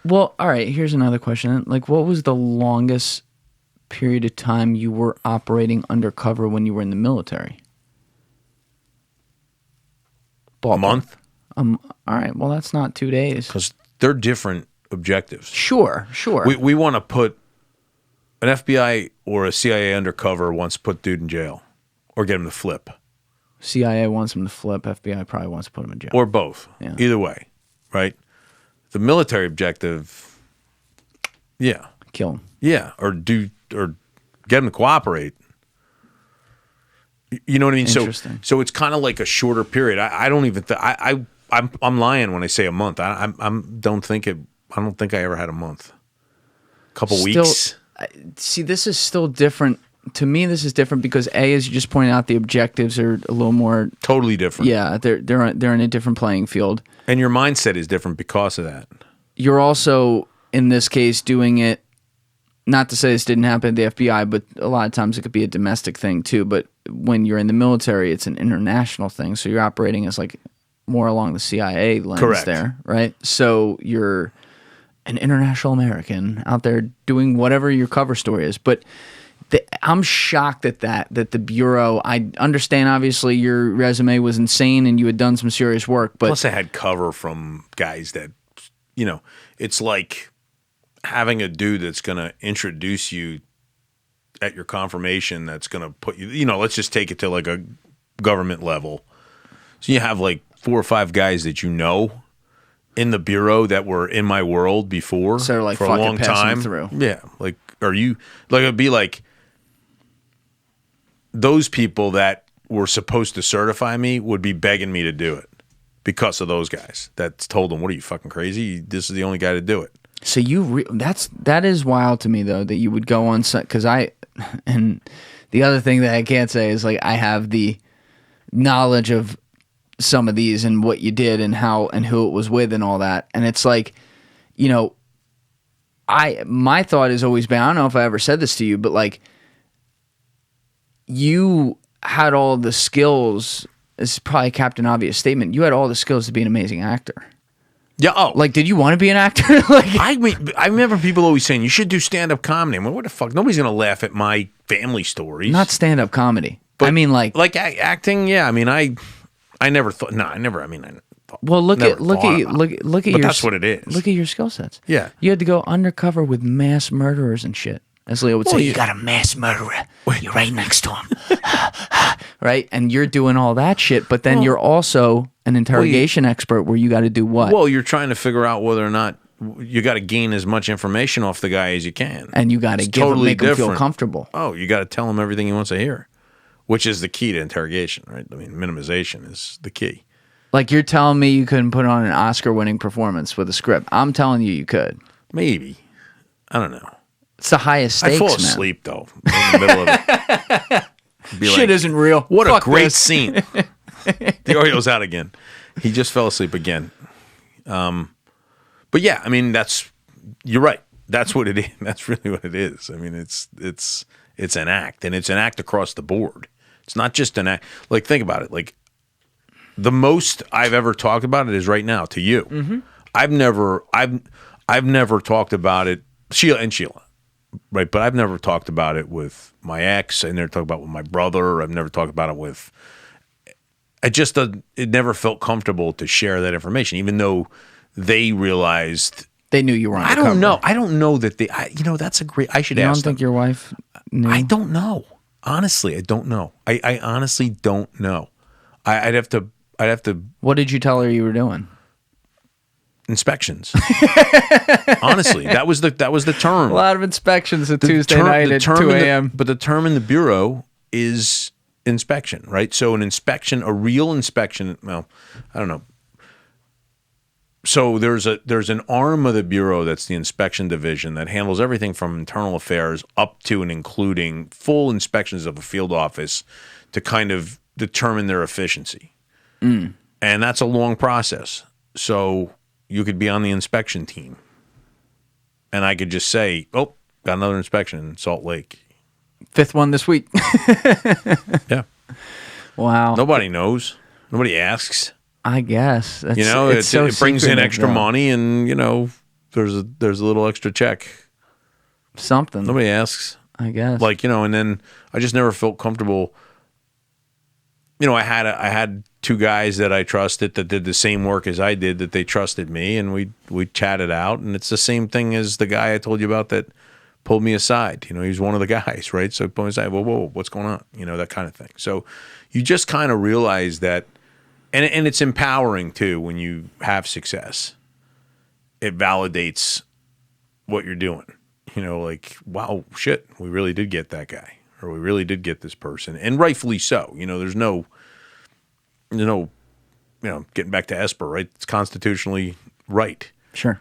Well, all right. Here's another question. Like, what was the longest period of time you were operating undercover when you were in the military? A month. All right. Well, that's not 2 days. Because they're different objectives. Sure. We want to put an FBI or a CIA undercover wants to put dude in jail or get him to flip. CIA wants him to flip. FBI probably wants to put him in jail. Or both. Yeah. Either way, right? The military objective, yeah. Kill him. Yeah, or get him to cooperate. You know what I mean? Interesting. So it's kind of like a shorter period. I don't even I'm lying when I say a month. I don't think I ever had a month. Couple weeks. See, this is still different. To me, this is different because as you just pointed out, the objectives are a little more totally different. Yeah, they're in a different playing field. And your mindset is different because of that. You're also in this case doing it. Not to say this didn't happen at the FBI, but a lot of times it could be a domestic thing too. But when you're in the military, it's an international thing. So you're operating as like more along the CIA lens. Correct. There, right? So you're an international American out there doing whatever your cover story is. But I'm shocked at that the Bureau, I understand obviously your resume was insane and you had done some serious work. But plus I had cover from guys that, it's like having a dude that's going to introduce you at your confirmation that's going to put you, let's just take it to like a government level. So you have like 4 or 5 guys that in the Bureau that were in my world before so like for a long time. Through. Yeah. Like, it'd be like those people that were supposed to certify me would be begging me to do it because of those guys that told them, what are you, fucking crazy? This is the only guy to do it. So that is wild to me though that you would go on because and the other thing that I can't say is like I have the knowledge of some of these and what you did and how and who it was with and all that, and it's like my thought has always been, I don't know if I ever said this to you, but like you had all the skills. This is probably a Captain Obvious statement. You had all the skills to be an amazing actor. Yeah. Oh, like, did you want to be an actor? Like, I remember people always saying you should do stand-up comedy. I'm like, what the fuck? Nobody's gonna laugh at my family stories. Not stand-up comedy. But I mean, like acting. Yeah. I mean, I never thought. No, I never. I mean, I thought, well, look at but your. That's what it is. Look at your skill sets. Yeah. You had to go undercover with mass murderers and shit. As Leo would say, you got a mass murderer. You're right next to him. Right? And you're doing all that shit, but then you're also an interrogation expert where you got to do what? Well, you're trying to figure out whether or not you got to gain as much information off the guy as you can. And you got to make him feel comfortable. Oh, you got to tell him everything he wants to hear, which is the key to interrogation, right? I mean, minimization is the key. Like you're telling me you couldn't put on an Oscar-winning performance with a script. I'm telling you could. Maybe. I don't know. It's the highest stakes, I fall man. asleep, though, in the middle of it. Shit isn't real. What Fuck a great this. scene. DiOrio's out again. He just fell asleep again. But yeah, I mean, you're right. That's what it is. That's really what it is. I mean, it's an act, and it's an act across the board. It's not just an act. Like, think about it. Like, the most I've ever talked about it is right now to you. Mm-hmm. I've never talked about it, Sheila. Right, but I've never talked about it with my ex. I never talked about it with my brother. I've never talked about it with. It never felt comfortable to share that information, even though they realized they knew you were on the I don't know. cover. I don't know that they. That's a great. I should You ask. don't think them. your wife knew? I don't know. Honestly, I don't know. I honestly don't know. I'd have to. What did you tell her you were doing? Inspections. Honestly, that was the term. A lot of inspections at Tuesday night at 2 a.m. But the term in the Bureau is inspection, right? So an inspection, a real inspection, well, I don't know. So there's an arm of the Bureau that's the inspection division that handles everything from internal affairs up to and including full inspections of a field office to kind of determine their efficiency. And that's a long process. So you could be on the inspection team. And I could just say, oh, got another inspection in Salt Lake. 5th one this week. Yeah. Wow. Nobody knows. Nobody asks. I guess. That's, it brings in extra money, and there's a little extra check. Something. Nobody asks. I guess. And then I just never felt comfortable. I had 2 guys that I trusted that did the same work as I did, that they trusted me, and we chatted out, and it's the same thing as the guy I told you about that pulled me aside. He was one of the guys, right? So he pulled me aside. Whoa, what's going on? That kind of thing. So you just kind of realize that. And it's empowering, too, when you have success. It validates what you're doing. Wow, shit, we really did get that guy. Or we really did get this person. And rightfully so. There's no, getting back to Esper, right? It's constitutionally right. Sure.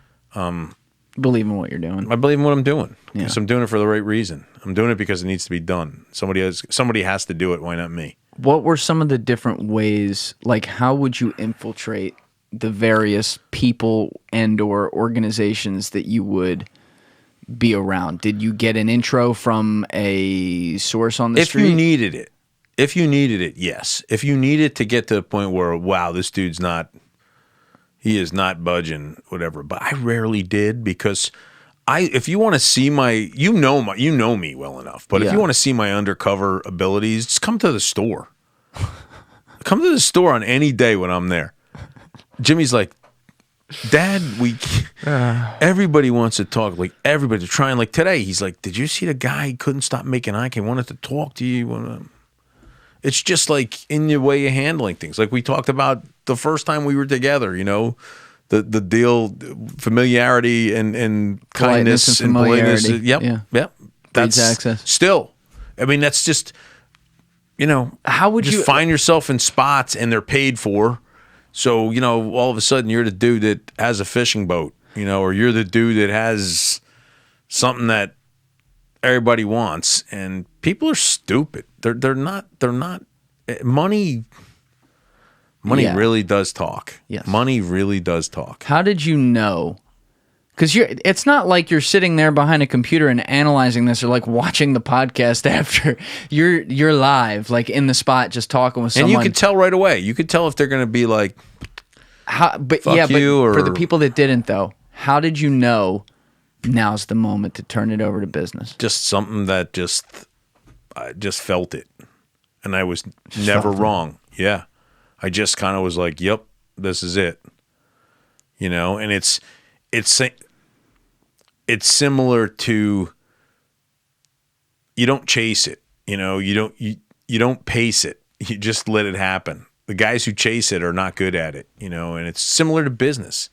Believe in what you're doing. I believe in what I'm doing. Yeah. Because I'm doing it for the right reason. I'm doing it because it needs to be done. Somebody has to do it. Why not me? What were some of the different ways, how would you infiltrate the various people and or organizations that you would be around? Did you get an intro from a source on the street? If you needed it, yes. If you needed to get to the point where, wow, this dude's he is not budging, whatever. But I rarely did, because if you want to see you know me well enough, but if you want to see my undercover abilities, just come to the store. Come to the store on any day when I'm there. Jimmy's like, Dad, everybody wants to talk. Everybody's trying. Today, he's like, did you see the guy? He couldn't stop making eye contact. He wanted to talk to you. It's just in the way of handling things. We talked about the first time we were together, the deal, familiarity and kindness and politeness. Yep. That's access. Still. I mean, that's just, how would you find yourself in spots and they're paid for. So, all of a sudden you're the dude that has a fishing boat, or you're the dude that has something that everybody wants, and people are stupid. They're not money really does talk. Yes. Money really does talk. How did you know? Because it's not like you're sitting there behind a computer and analyzing this, or watching the podcast after. You're live, in the spot, just talking with someone. And you could tell right away. You could tell if they're going to be fuck you, or... for the people that didn't, though, how did you know now's the moment to turn it over to business? Just something that I just felt it. And I was never wrong. Yeah. I just kind of was like, yep, this is it. And it's similar to, you don't chase it, you don't pace it. You just let it happen. The guys who chase it are not good at it, and it's similar to business,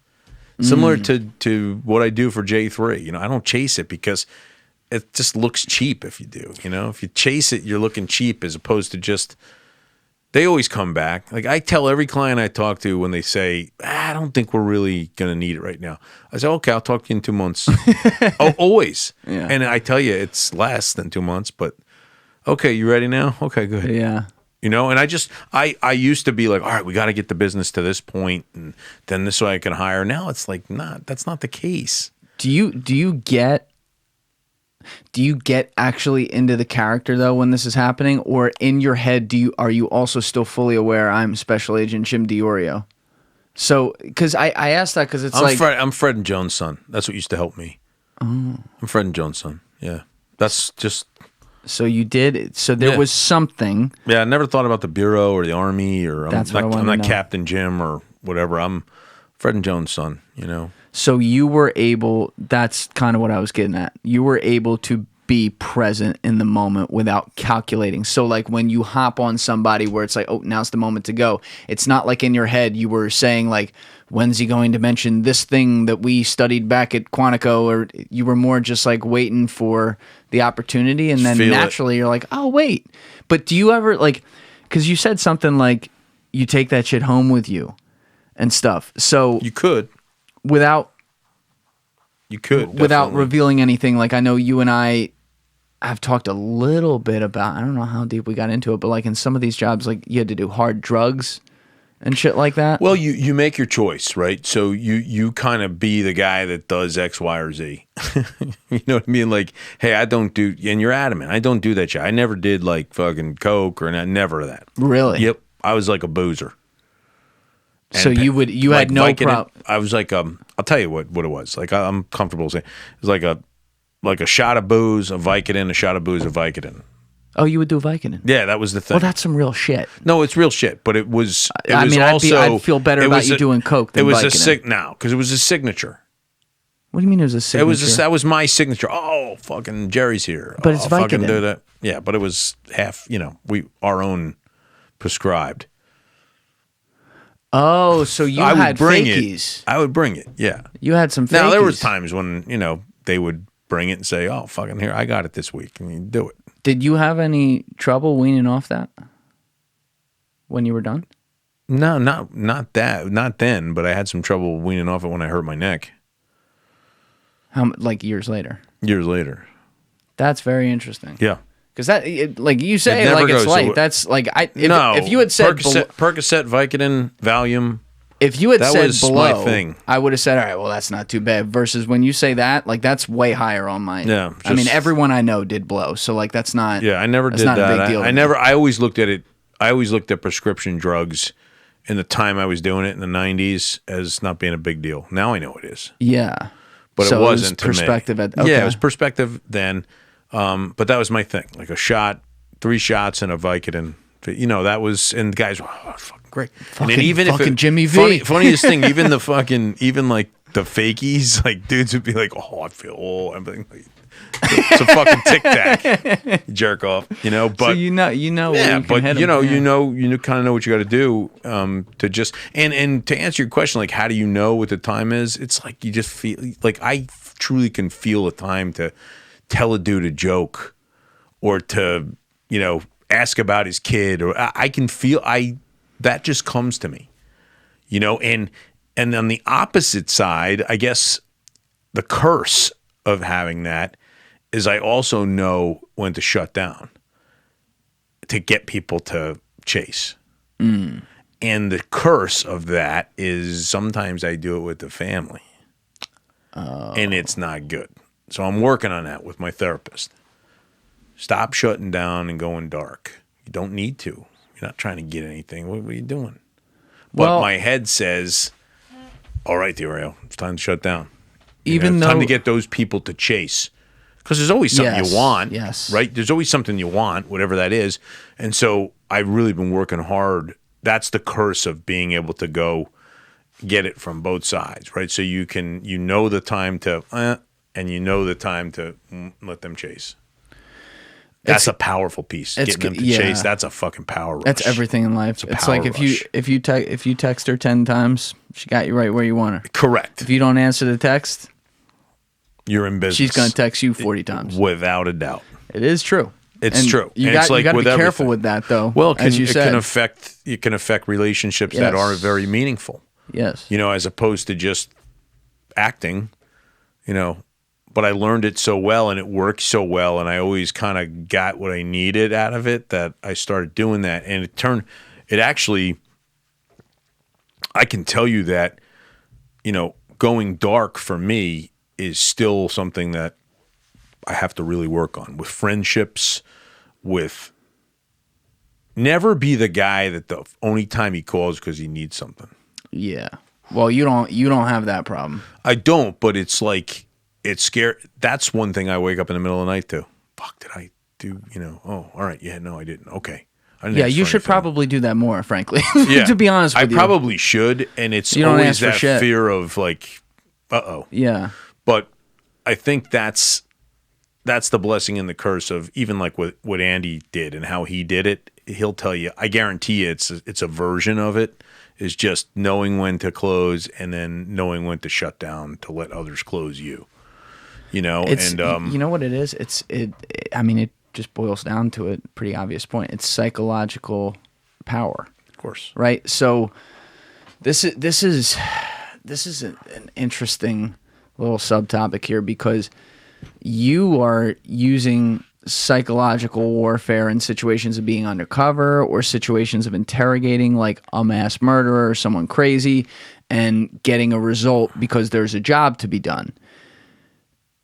similar to what I do for J3. I don't chase it because it just looks cheap if you do. If you chase it, you're looking cheap, as opposed to just, they always come back. I tell every client I talk to when they say, I don't think we're really going to need it right now. I say, okay, I'll talk to you in 2 months. Always. Yeah. And I tell you, it's less than 2 months, but okay, you ready now? Okay, good. Yeah. And I used to be like, all right, we got to get the business to this point, and then this way I can hire. Now it's that's not the case. Do you get actually into the character, though, when this is happening, or in your head are you also still fully aware I'm Special Agent Jim DiOrio? So, because I asked that because I'm Fred and Joan's son. That's what used to help me. Oh. I'm Fred and Joan's son. Yeah, that's just. So you did. So there was something. Yeah, I never thought about the Bureau or the Army, or I'm not Captain Jim or whatever. I'm Fred and Joan's son. So you were able, that's kind of what I was getting at. You were able to be present in the moment without calculating. So when you hop on somebody where it's oh, now's the moment to go. It's not like in your head you were saying when's he going to mention this thing that we studied back at Quantico, or you were more just waiting for the opportunity, and then naturally you're oh, wait. But do you ever because you said something you take that shit home with you and stuff. So you could. without You could. without definitely. revealing anything, like I know you and I have talked a little bit about, I don't know how deep we got into it, but like in some of these jobs, like you had to do hard drugs and shit like that. Well, you make your choice, right? So you kind of be the guy that does X, Y, or Z. You know what I mean? Like, hey, I don't do, and you're adamant, I don't do that shit. I never did like fucking coke or never that. Really? Yep. I was like a boozer. So And you like had no Vicodin, problem. I was like, I'll tell you what it was. Like, I'm comfortable saying it was like a shot of booze, a Vicodin, a shot of booze, a Vicodin. Oh, you would do Vicodin? Yeah, that was the thing. Well, that's some real shit. No, it's real shit, but it was. I mean, I'd feel better it about was you doing coke than it was Vicodin. because it was a signature. What do you mean it was a signature? That was my signature. Oh, fucking Jerry's here. But it's I'll fucking Vicodin. do that. Yeah, but it was half. Our own prescribed. Oh, so you I would had bring fakies. it. I would bring it. Yeah. You had some fakies. Now there was times when they would bring it and say, "Oh, fucking here, I got it this week," and you do it. Did you have any trouble weaning off that when you were done? No, not that, not then. But I had some trouble weaning off it when I hurt my neck Like years later? years later. That's very interesting. Yeah. Because like you say, It never like it's goes light. away. That's like No, if you had said Percocet, Vicodin, Valium. if you had that said was below, my thing. I would have said, all right, well, that's not too bad. Versus when you say that, like that's way higher on my. Yeah, I mean, just- everyone I know did blow, so like that's not. Yeah, I never that's did not that. A big deal I to me. never. I always looked at it. I always looked at prescription drugs in the time I was doing it in the '90s as not being a big deal. Now I know it is, Yeah, but so it wasn't to perspective. me. Okay. Yeah, it was perspective then. But that was my thing. Like a shot, 3 shots, and a Vicodin. That was, and the guys were fucking great. And then even if fucking Jimmy V. funniest thing, even the fucking, even like the fakies, like dudes would be like, "Oh, I feel old." I'm like, it's a fucking tic tac, jerk off. But so you know, yeah, where you can but hit 'em, you kind of know what you got to do to just and to answer your question, like how do you know what the time is? It's like you just feel like I truly can feel a time to tell a dude a joke or to ask about his kid, or I can feel that just comes to me, and on the opposite side, I guess the curse of having that is I also know when to shut down to get people to chase. And the curse of that is sometimes I do it with the family. And it's not good. So I'm working on that with my therapist. Stop shutting down and going dark. You don't need to. You're not trying to get anything. What are you doing? But my head says, all right, DiOrio, it's time to shut down. Even it's though time to get those people to chase. Because there's always something you want, right? There's always something you want, whatever that is. And so I've really been working hard. That's the curse of being able to go get it from both sides, right? So you know the time to, and you know the time to let them chase. That's a powerful piece. Getting them to chase, that's a fucking power rush. That's everything in life. It's like if you text her 10 times, she got you right where you want her. Correct. If you don't answer the text, you're in business. She's going to text you 40 times. Without a doubt. It is true. It's true. You got to be careful with that, though. Well, as you said. It can affect relationships that are very meaningful. Yes. As opposed to just acting, but I learned it so well and it worked so well, and I always kind of got what I needed out of it that I started doing that, and it actually, I can tell you that, going dark for me is still something that I have to really work on with friendships, with never be the guy that the only time he calls because he needs something. Yeah. Well, you don't have that problem. I don't, but it's like, it's scary. That's one thing I wake up in the middle of the night to. Fuck, did I do, oh, all right. Yeah, no, I didn't. Okay. Yeah, you should probably do that more, frankly. Yeah. To be honest with you. I probably should, and it's always that fear of like, uh-oh. Yeah. But I think that's the blessing and the curse of even like what Andy did and how he did it. He'll tell you, I guarantee you it's a version of it, is just knowing when to close and then knowing when to shut down to let others close you. You know what it is? I mean, it just boils down to a pretty obvious point. It's psychological power. Of course. Right? So this is this is an interesting little subtopic here, because you are using psychological warfare in situations of being undercover or situations of interrogating like a mass murderer or someone crazy and getting a result because there's a job to be done.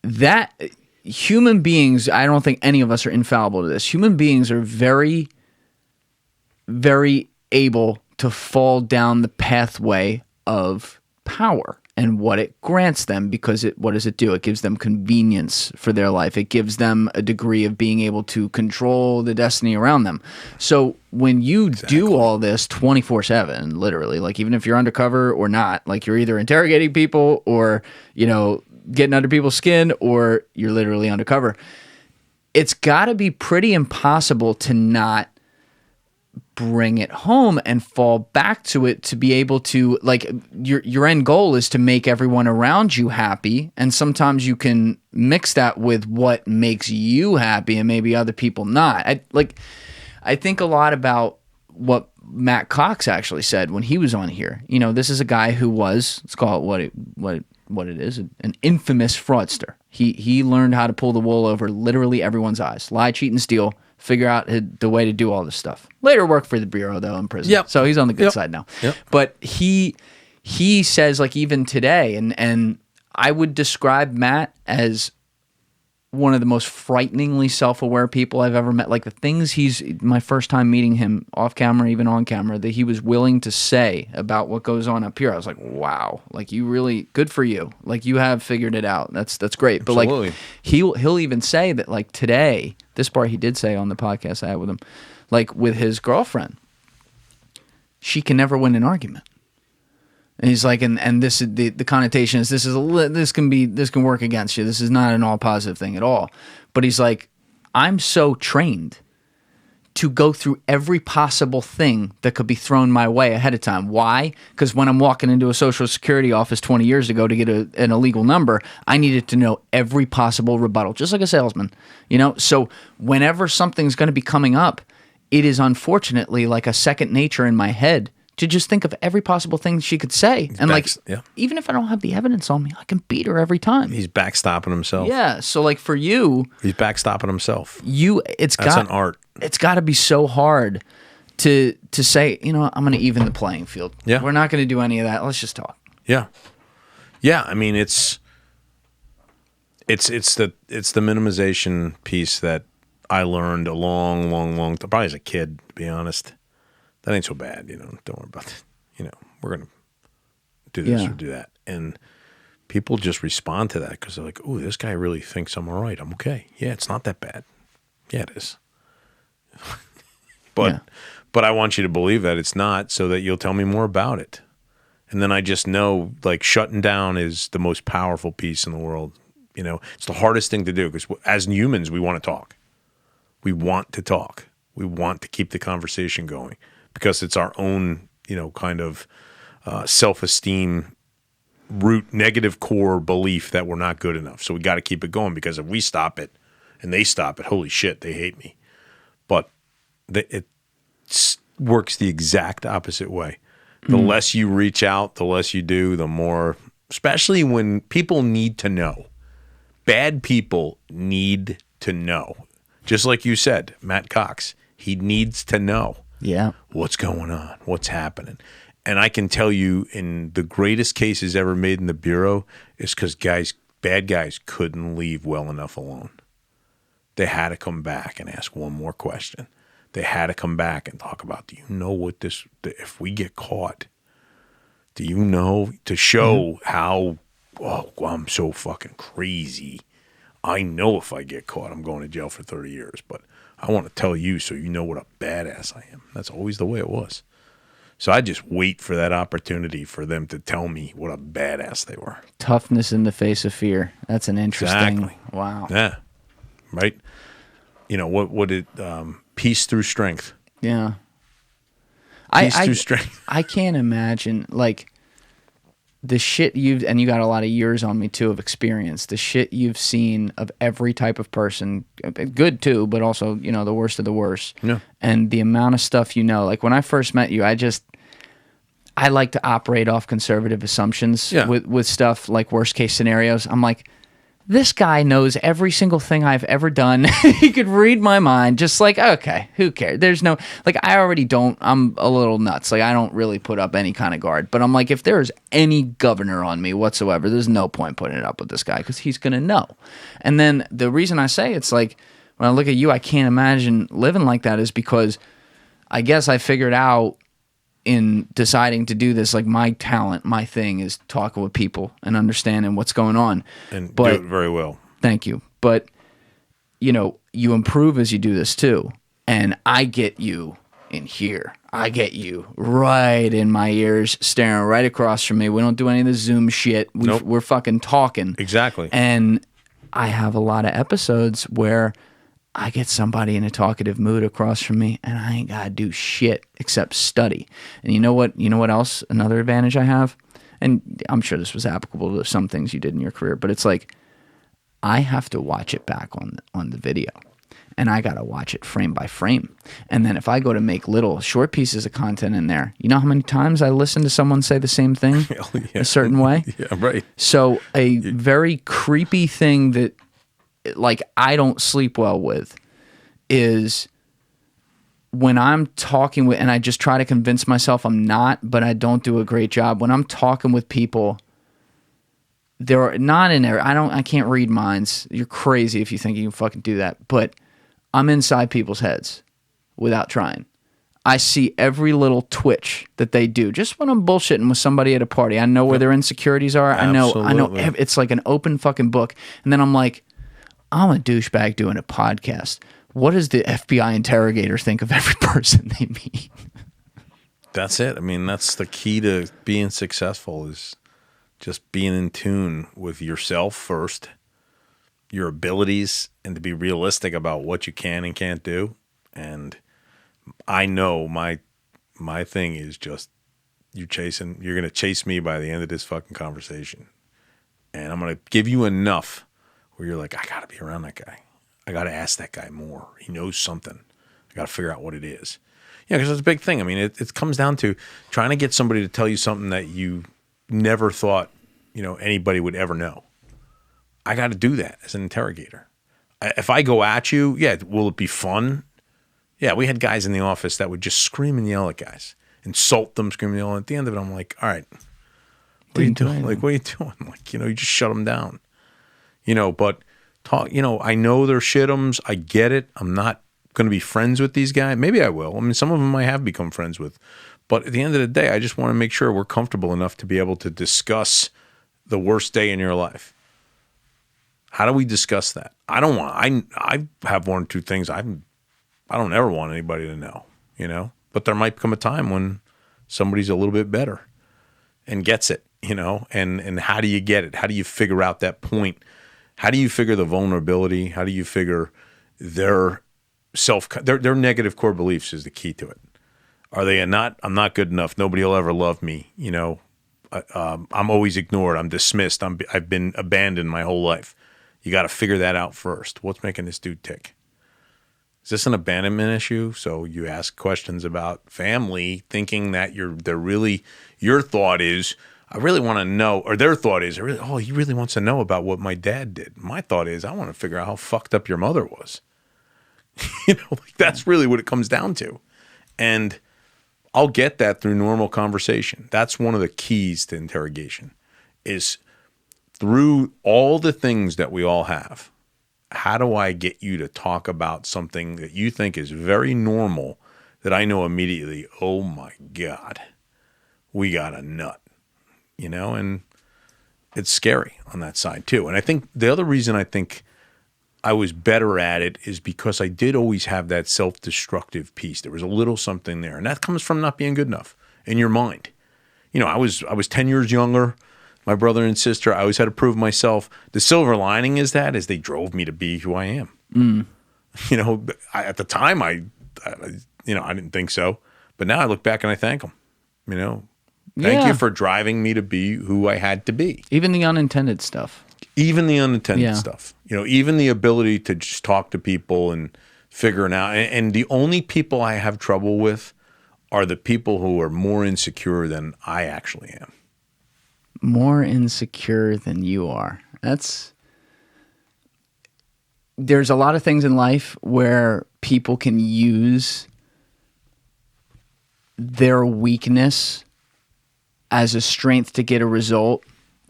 That human beings, I don't think any of us are infallible to this. Human beings are very, very able to fall down the pathway of power and what it grants them, because what does it do? It gives them convenience for their life. It gives them a degree of being able to control the destiny around them. So when you do all this 24/7, literally, like even if you're undercover or not, like you're either interrogating people or, you know, getting under people's skin, or you're literally undercover, it's got to be pretty impossible to not bring it home and fall back to it, to be able to, like, your end goal is to make everyone around you happy, and sometimes you can mix that with what makes you happy and maybe other people not. I think a lot about what Matt Cox actually said when he was on here. You know, this is a guy who was, let's call it what it is, an infamous fraudster. He learned how to pull the wool over literally everyone's eyes, lie, cheat, and steal, figure out the way to do all this stuff. Later worked for the Bureau, though, in prison. Yep. So he's on the good side now. Yep. But he says, like, even today, and I would describe Matt as one of the most frighteningly self-aware people I've ever met. Like, the things my first time meeting him off camera, even on camera, that he was willing to say about what goes on up here, I was like, wow, like, you really, good for you. Like, you have figured it out. That's great. Absolutely. But like, he'll even say that, like, today, this part he did say on the podcast I had with him, like, with his girlfriend, she can never win an argument. And he's like, and this is the connotation is this can work against you. This is not an all positive thing at all. But he's like, I'm so trained to go through every possible thing that could be thrown my way ahead of time. Why? Because when I'm walking into a Social Security office 20 years ago to get an illegal number, I needed to know every possible rebuttal, just like a salesman. You know, so whenever something's going to be coming up, it is unfortunately like a second nature in my head to just think of every possible thing she could say. And even if I don't have the evidence on me, I can beat her every time. He's backstopping himself. Yeah. So like for you, he's backstopping himself. That's an art. It's got to be so hard to say, you know, I'm going to even the playing field. Yeah. We're not going to do any of that. Let's just talk. Yeah. Yeah. I mean, it's the minimization piece that I learned a long time, probably as a kid, to be honest. That ain't so bad, you know, don't worry about it. You know, we're going to do this or do that. And people just respond to that because they're like, oh, this guy really thinks I'm all right. I'm okay. Yeah, it's not that bad. Yeah, it is. But I want you to believe that it's not, so that you'll tell me more about it. And then I just know, like, shutting down is the most powerful piece in the world. You know, it's the hardest thing to do because as humans, we want to talk. We want to talk. We want to keep the conversation going. Because it's our own, you know, kind of self-esteem root, negative core belief that we're not good enough. So we got to keep it going, because if we stop it and they stop it, holy shit, they hate me. But it works the exact opposite way. The less you reach out, the less you do, the more, especially when people need to know. Bad people need to know. Just like you said, Matt Cox, he needs to know. Yeah. What's going on? What's happening? And I can tell you, in the greatest cases ever made in the Bureau, is because bad guys couldn't leave well enough alone. They had to come back and ask one more question. They had to come back and talk about, do you know what if we get caught, do you know, to show how, I'm so fucking crazy. I know if I get caught, I'm going to jail for 30 years, but I want to tell you so you know what a badass I am. That's always the way it was. So I just wait for that opportunity for them to tell me what a badass they were. Toughness in the face of fear. That's an interesting. Exactly. Wow. Yeah. Right. You know what peace through strength. Yeah. Peace through strength. I can't imagine, like, the shit you got a lot of years on me too of experience, the shit you've seen of every type of person, good too, but also, you know, the worst of the worst. Yeah. And the amount of stuff, you know, like when I first met you, I I like to operate off conservative assumptions with stuff like worst case scenarios. I'm like, this guy knows every single thing I've ever done. He could read my mind. Just like, okay, who cares? There's no, like, I already don't, I'm a little nuts. Like, I don't really put up any kind of guard. But I'm like, if there's any governor on me whatsoever, there's no point putting it up with this guy because he's going to know. And then the reason I say it's like, when I look at you, I can't imagine living like that is because I guess I figured out in deciding to do this, like my talent, my thing is talking with people and understanding what's going on. And do it very well. Thank you. But, you know, you improve as you do this too. And I get you in here. I get you right in my ears, staring right across from me. We don't do any of the Zoom shit. We're fucking talking. Exactly. And I have a lot of episodes where I get somebody in a talkative mood across from me, and I ain't gotta do shit except study. And you know what? You know what else? Another advantage I have, and I'm sure this was applicable to some things you did in your career, but it's like I have to watch it back on the video, and I gotta watch it frame by frame. And then if I go to make little short pieces of content in there, you know how many times I listen to someone say the same thing a certain way? Yeah, right. So a very creepy thing that, like, I don't sleep well with is when I'm talking with, and I just try to convince myself I'm not, but I don't do a great job. When I'm talking with people, they're not in there. I can't read minds. You're crazy if you think you can fucking do that. But I'm inside people's heads without trying. I see every little twitch that they do. Just when I'm bullshitting with somebody at a party, I know where their insecurities are. Absolutely. I know. It's like an open fucking book. And then I'm like, I'm a douchebag doing a podcast. What does the FBI interrogator think of every person they meet? That's it. I mean, that's the key to being successful is just being in tune with yourself first, your abilities, and to be realistic about what you can and can't do. And I know my thing is just you're going to chase me by the end of this fucking conversation. And I'm going to give you enough where you're like, I got to be around that guy. I got to ask that guy more. He knows something. I got to figure out what it is. Yeah, because it's a big thing. I mean, it comes down to trying to get somebody to tell you something that you never thought, anybody would ever know. I got to do that as an interrogator. If I go at you, will it be fun? Yeah, we had guys in the office that would just scream and yell at guys, insult them, scream and yell. And at the end of it, I'm like, all right, what are you doing? Like, what are you doing? Like, you just shut them down. But talk, I know they're shit'ems. I get it. I'm not going to be friends with these guys. Maybe I will. I mean, some of them I have become friends with. But at the end of the day, I just want to make sure we're comfortable enough to be able to discuss the worst day in your life. How do we discuss that? I have one or two things I don't ever want anybody to know, But there might come a time when somebody's a little bit better and gets it, and how do you get it? How do you figure out that point? How do you figure the vulnerability? How do you figure their their negative core beliefs is the key to it? Are they I'm not good enough. Nobody will ever love me. I'm always ignored. I'm dismissed. I've been abandoned my whole life. You got to figure that out first. What's making this dude tick? Is this an abandonment issue? So you ask questions about family, thinking that your thought is, I really want to know, or their thought is, he really wants to know about what my dad did. My thought is, I want to figure out how fucked up your mother was. That's really what it comes down to. And I'll get that through normal conversation. That's one of the keys to interrogation is through all the things that we all have. How do I get you to talk about something that you think is very normal that I know immediately, oh my God, we got a nut, and it's scary on that side too. And I think the other reason I think I was better at it is because I did always have that self-destructive piece. There was a little something there, and that comes from not being good enough in your mind. I was 10 years younger. My brother and sister, I always had to prove myself. The silver lining is they drove me to be who I am. Mm. At the time, I didn't think so. But now I look back and I thank them. Thank you for driving me to be who I had to be. Even the unintended stuff. Even the unintended stuff. Even the ability to just talk to people and figure it out. And the only people I have trouble with are the people who are more insecure than I actually am. More insecure than you are. There's a lot of things in life where people can use their weakness as a strength to get a result,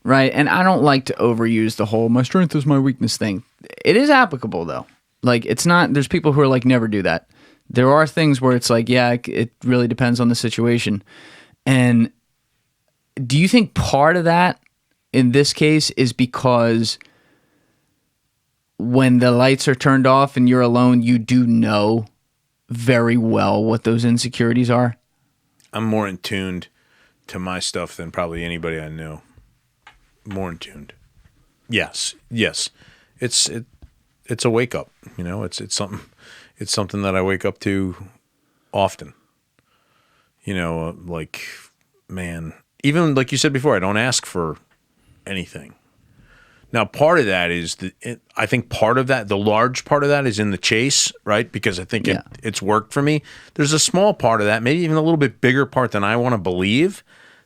right? And I don't like to overuse the whole "my strength is my weakness" thing. It is applicable though. Like, it's not, there's people who are like, never do that. There are things where it's like, yeah, it really depends on the situation. And do you think part of that in this case is because when the lights are turned off and you're alone, you do know very well what those insecurities are? I'm more in tuned to my stuff than probably anybody I know. More in tuned. Yes. It's a wake up. You know, it's something that I wake up to often. You know, like, man, even like you said before, I don't ask for anything. Now, part of that is I think part of that, the large part of that, is in the chase, right? Because I think it's worked for me. There's a small part of that, maybe even a little bit bigger part than I want to believe.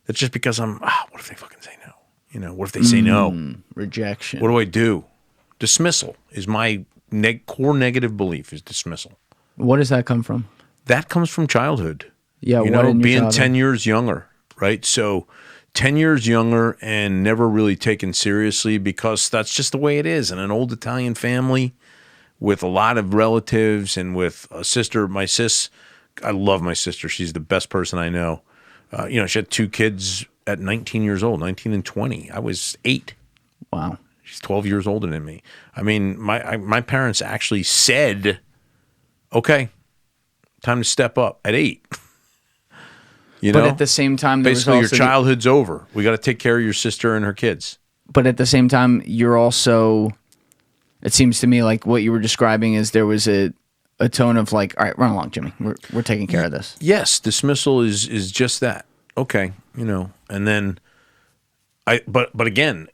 That's just because what if they fucking say no? You know, what if they say no? Rejection. What do I do? Dismissal is my core negative belief, is dismissal. What does that come from? That comes from childhood. Yeah, you know, being 10 years younger, right? So 10 years younger and never really taken seriously, because that's just the way it is. In an old Italian family with a lot of relatives and with a sister, I love my sister. She's the best person I know. You know, she had 2 kids at 19 years old, 19 and 20. I was 8. Wow. She's 12 years older than me. I mean, my parents actually said, okay, time to step up at 8. You know? But at the same time, basically your childhood's over. We got to take care of your sister and her kids. But at the same time, you're also, it seems to me like what you were describing is there was a tone of like, all right, run along, Jimmy. We're taking care of this. Yes, dismissal is just that. Okay, you know, and then but again,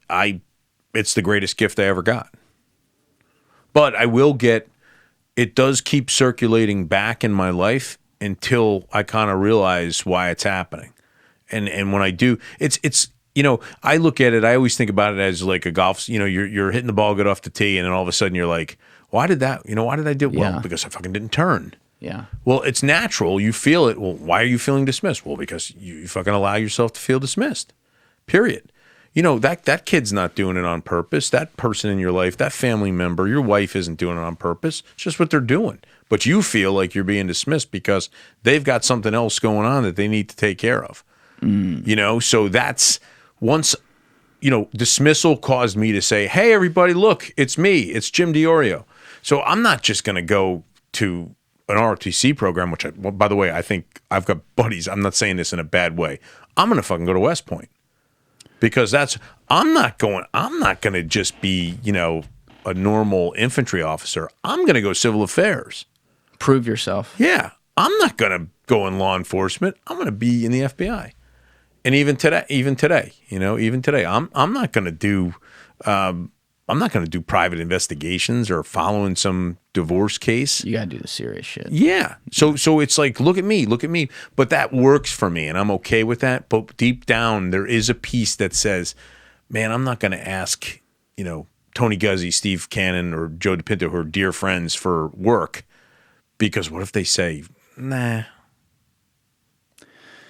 it's the greatest gift I ever got. But I will it does keep circulating back in my life until I kind of realize why it's happening. And when I do, it's you know, I look at it, I always think about it as like a golf, you know, you're hitting the ball good off the tee, and then all of a sudden you're like, why did I do it? Well, because I fucking didn't turn. Yeah. Well, it's natural. You feel it. Well, why are you feeling dismissed? Well, because you fucking allow yourself to feel dismissed. Period. You know, that kid's not doing it on purpose. That person in your life, that family member, your wife isn't doing it on purpose. It's just what they're doing. But you feel like you're being dismissed because they've got something else going on that they need to take care of. You know, so that's once, you know, dismissal caused me to say, hey, everybody, look, it's me. It's Jim DiOrio. So I'm not just going to go to an ROTC program, which, by the way, I think I've got buddies. I'm not saying this in a bad way. I'm going to fucking go to West Point. Because I'm not going to just be, you know, a normal infantry officer. I'm going to go civil affairs. Prove yourself. Yeah. I'm not going to go in law enforcement. I'm going to be in the FBI. And even today, you know, I'm not going to do, private investigations or following some divorce case. You got to do the serious shit. Yeah. So it's like, look at me. But that works for me, and I'm okay with that. But deep down, there is a piece that says, man, I'm not going to ask, you know, Tony Guzzi, Steve Cannon, or Joe DePinto, who are dear friends, for work, because what if they say, nah?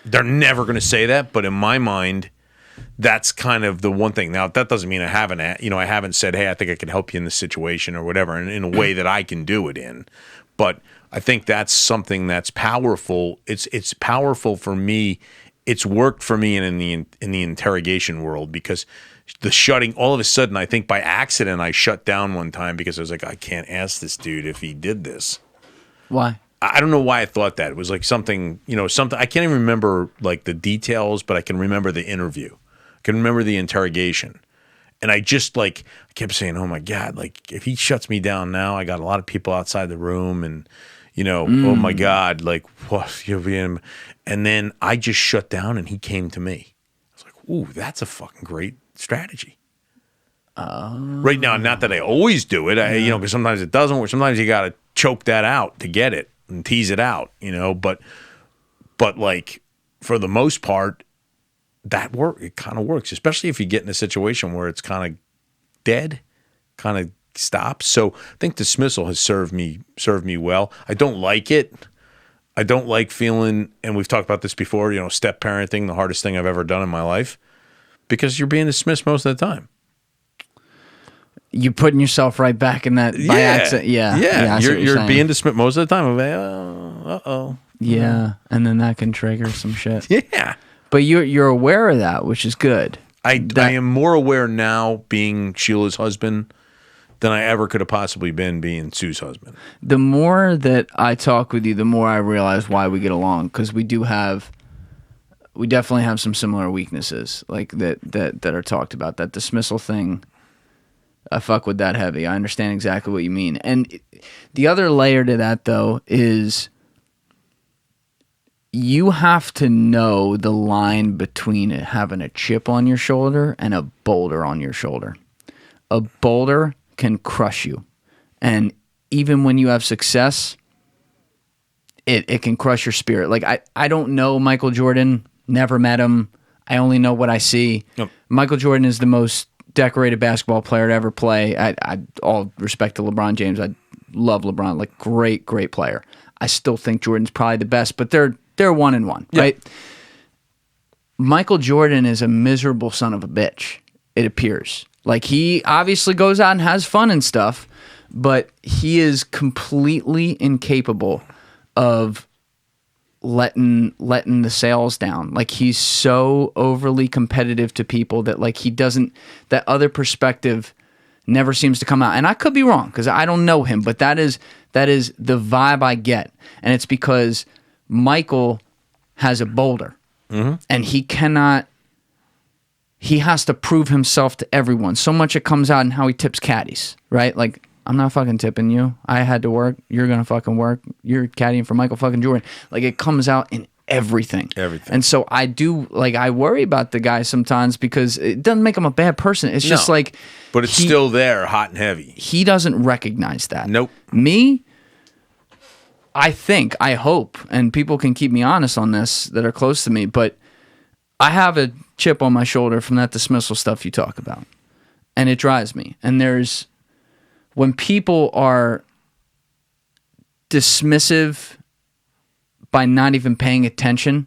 They're never going to say that, but in my mind, that's kind of the one thing. Now, that doesn't mean I haven't said, hey, I think I can help you in this situation or whatever, in a way that I can do it in. But I think that's something that's powerful. It's powerful for me. It's worked for me in the interrogation world, because the shutting, all of a sudden, I think by accident, I shut down one time because I was like, I can't ask this dude if he did this. Why? I don't know why I thought that. It was like something, I can't even remember like the details, but I can remember the interview. I can remember the interrogation. And I just I kept saying, oh my God, like if he shuts me down now, I got a lot of people outside the room, and, oh my God, like what you'll be in. And then I just shut down and he came to me. I was like, ooh, that's a fucking great strategy. Right now, not that I always do it, because sometimes it doesn't work. Sometimes you got to choke that out to get it and tease it out, but But like for the most part, it kind of works, especially if you get in a situation where it's kind of dead, kind of stops. So I think dismissal has served me well. I don't like it. I don't like feeling, and we've talked about this before, step parenting, the hardest thing I've ever done in my life, because you're being dismissed most of the time. You're putting yourself right back in that by accident. Yeah. You're being dismissed most of the time. Yeah, and then that can trigger some shit. Yeah. But you're aware of that, which is good. I am more aware now being Sheila's husband than I ever could have possibly been being Sue's husband. The more that I talk with you, the more I realize why we get along, because we definitely have some similar weaknesses, like that are talked about. That dismissal thing, I fuck with that heavy. I understand exactly what you mean. And the other layer to that, though, is you have to know the line between having a chip on your shoulder and a boulder on your shoulder. A boulder can crush you. And even when you have success, it can crush your spirit. Like, I don't know Michael Jordan, never met him. I only know what I see. Yep. Michael Jordan is the most decorated basketball player to ever play. I all respect to LeBron James. I love LeBron, like great player. I still think Jordan's probably the best, but they're 1-1, right? Michael Jordan is a miserable son of a bitch, it appears. Like, he obviously goes out and has fun and stuff, but he is completely incapable of letting the sails down. Like, he's so overly competitive to people that, like, that other perspective never seems to come out. And I could be wrong because I don't know him, but that is the vibe I get. And it's because Michael has a boulder, and he has to prove himself to everyone. So much it comes out in how he tips caddies, right? Like, I'm not fucking tipping you. I had to work. You're going to fucking work. You're caddying for Michael fucking Jordan. Like, it comes out in everything. And so I worry about the guy sometimes because it doesn't make him a bad person. It's just like... But it's still there, hot and heavy. He doesn't recognize that. Nope. Me... I hope, and people can keep me honest on this that are close to me, but I have a chip on my shoulder from that dismissal stuff you talk about. And it drives me. And when people are dismissive by not even paying attention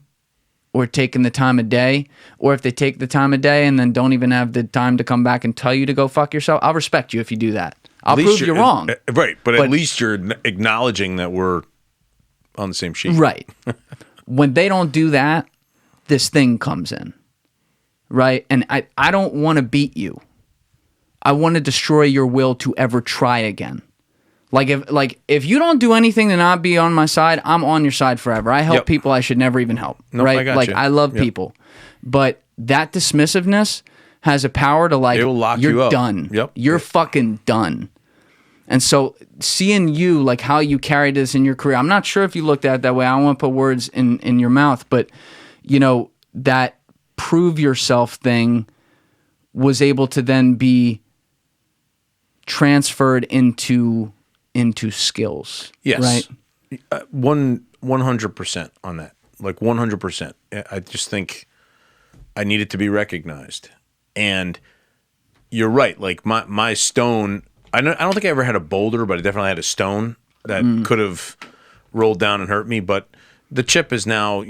or taking the time of day, or if they take the time of day and then don't even have the time to come back and tell you to go fuck yourself, I'll respect you if you do that. I'll prove you're wrong. Right, but at least you're acknowledging that we're on the same sheet. Right. When they don't do that, this thing comes in. Right? And I don't want to beat you. I want to destroy your will to ever try again. Like if you don't do anything to not be on my side, I'm on your side forever. I help people I should never even help. Nope, right? I got like you. I love people. But that dismissiveness has a power to, like, it'll lock you're you up. done. Yep. You're fucking done. And so seeing you, like, how you carried this in your career, I'm not sure if you looked at it that way. I don't want to put words in your mouth, but, that prove yourself thing was able to then be transferred into skills. Yes. Right? 100% on that. Like 100%. I just think I need it to be recognized. And you're right. Like my stone... I don't think I ever had a boulder, but I definitely had a stone that could have rolled down and hurt me. But the chip is now,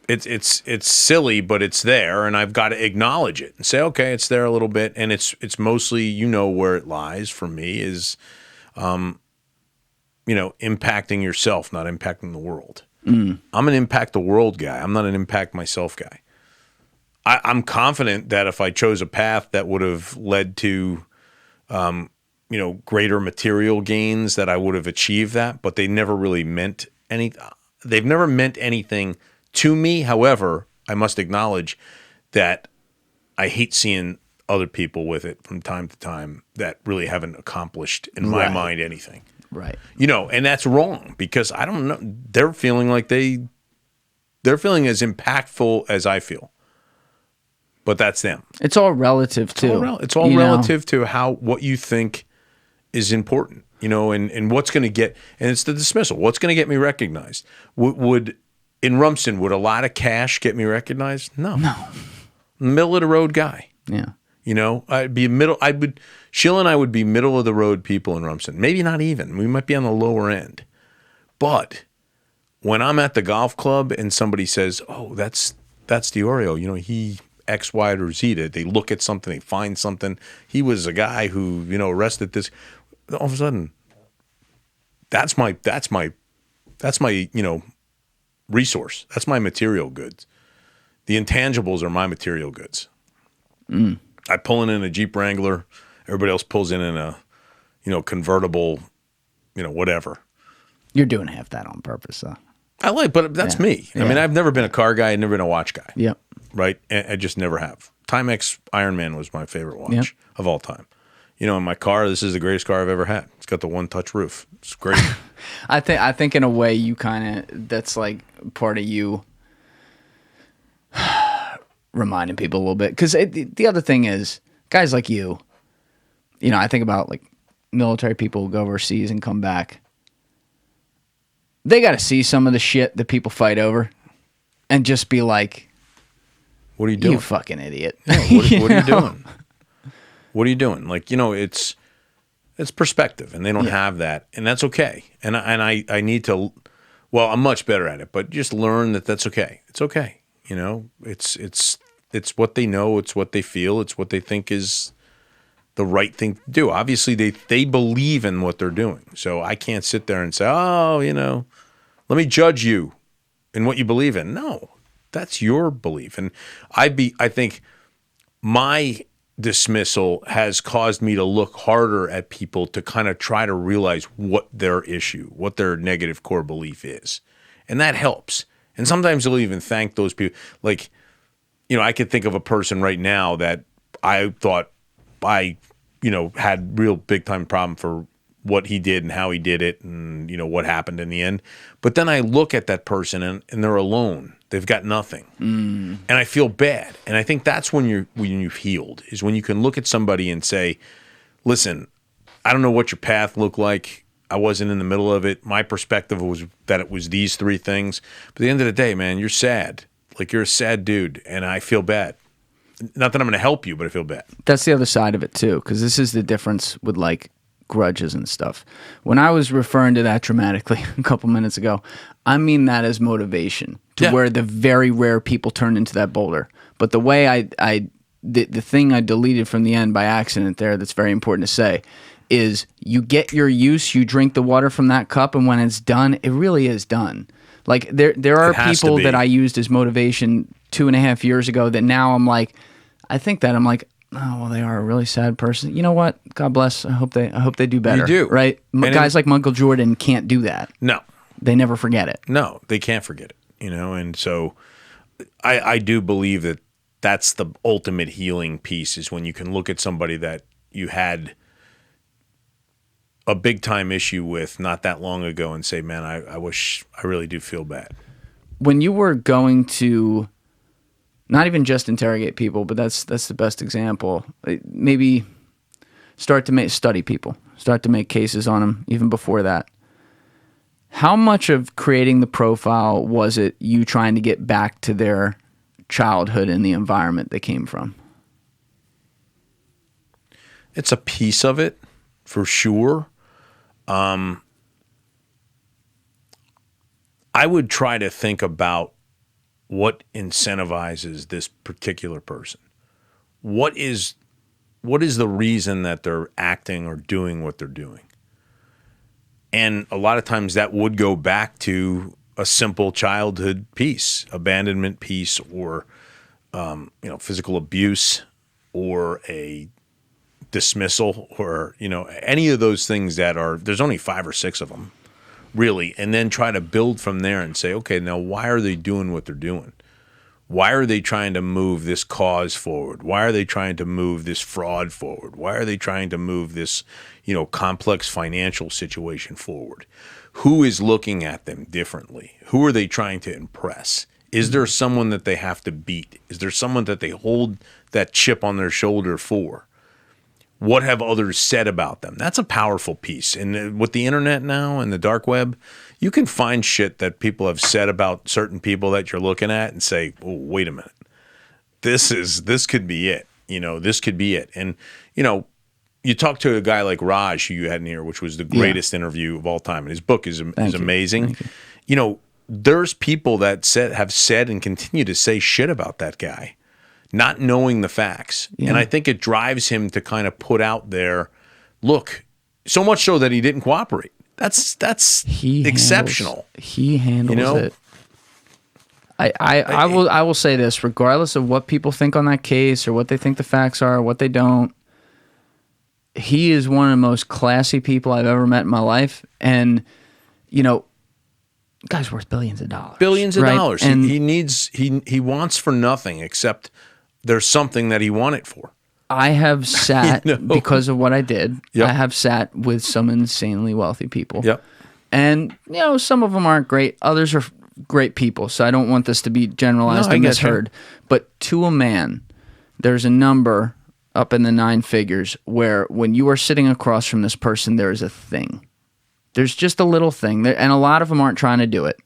it's silly, but it's there, and I've got to acknowledge it and say, okay, it's there a little bit, and it's mostly, where it lies for me is, impacting yourself, not impacting the world. I'm an impact the world guy. I'm not an impact myself guy. I'm confident that if I chose a path that would have led to greater material gains, that I would have achieved that, but they never really meant any. They've never meant anything to me. However, I must acknowledge that I hate seeing other people with it from time to time that really haven't accomplished, in my mind, anything. Right. And that's wrong because I don't know. They're feeling like they're feeling as impactful as I feel. But that's them. It's all relative too. It's all relative to what you think is important. and what's going to get, and it's the dismissal. What's going to get me recognized? In Rumson, would a lot of cash get me recognized? No. Middle of the road guy. Yeah. Sheila and I would be middle of the road people in Rumson. Maybe not even. We might be on the lower end. But when I'm at the golf club and somebody says, "Oh, that's DiOrio," he X, Y, or Z. They look at something, they find something. He was a guy who, arrested this. All of a sudden, that's my resource. That's my material goods. The intangibles are my material goods. I pull in a Jeep Wrangler. Everybody else pulls in a, convertible, whatever. You're doing half that on purpose, though. But that's me. I mean, I've never been a car guy. I've never been a watch guy. Yep. Right? I just never have. Timex Ironman was my favorite watch of all time. In my car, this is the greatest car I've ever had. It's got the one-touch roof. It's great. I think in a way you that's like part of you reminding people a little bit. Because the other thing is, guys like you, I think about like military people who go overseas and come back. They got to see some of the shit that people fight over and just be like, "What are you doing? You fucking idiot." Yeah, what are you doing? What are you doing? Like, it's perspective, and they don't have that, and that's okay. And I need to. Well, I'm much better at it, but just learn that that's okay. It's okay. It's what they know. It's what they feel. It's what they think is the right thing to do. Obviously, they believe in what they're doing. So I can't sit there and say, "Oh, let me judge you in what you believe in." No, that's your belief, and I think my dismissal has caused me to look harder at people to kind of try to realize what their issue, what their negative core belief is. And that helps. And sometimes you'll even thank those people. Like, I could think of a person right now that I thought I, had real big time problem for what he did and how he did it and, what happened in the end. But then I look at that person and they're alone. They've got nothing. And I feel bad. And I think that's when you've healed, is when you can look at somebody and say, "Listen, I don't know what your path looked like. I wasn't in the middle of it. My perspective was that it was these three things. But at the end of the day, man, you're sad. Like, you're a sad dude, and I feel bad. Not that I'm going to help you, but I feel bad." That's the other side of it, too, because this is the difference with, like, grudges and stuff. When I was referring to that dramatically a couple minutes ago, I mean that as motivation to where the very rare people turn into that boulder. But the way the thing I deleted from the end by accident there that's very important to say is you get your use, you drink the water from that cup, and when it's done, it really is done. Like there are people that I used as motivation 2.5 years ago that now I'm like, oh, well, they are a really sad person. You know what? God bless. I hope they do better. You do. Right? Guys like Michael Jordan can't do that. No. They never forget it. No, they can't forget it. And so I do believe that that's the ultimate healing piece, is when you can look at somebody that you had a big time issue with not that long ago and say, "Man, I really do feel bad." When you were going to not even just interrogate people, but that's the best example. Maybe start to study people, start to make cases on them even before that. How much of creating the profile was it you trying to get back to their childhood and the environment they came from? It's a piece of it, for sure. I would try to think about what incentivizes this particular person. What is the reason that they're acting or doing what they're doing? And a lot of times that would go back to a simple childhood piece, abandonment piece, or physical abuse, or a dismissal, or any of those things that are. There's only 5 or 6 of them, really, and then try to build from there and say, okay, now why are they doing what they're doing? Why are they trying to move this cause forward? Why are they trying to move this fraud forward? Why are they trying to move this, complex financial situation forward? Who is looking at them differently? Who are they trying to impress? Is there someone that they have to beat? Is there someone that they hold that chip on their shoulder for? what have others said about them? That's a powerful piece. And with the internet now and the dark web, you can find shit that people have said about certain people that you're looking at and say, oh, wait a minute. This could be it. This could be it. And, you talk to a guy like Raj, who you had in here, which was the greatest interview of all time. And his book is amazing. There's people that have said and continue to say shit about that guy, not knowing the facts. Yeah. And I think it drives him to kind of put out there, look, so much so that he didn't cooperate. That's exceptional. He handles it. I will say this, regardless of what people think on that case or what they think the facts are, or what they don't, he is one of the most classy people I've ever met in my life. And, guy's worth billions of dollars. Billions of right? dollars. And he wants for nothing except there's something that he wanted for. I have sat, because of what I did, Yep. I have sat with some insanely wealthy people. Yep. And, some of them aren't great. Others are great people. So I don't want this to be generalized and misheard. But to a man, there's a number up in the 9 figures where when you are sitting across from this person, there is a thing. There's just a little thing. And a lot of them aren't trying to do it.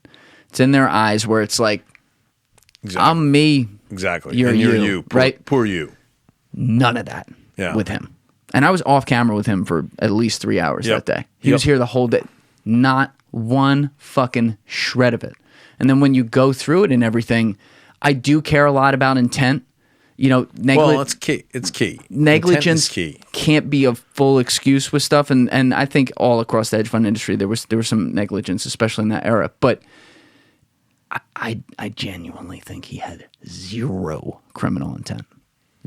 It's in their eyes where it's like, exactly. I'm me. Exactly. You're you. Right? Poor you. None of that with him. And I was off camera with him for at least 3 hours that day. He was here the whole day. Not one fucking shred of it. And then when you go through it and everything, I do care a lot about intent. It's key. It's key. Negligence key. Can't be a full excuse with stuff. And I think all across the hedge fund industry, there was some negligence, especially in that era. But I genuinely think he had zero criminal intent.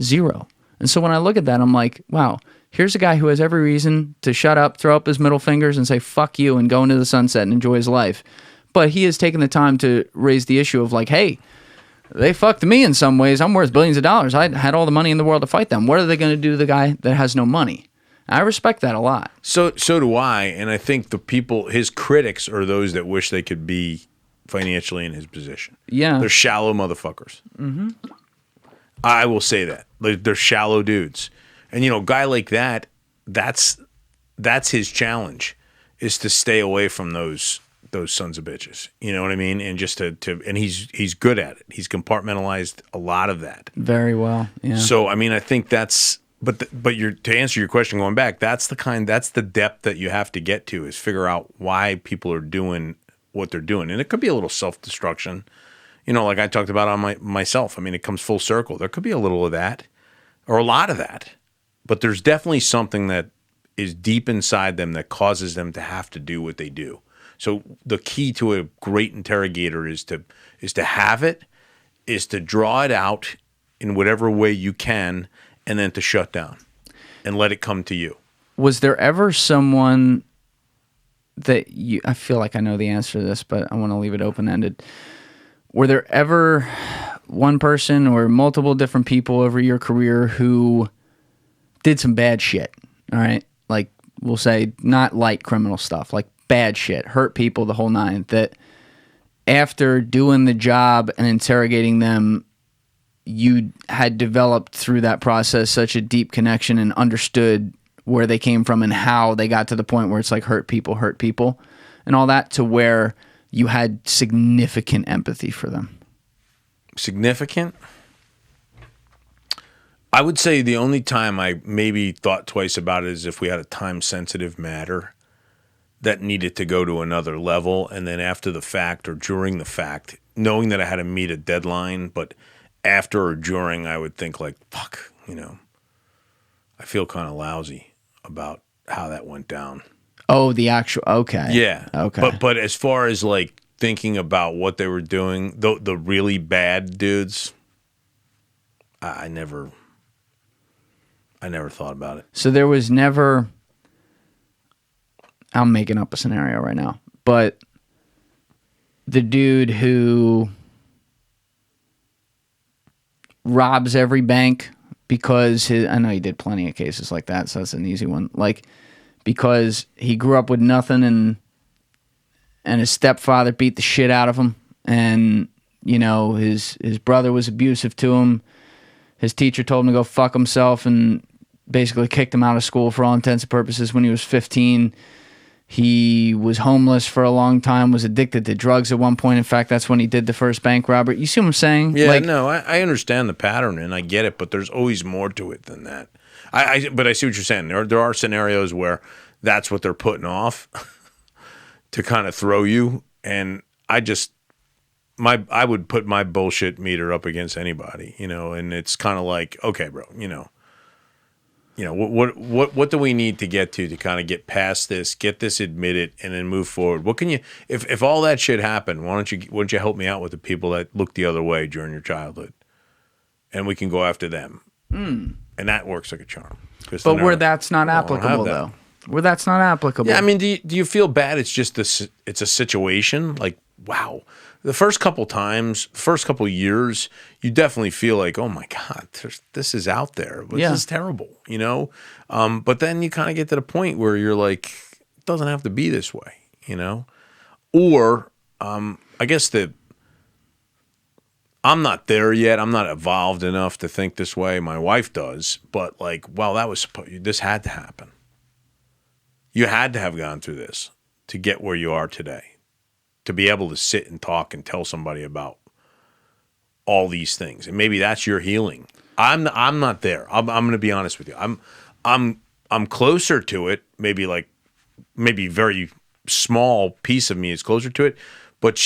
Zero. And so when I look at that, I'm like, wow, here's a guy who has every reason to shut up, throw up his middle fingers and say, fuck you, and go into the sunset and enjoy his life. But he has taken the time to raise the issue of like, hey, they fucked me in some ways. I'm worth billions of dollars. I had all the money in the world to fight them. What are they going to do to the guy that has no money? I respect that a lot. So do I. And I think his critics are those that wish they could be financially in his position. Yeah. They're shallow motherfuckers. Mm-hmm. I will say that. They're shallow dudes. And, a guy like that, that's his challenge, is to stay away from those sons of bitches. You know what I mean? And just to and he's good at it. He's compartmentalized a lot of that. Very well. Yeah. So, I think that's but to answer your question going back, that's the depth that you have to get to, is figure out why people are doing what they're doing. And it could be a little self-destruction. Like I talked about on myself. It comes full circle. There could be a little of that or a lot of that. But there's definitely something that is deep inside them that causes them to have to do what they do. So the key to a great interrogator is to have it, is to draw it out in whatever way you can, and then to shut down and let it come to you. Was there ever someone that I feel like I know the answer to this, but I want to leave it open-ended. Were there ever one person or multiple different people over your career who did some bad shit? All right. Like, we'll say not light criminal stuff, like bad shit, hurt people, the whole nine, that after doing the job and interrogating them, you had developed through that process such a deep connection and understood where they came from and how they got to the point where it's like hurt people and all that, to where you had significant empathy for them. Significant? I would say the only time I maybe thought twice about it is if we had a time-sensitive matter that needed to go to another level, and then after the fact or during the fact, knowing that I had to meet a deadline, but after or during, I would think like, fuck, I feel kind of lousy about how that went down. Oh, the actual, okay. Yeah. Okay. But as far as like thinking about what they were doing, the really bad dudes, I never thought about it. So there was never, I'm making up a scenario right now, but the dude who robs every bank because I know he did plenty of cases like that, so that's an easy one. Like, because he grew up with nothing and his stepfather beat the shit out of him, and his brother was abusive to him. His teacher told him to go fuck himself, and basically kicked him out of school for all intents and purposes when he was 15. He was homeless for a long time, was addicted to drugs at one point. In fact, that's when he did the first bank robbery. You see what I'm saying? Yeah, no, I understand the pattern and I get it, but there's always more to it than that. But I see what you're saying. There are scenarios where that's what they're putting off to kind of throw you, and I would put my bullshit meter up against anybody, and it's kind of like, okay, bro, what do we need to get to kind of get past this, get this admitted, and then move forward? What can you, if all that shit happened, why don't you help me out with the people that looked the other way during your childhood, and we can go after them, and that works like a charm. But where that's not applicable, though. Where that's not applicable. Yeah, I mean, do you feel bad? It's just it's a situation. Like, wow, the first couple years, you definitely feel like, oh my God, this is out there. This is terrible, But then you kind of get to the point where you're like, it doesn't have to be this way, Or I guess I'm not there yet. I'm not evolved enough to think this way. My wife does, but like, well, this had to happen. You had to have gone through this to get where you are today, to be able to sit and talk and tell somebody about all these things. And maybe that's your healing. I'm not there. I'm going to be honest with you. I'm closer to it. Maybe very small piece of me is closer to it. But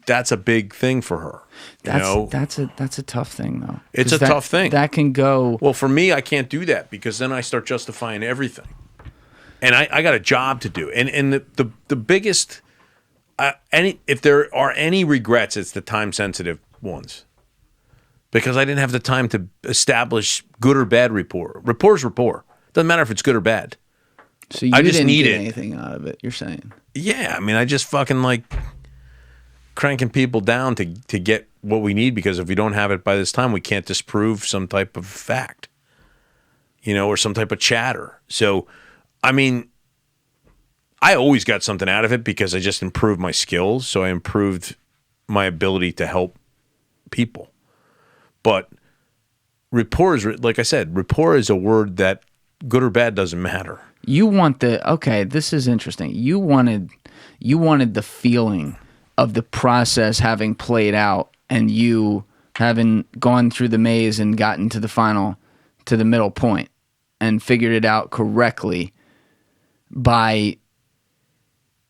that's a big thing for her. That's a tough thing, though. It's a tough thing. That can go. Well, for me, I can't do that because then I start justifying everything, and I got a job to do. And the biggest, if there are any regrets, it's the time sensitive ones, because I didn't have the time to establish good or bad rapport. Rapport's rapport. Doesn't matter if it's good or bad. So you didn't get anything out of it. You're saying? Yeah, I mean, I just fucking like cranking people down to get what we need, because if we don't have it by this time, we can't disprove some type of fact, or some type of chatter. So, I mean, I always got something out of it because I just improved my skills. So I improved my ability to help people. But rapport is, like I said, rapport is a word that good or bad doesn't matter. You want this is interesting. You wanted the feeling of the process having played out and you having gone through the maze and gotten to the middle point and figured it out correctly by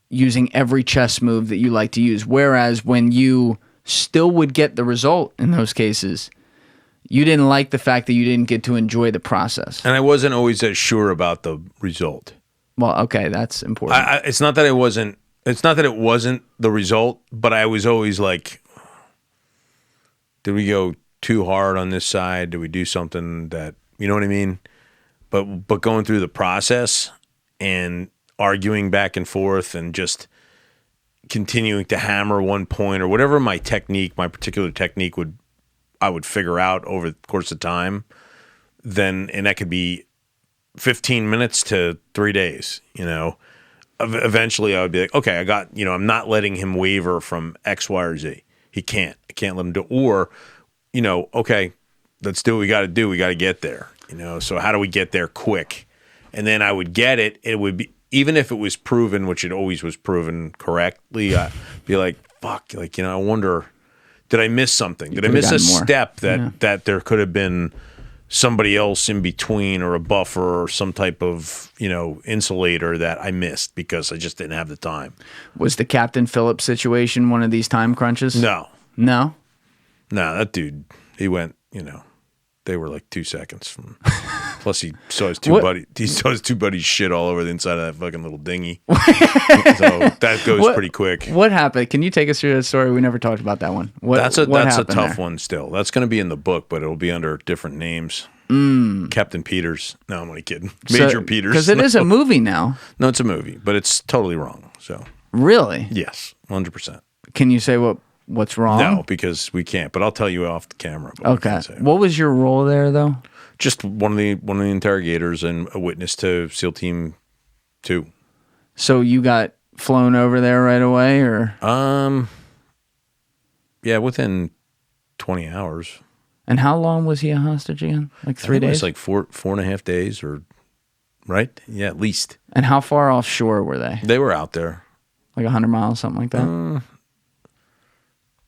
using every chess move that you like to use. Whereas when you still would get the result in those cases, you didn't like the fact that you didn't get to enjoy the process. And I wasn't always as sure about the result. Well, okay, that's important. It's not that it wasn't the result, but I was always like, did we go too hard on this side? Did we do something that, you know what I mean? But going through the process and arguing back and forth and just continuing to hammer one point or whatever my particular technique I would figure out over the course of time, and that could be 15 minutes to 3 days, Eventually I would be like, okay, I'm not letting him waver from X, Y, or Z. I can't let him do, or, okay, let's do what we got to do. We got to get there, so how do we get there quick? And then I would get it. It would be, even if it was proven, which it always was proven correctly, I'd be like, fuck, I wonder, did I miss something? Did I miss a step that there could have been somebody else in between, or a buffer, or some type of, insulator that I missed because I just didn't have the time? Was the Captain Phillips situation one of these time crunches? No. No? No, that dude, he went, they were like 2 seconds from. Plus, he saw his two buddies shit all over the inside of that fucking little dinghy. So that goes pretty quick. What happened? Can you take us through that story? We never talked about that one. That's a tough one still. That's going to be in the book, but it'll be under different names. Captain Peters. No, I'm only kidding. Major Peters. Because it is a movie now. No, it's a movie, but it's totally wrong. So really? Yes, 100%. Can you say what's wrong? No, because we can't. But I'll tell you off the camera. Okay. What was your role there, though? Just one of the interrogators and a witness to SEAL Team 2. So you got flown over there right away, or? Yeah, within 20 hours. And how long was he a hostage again? Like 3 days? It was like 4.5 days, or right? Yeah, at least. And how far offshore were they? They were out there. Like 100 miles, something like that?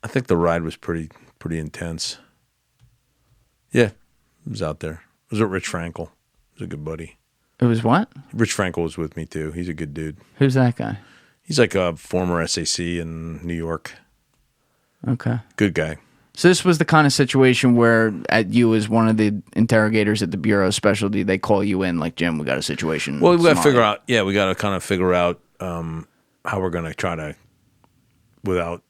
I think the ride was pretty intense. Yeah, it was out there. It was with Rich Frankel. He was a good buddy. It was what? Rich Frankel was with me, too. He's a good dude. Who's that guy? He's like a former SAC in New York. Okay. Good guy. So this was the kind of situation where at you as one of the interrogators at the Bureau of Specialty, they call you in like, Jim, we got a situation. Well, we got to figure out, we got to kind of figure out how we're going to try to, we got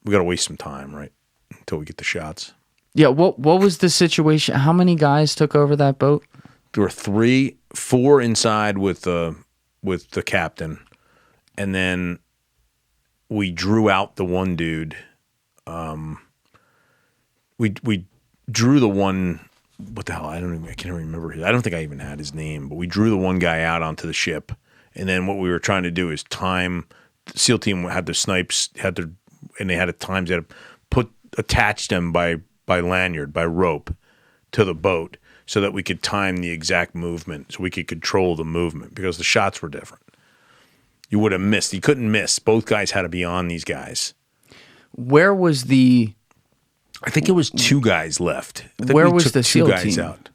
to waste some time, right, until we get the shots. Yeah, what was the situation? How many guys took over that boat? There were 4 inside with the captain, and then we drew out the one dude. We drew the one. What the hell? I can't even remember. I don't think I even had his name. But we drew the one guy out onto the ship, and then what we were trying to do is time. The SEAL team had their snipes, and they had at times they had to attach them by lanyard, by rope, to the boat, so that we could time the exact movement, so we could control the movement, because the shots were different. You would have missed. You couldn't miss. Both guys had to be on these guys. Where was the? I think it was 2 guys left. Where was the SEAL guys team? out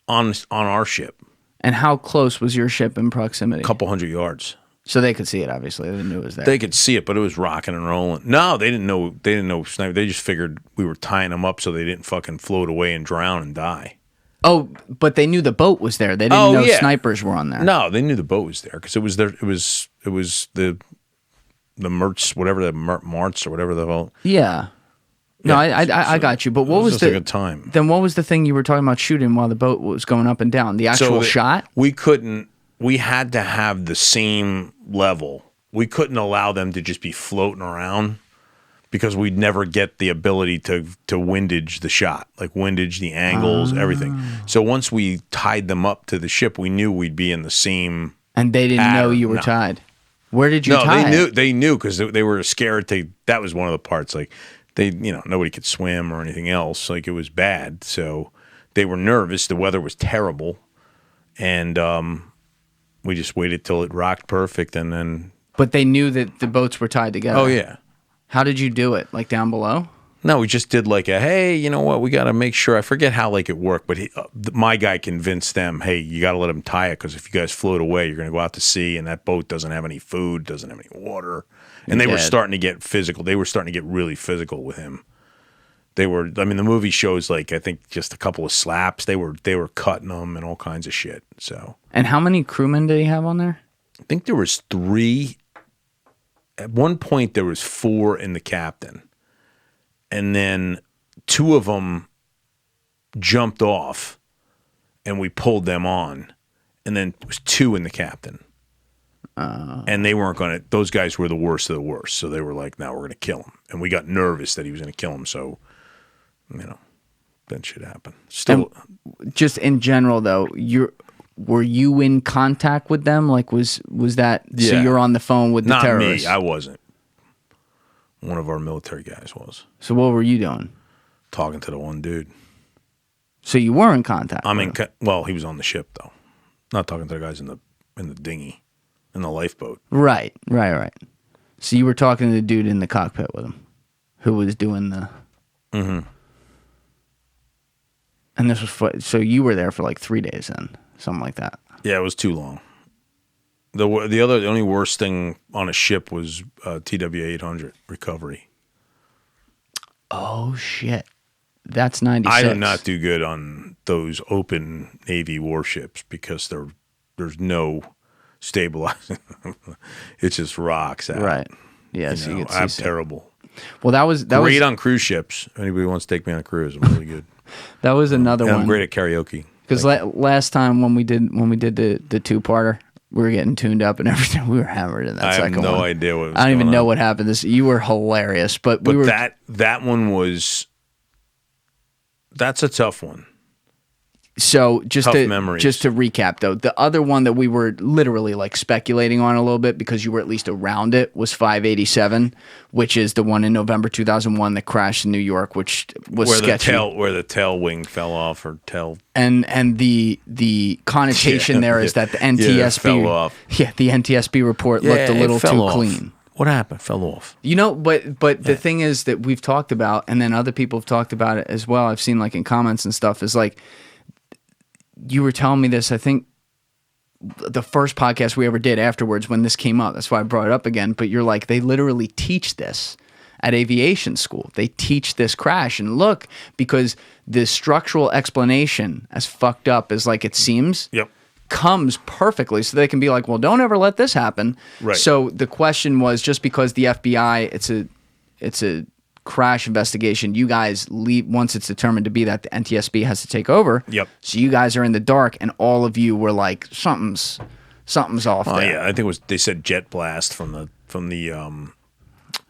on our ship? And how close was your ship in proximity? A couple hundred yards. So they could see it. Obviously, they knew it was there. They could see it, but it was rocking and rolling. No, they didn't know. They didn't know sniper. They just figured we were tying them up so they didn't fucking float away and drown and die. Oh, but they knew the boat was there. They didn't know snipers were on there. No, they knew the boat was there because it was there. It was the Mertz, whatever the Martz or whatever the hell. Yeah. No, I got you. But what was a good time? Then what was the thing you were talking about shooting while the boat was going up and down? The actual shot? We couldn't. We had to have the same level. We couldn't allow them to just be floating around because we'd never get the ability to windage the shot, like windage the angles, everything. So once we tied them up to the ship, we knew we'd be in the same. And they didn't know you were tied. Where did you tie? No, they knew because they were scared to. That was one of the parts. Like nobody could swim or anything else. Like it was bad, so they were nervous. The weather was terrible, and we just waited till it rocked perfect, and then. But they knew that the boats were tied together. Oh yeah. How did you do it? Like down below? No, we just did like hey, you know what? We got to make sure. I forget how like it worked, but my guy convinced them, hey, you got to let them tie it because if you guys float away, you're going to go out to sea, and that boat doesn't have any food, doesn't have any water, and they were starting to get physical. They were starting to get really physical with him. They were. I mean, the movie shows like I think just a couple of slaps. They were cutting them and all kinds of shit. So. And how many crewmen did he have on there? I think there was 3. At one point, there was 4 in the captain. And then 2 of them jumped off, and we pulled them on. And then it was 2 in the captain. And they weren't going to – those guys were the worst of the worst. So they were like, no, we're going to kill him. And we got nervous that he was going to kill him. So, that shit happened. Still – just in general, though, were you in contact with them? Like, was that so you're on the phone with the terrorists? Not me. I wasn't. One of our military guys was. So what were you doing? Talking to the one dude. So you were in contact. Well, he was on the ship though. Not talking to the guys in the dinghy, in the lifeboat. Right. So you were talking to the dude in the cockpit with him, who was doing the. Mm-hmm. And this was so you were there for like 3 days then. Something like that. Yeah, it was too long. The only worst thing on a ship was TW-800 recovery. Oh shit, that's 96. I did not do good on those open Navy warships because there's no stabilizing. It just rocks out. Right. Yeah. So you I'm terrible. Well, that was great on cruise ships. If anybody wants to take me on a cruise, I'm really good. That was another one. I'm great at karaoke. Because last time when we did the 2-parter, we were getting tuned up and everything. We were hammered in that second one. I have no idea what was I don't even know what happened. You were hilarious, but that one was. That's a tough one. So just Tough to memories. just to recap though, the other one that we were literally like speculating on a little bit because you were at least around it was 587, which is the one in November 2001 that crashed in New York, which was sketchy. Where the tail wing fell off or tail. And the connotation there is that the NTSB fell off. Yeah, the NTSB report looked a little too clean. What happened? Fell off. You know, but the thing is that we've talked about, and then other people have talked about it as well. I've seen like in comments and stuff, is like, you were telling me this, I think the first podcast we ever did afterwards when this came up. That's why I brought it up again. But you're like, they literally teach this at aviation school. They teach this crash. And look, because the structural explanation, as fucked up as like it seems, comes perfectly. So they can be like, well, don't ever let this happen. Right. So the question was, just because the FBI, it's a crash investigation, you guys leave once it's determined to be that, the NTSB has to take over. Yep. So you guys are in the dark, and all of you were like, something's off there. Yeah, I think it was. They said jet blast from the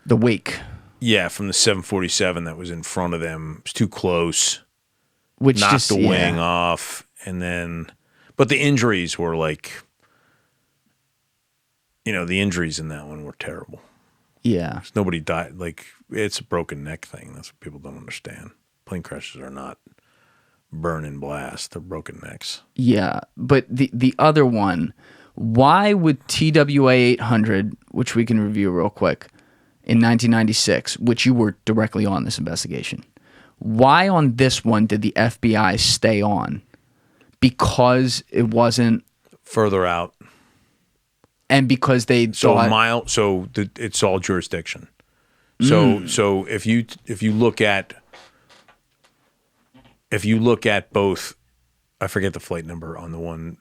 wake. Yeah, from the 747 that was in front of them. It was too close. Which knocked just, the wing off, and then, but the injuries were like, the injuries in that one were terrible. Yeah. Nobody died. Like, it's a broken neck thing. That's what people don't understand. Plane crashes are not burn and blast. They're broken necks. Yeah. But the other one, why would TWA 800, which we can review real quick, in 1996, which you were directly on this investigation, why on this one did the FBI stay on? Because it wasn't further out. And because they it's all jurisdiction. So if you look at both, I forget the flight number on the one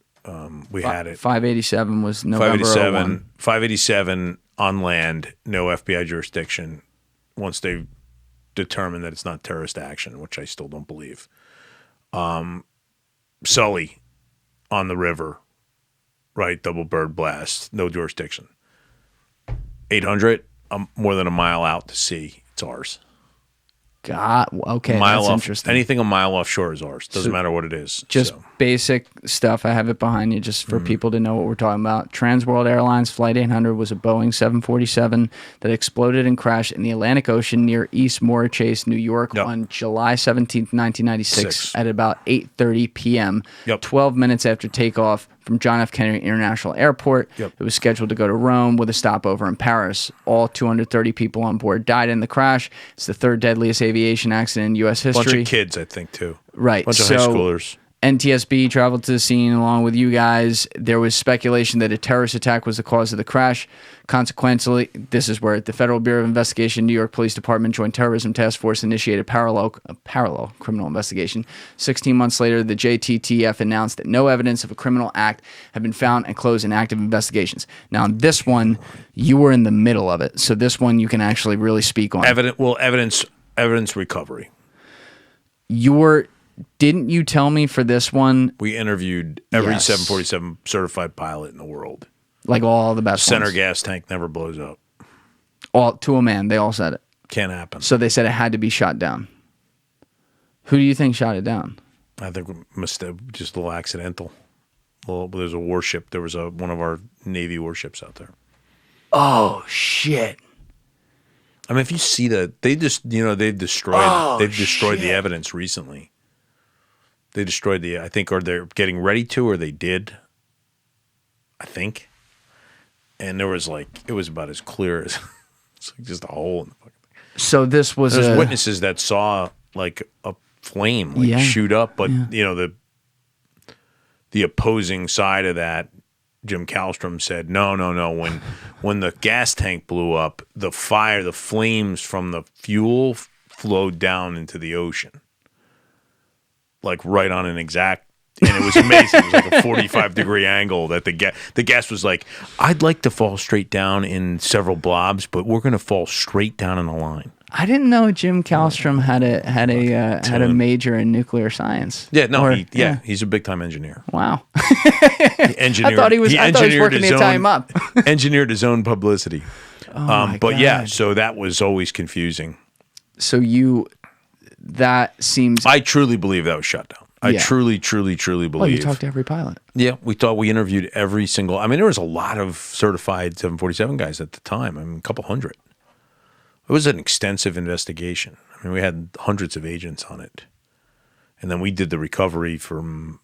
we had it. 587 was November 01. 587 on land, no FBI jurisdiction. Once they determine that it's not terrorist action, which I still don't believe. Sully on the river. Right, double bird blast, no jurisdiction. 800, more than a mile out to sea, it's ours. God, okay, that's interesting. Anything a mile offshore is ours. Doesn't matter what it is. Just basic stuff. I have it behind you just for people to know what we're talking about. Transworld Airlines Flight 800 was a Boeing 747 that exploded and crashed in the Atlantic Ocean near East Moriches, New York on July 17th, 1996 at about 8:30 p.m., 12 minutes after takeoff from John F. Kennedy International Airport. It was scheduled to go to Rome with a stopover in Paris. All 230 people on board died in the crash. It's the third deadliest aviation accident in U.S. history. Bunch of kids, I think, too. Right. Bunch of high schoolers. NTSB traveled to the scene along with you guys. There was speculation that a terrorist attack was the cause of the crash. Consequently, this is where the Federal Bureau of Investigation, New York Police Department Joint Terrorism Task Force initiated a parallel criminal investigation. 16 months later, the JTTF announced that no evidence of a criminal act had been found and closed in active investigations. Now, this one, you were in the middle of it, so this one you can actually really speak on. Evidence recovery. Didn't you tell me for this one? We interviewed every 747 certified pilot in the world. Like all the best Center ones. gas tank never blows up. All to a man, they all said it. Can't happen. So they said it had to be shot down. Who do you think shot it down? I think it must have just a little accidental. Well, there's a warship. There was one of our Navy warships out there. Oh shit! I mean, if you see they've destroyed the evidence recently. They destroyed I think, or they're getting ready to, or they did. I think. And there was it was about as clear as it's like just a hole in the fucking thing. So this was there's witnesses that saw like a flame shoot up, but the opposing side of that, Jim Kallstrom said, no. When the gas tank blew up, the flames from the fuel flowed down into the ocean. Like right on an exact, and it was amazing. It was like a 45-degree angle that the gas was like, I'd like to fall straight down in several blobs, but we're going to fall straight down in a line. I didn't know Jim Kallstrom had a major in nuclear science. Yeah, he's a big time engineer. Wow. I thought he was working the time up. Engineered his own publicity. Oh my God. So that was always confusing. So that seems. I truly believe that was shut down. I truly, truly, truly believe. Well, you talked to every pilot. Yeah, we interviewed every single. I mean, there was a lot of certified 747 guys at the time. I mean, a couple hundred. It was an extensive investigation. I mean, we had hundreds of agents on it, and then we did the recovery from,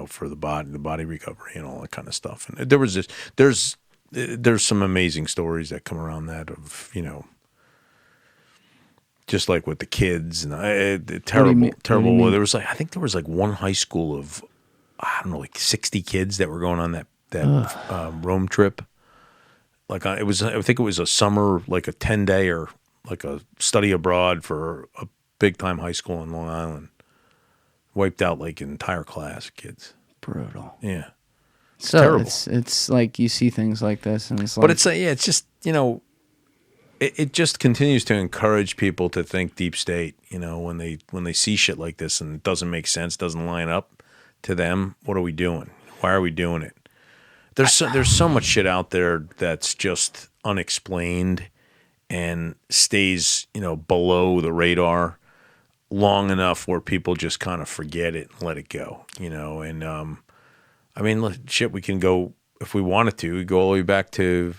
for the body recovery and all that kind of stuff. And there's some amazing stories that come around that of, just like with the kids and terrible. Well, I think there was like one high school of, I don't know, like 60 kids that were going on that Rome trip. Like I think it was a summer, like a 10-day or like a study abroad for a big time high school in Long Island. Wiped out like an entire class of kids. Brutal. Yeah. So terrible. It's like you see things like this, and it's like, but it's just it just continues to encourage people to think deep state. When they see shit like this and it doesn't make sense, doesn't line up to them. What are we doing? Why are we doing it? There's so much shit out there that's just unexplained and stays below the radar long enough where people just kind of forget it and let it go. And I mean, shit, we can go if we wanted to. We go all the way back to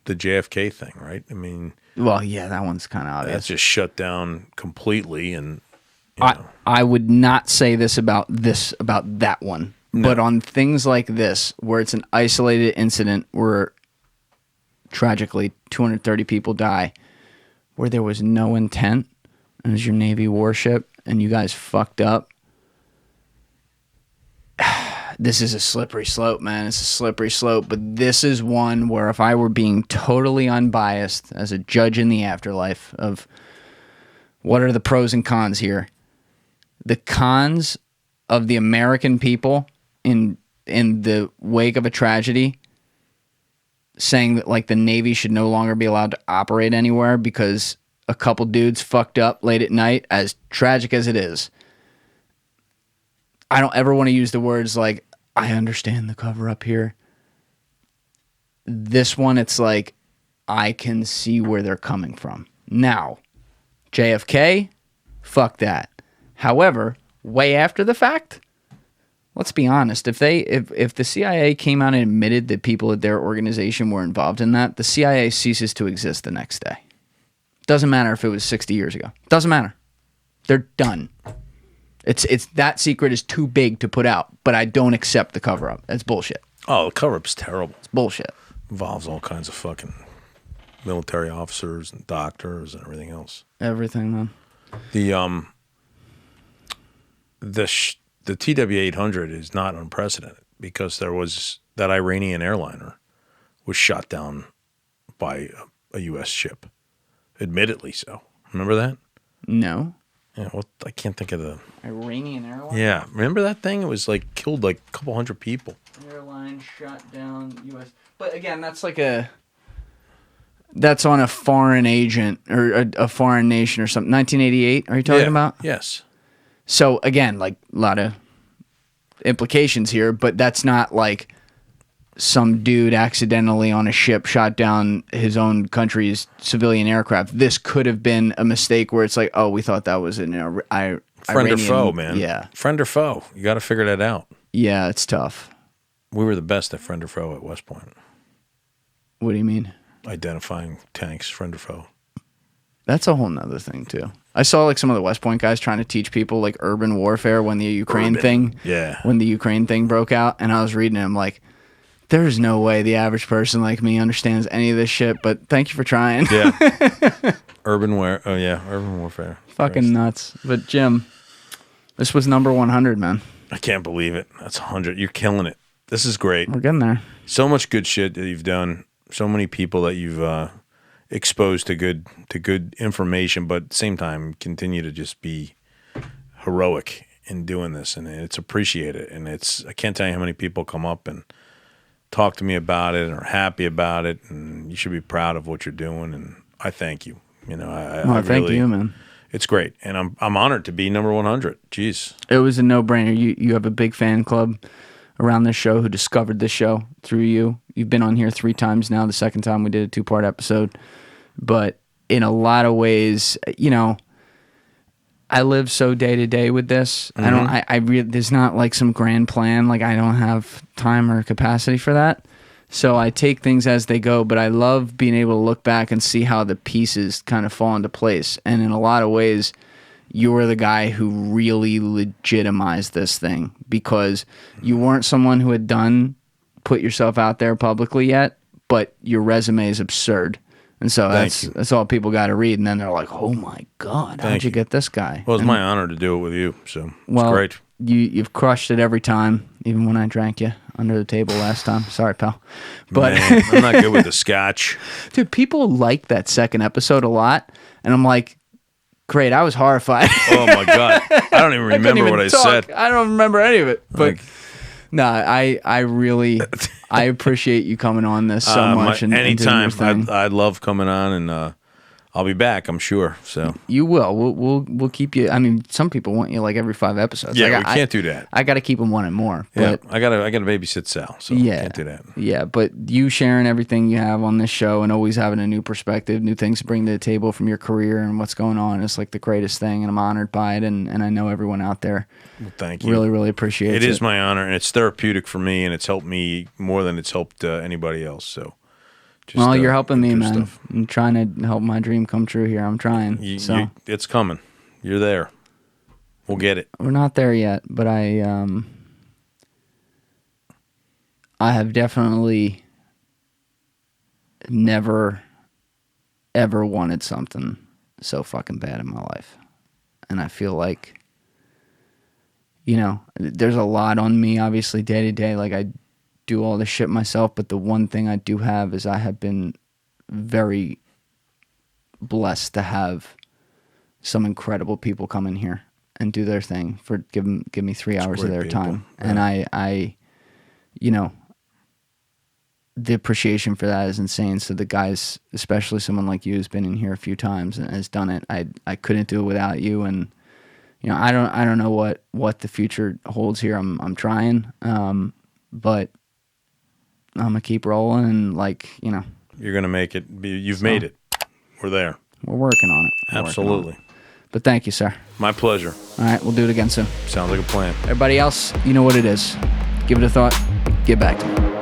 the JFK thing, right? I mean, well, yeah, that one's kind of obvious. That's just shut down completely, and I would not say this about that one. No. But on things like this, where it's an isolated incident where tragically 230 people die, where there was no intent, and it was your Navy warship, and you guys fucked up, this is a slippery slope, man. It's a slippery slope. But this is one where if I were being totally unbiased as a judge in the afterlife of what are the pros and cons here, the cons of the American people in the wake of a tragedy saying that like the Navy should no longer be allowed to operate anywhere because a couple dudes fucked up late at night, as tragic as it is. I don't ever want to use the words like, I understand the cover up here. This one, it's like, I can see where they're coming from. Now, JFK, fuck that. However, way after the fact, let's be honest. If the CIA came out and admitted that people at their organization were involved in that, the CIA ceases to exist the next day. Doesn't matter if it was 60 years ago. Doesn't matter. They're done. It's that secret is too big to put out, but I don't accept the cover-up. It's bullshit. Oh, the cover-up's terrible. It's bullshit. Involves all kinds of fucking military officers and doctors and everything else. Everything, man. The TW-800 is not unprecedented because there was that Iranian airliner was shot down by a U.S. ship. Admittedly so. Remember that? No. Yeah, well, I can't think of the... Iranian airline? Yeah. Remember that thing? It was like killed like a couple hundred people. Airline shot down U.S. But again, that's like that's on a foreign agent or a foreign nation or something. 1988, are you talking about? Yes. So again, like a lot of implications here, but that's not like some dude accidentally on a ship shot down his own country's civilian aircraft. This could have been a mistake where it's like, oh, we thought that was an friend Iranian, or foe, man. Yeah. Friend or foe. You got to figure that out. Yeah, it's tough. We were the best at friend or foe at West Point. What do you mean? Identifying tanks, friend or foe. That's a whole nother thing, too. I saw like some of the West Point guys trying to teach people like urban warfare when the Ukraine thing broke out. And I was reading it, I'm like, there's no way the average person like me understands any of this shit, but thank you for trying. Yeah. Urban warfare. Fucking nuts. But Jim, this was number 100, man. I can't believe it. That's 100. You're killing it. This is great. We're getting there. So much good shit that you've done. So many people that you've exposed to good information, but at the same time continue to just be heroic in doing this, and it's appreciated. And I can't tell you how many people come up and talk to me about it and are happy about it, and you should be proud of what you're doing. And I thank you. I thank you, man. It's great, and I'm honored to be number 100. Jeez, it was a no-brainer. You have a big fan club around this show who discovered this show through you. You've been on here 3 times now. The second time we did a 2-part episode, but in a lot of ways, I live so day to day with this. There's not like some grand plan. Like I don't have time or capacity for that. So I take things as they go, but I love being able to look back and see how the pieces kind of fall into place. And in a lot of ways, you're the guy who really legitimized this thing because you weren't someone who had put yourself out there publicly yet, but your resume is absurd. And so that's all people got to read. And then they're like, oh my God, how'd you get this guy? Well, it's my honor to do it with you. So it's great. You've crushed it every time, even when I drank you under the table last time. Sorry, pal. But man, I'm not good with the scotch. Dude, people like that second episode a lot. And I'm like, great, I was horrified. Oh my God. I don't even remember what I said. I don't remember any of it. But no, I really I appreciate you coming on this so much. Anytime. I love coming on, and I'll be back, I'm sure. So you will. We'll keep you. I mean, some people want you like every 5 episodes. Yeah, we can't do that. I got to keep them one and more. Yeah, But I got to babysit Sal, so yeah, can't do that. Yeah, but you sharing everything you have on this show and always having a new perspective, new things to bring to the table from your career and what's going on is like the greatest thing, and I'm honored by it, and I know everyone out there. Well, thank you. Really, really appreciate it. It is my honor, and it's therapeutic for me, and it's helped me more than it's helped anybody else. So. Well, you're helping me, man. Stuff. I'm trying to help my dream come true here. I'm trying. It's coming. You're there. We'll get it. We're not there yet, but I have definitely never, ever wanted something so fucking bad in my life. And I feel like, there's a lot on me, obviously, day to day. Like, I do all this shit myself, but the one thing I do have is I have been very blessed to have some incredible people come in here and do their thing for give me 3 hours of their time. Yeah. And I the appreciation for that is insane. So the guys, especially someone like you who's been in here a few times and has done it, I couldn't do it without you. And I don't know what the future holds here. I'm trying, but I'm gonna keep rolling, and you're gonna make it. You've made it. We're there. We're working on it. Absolutely. But thank you, sir. My pleasure. All right, we'll do it again soon. Sounds like a plan. Everybody else, you know what it is. Give it a thought. Get back to me.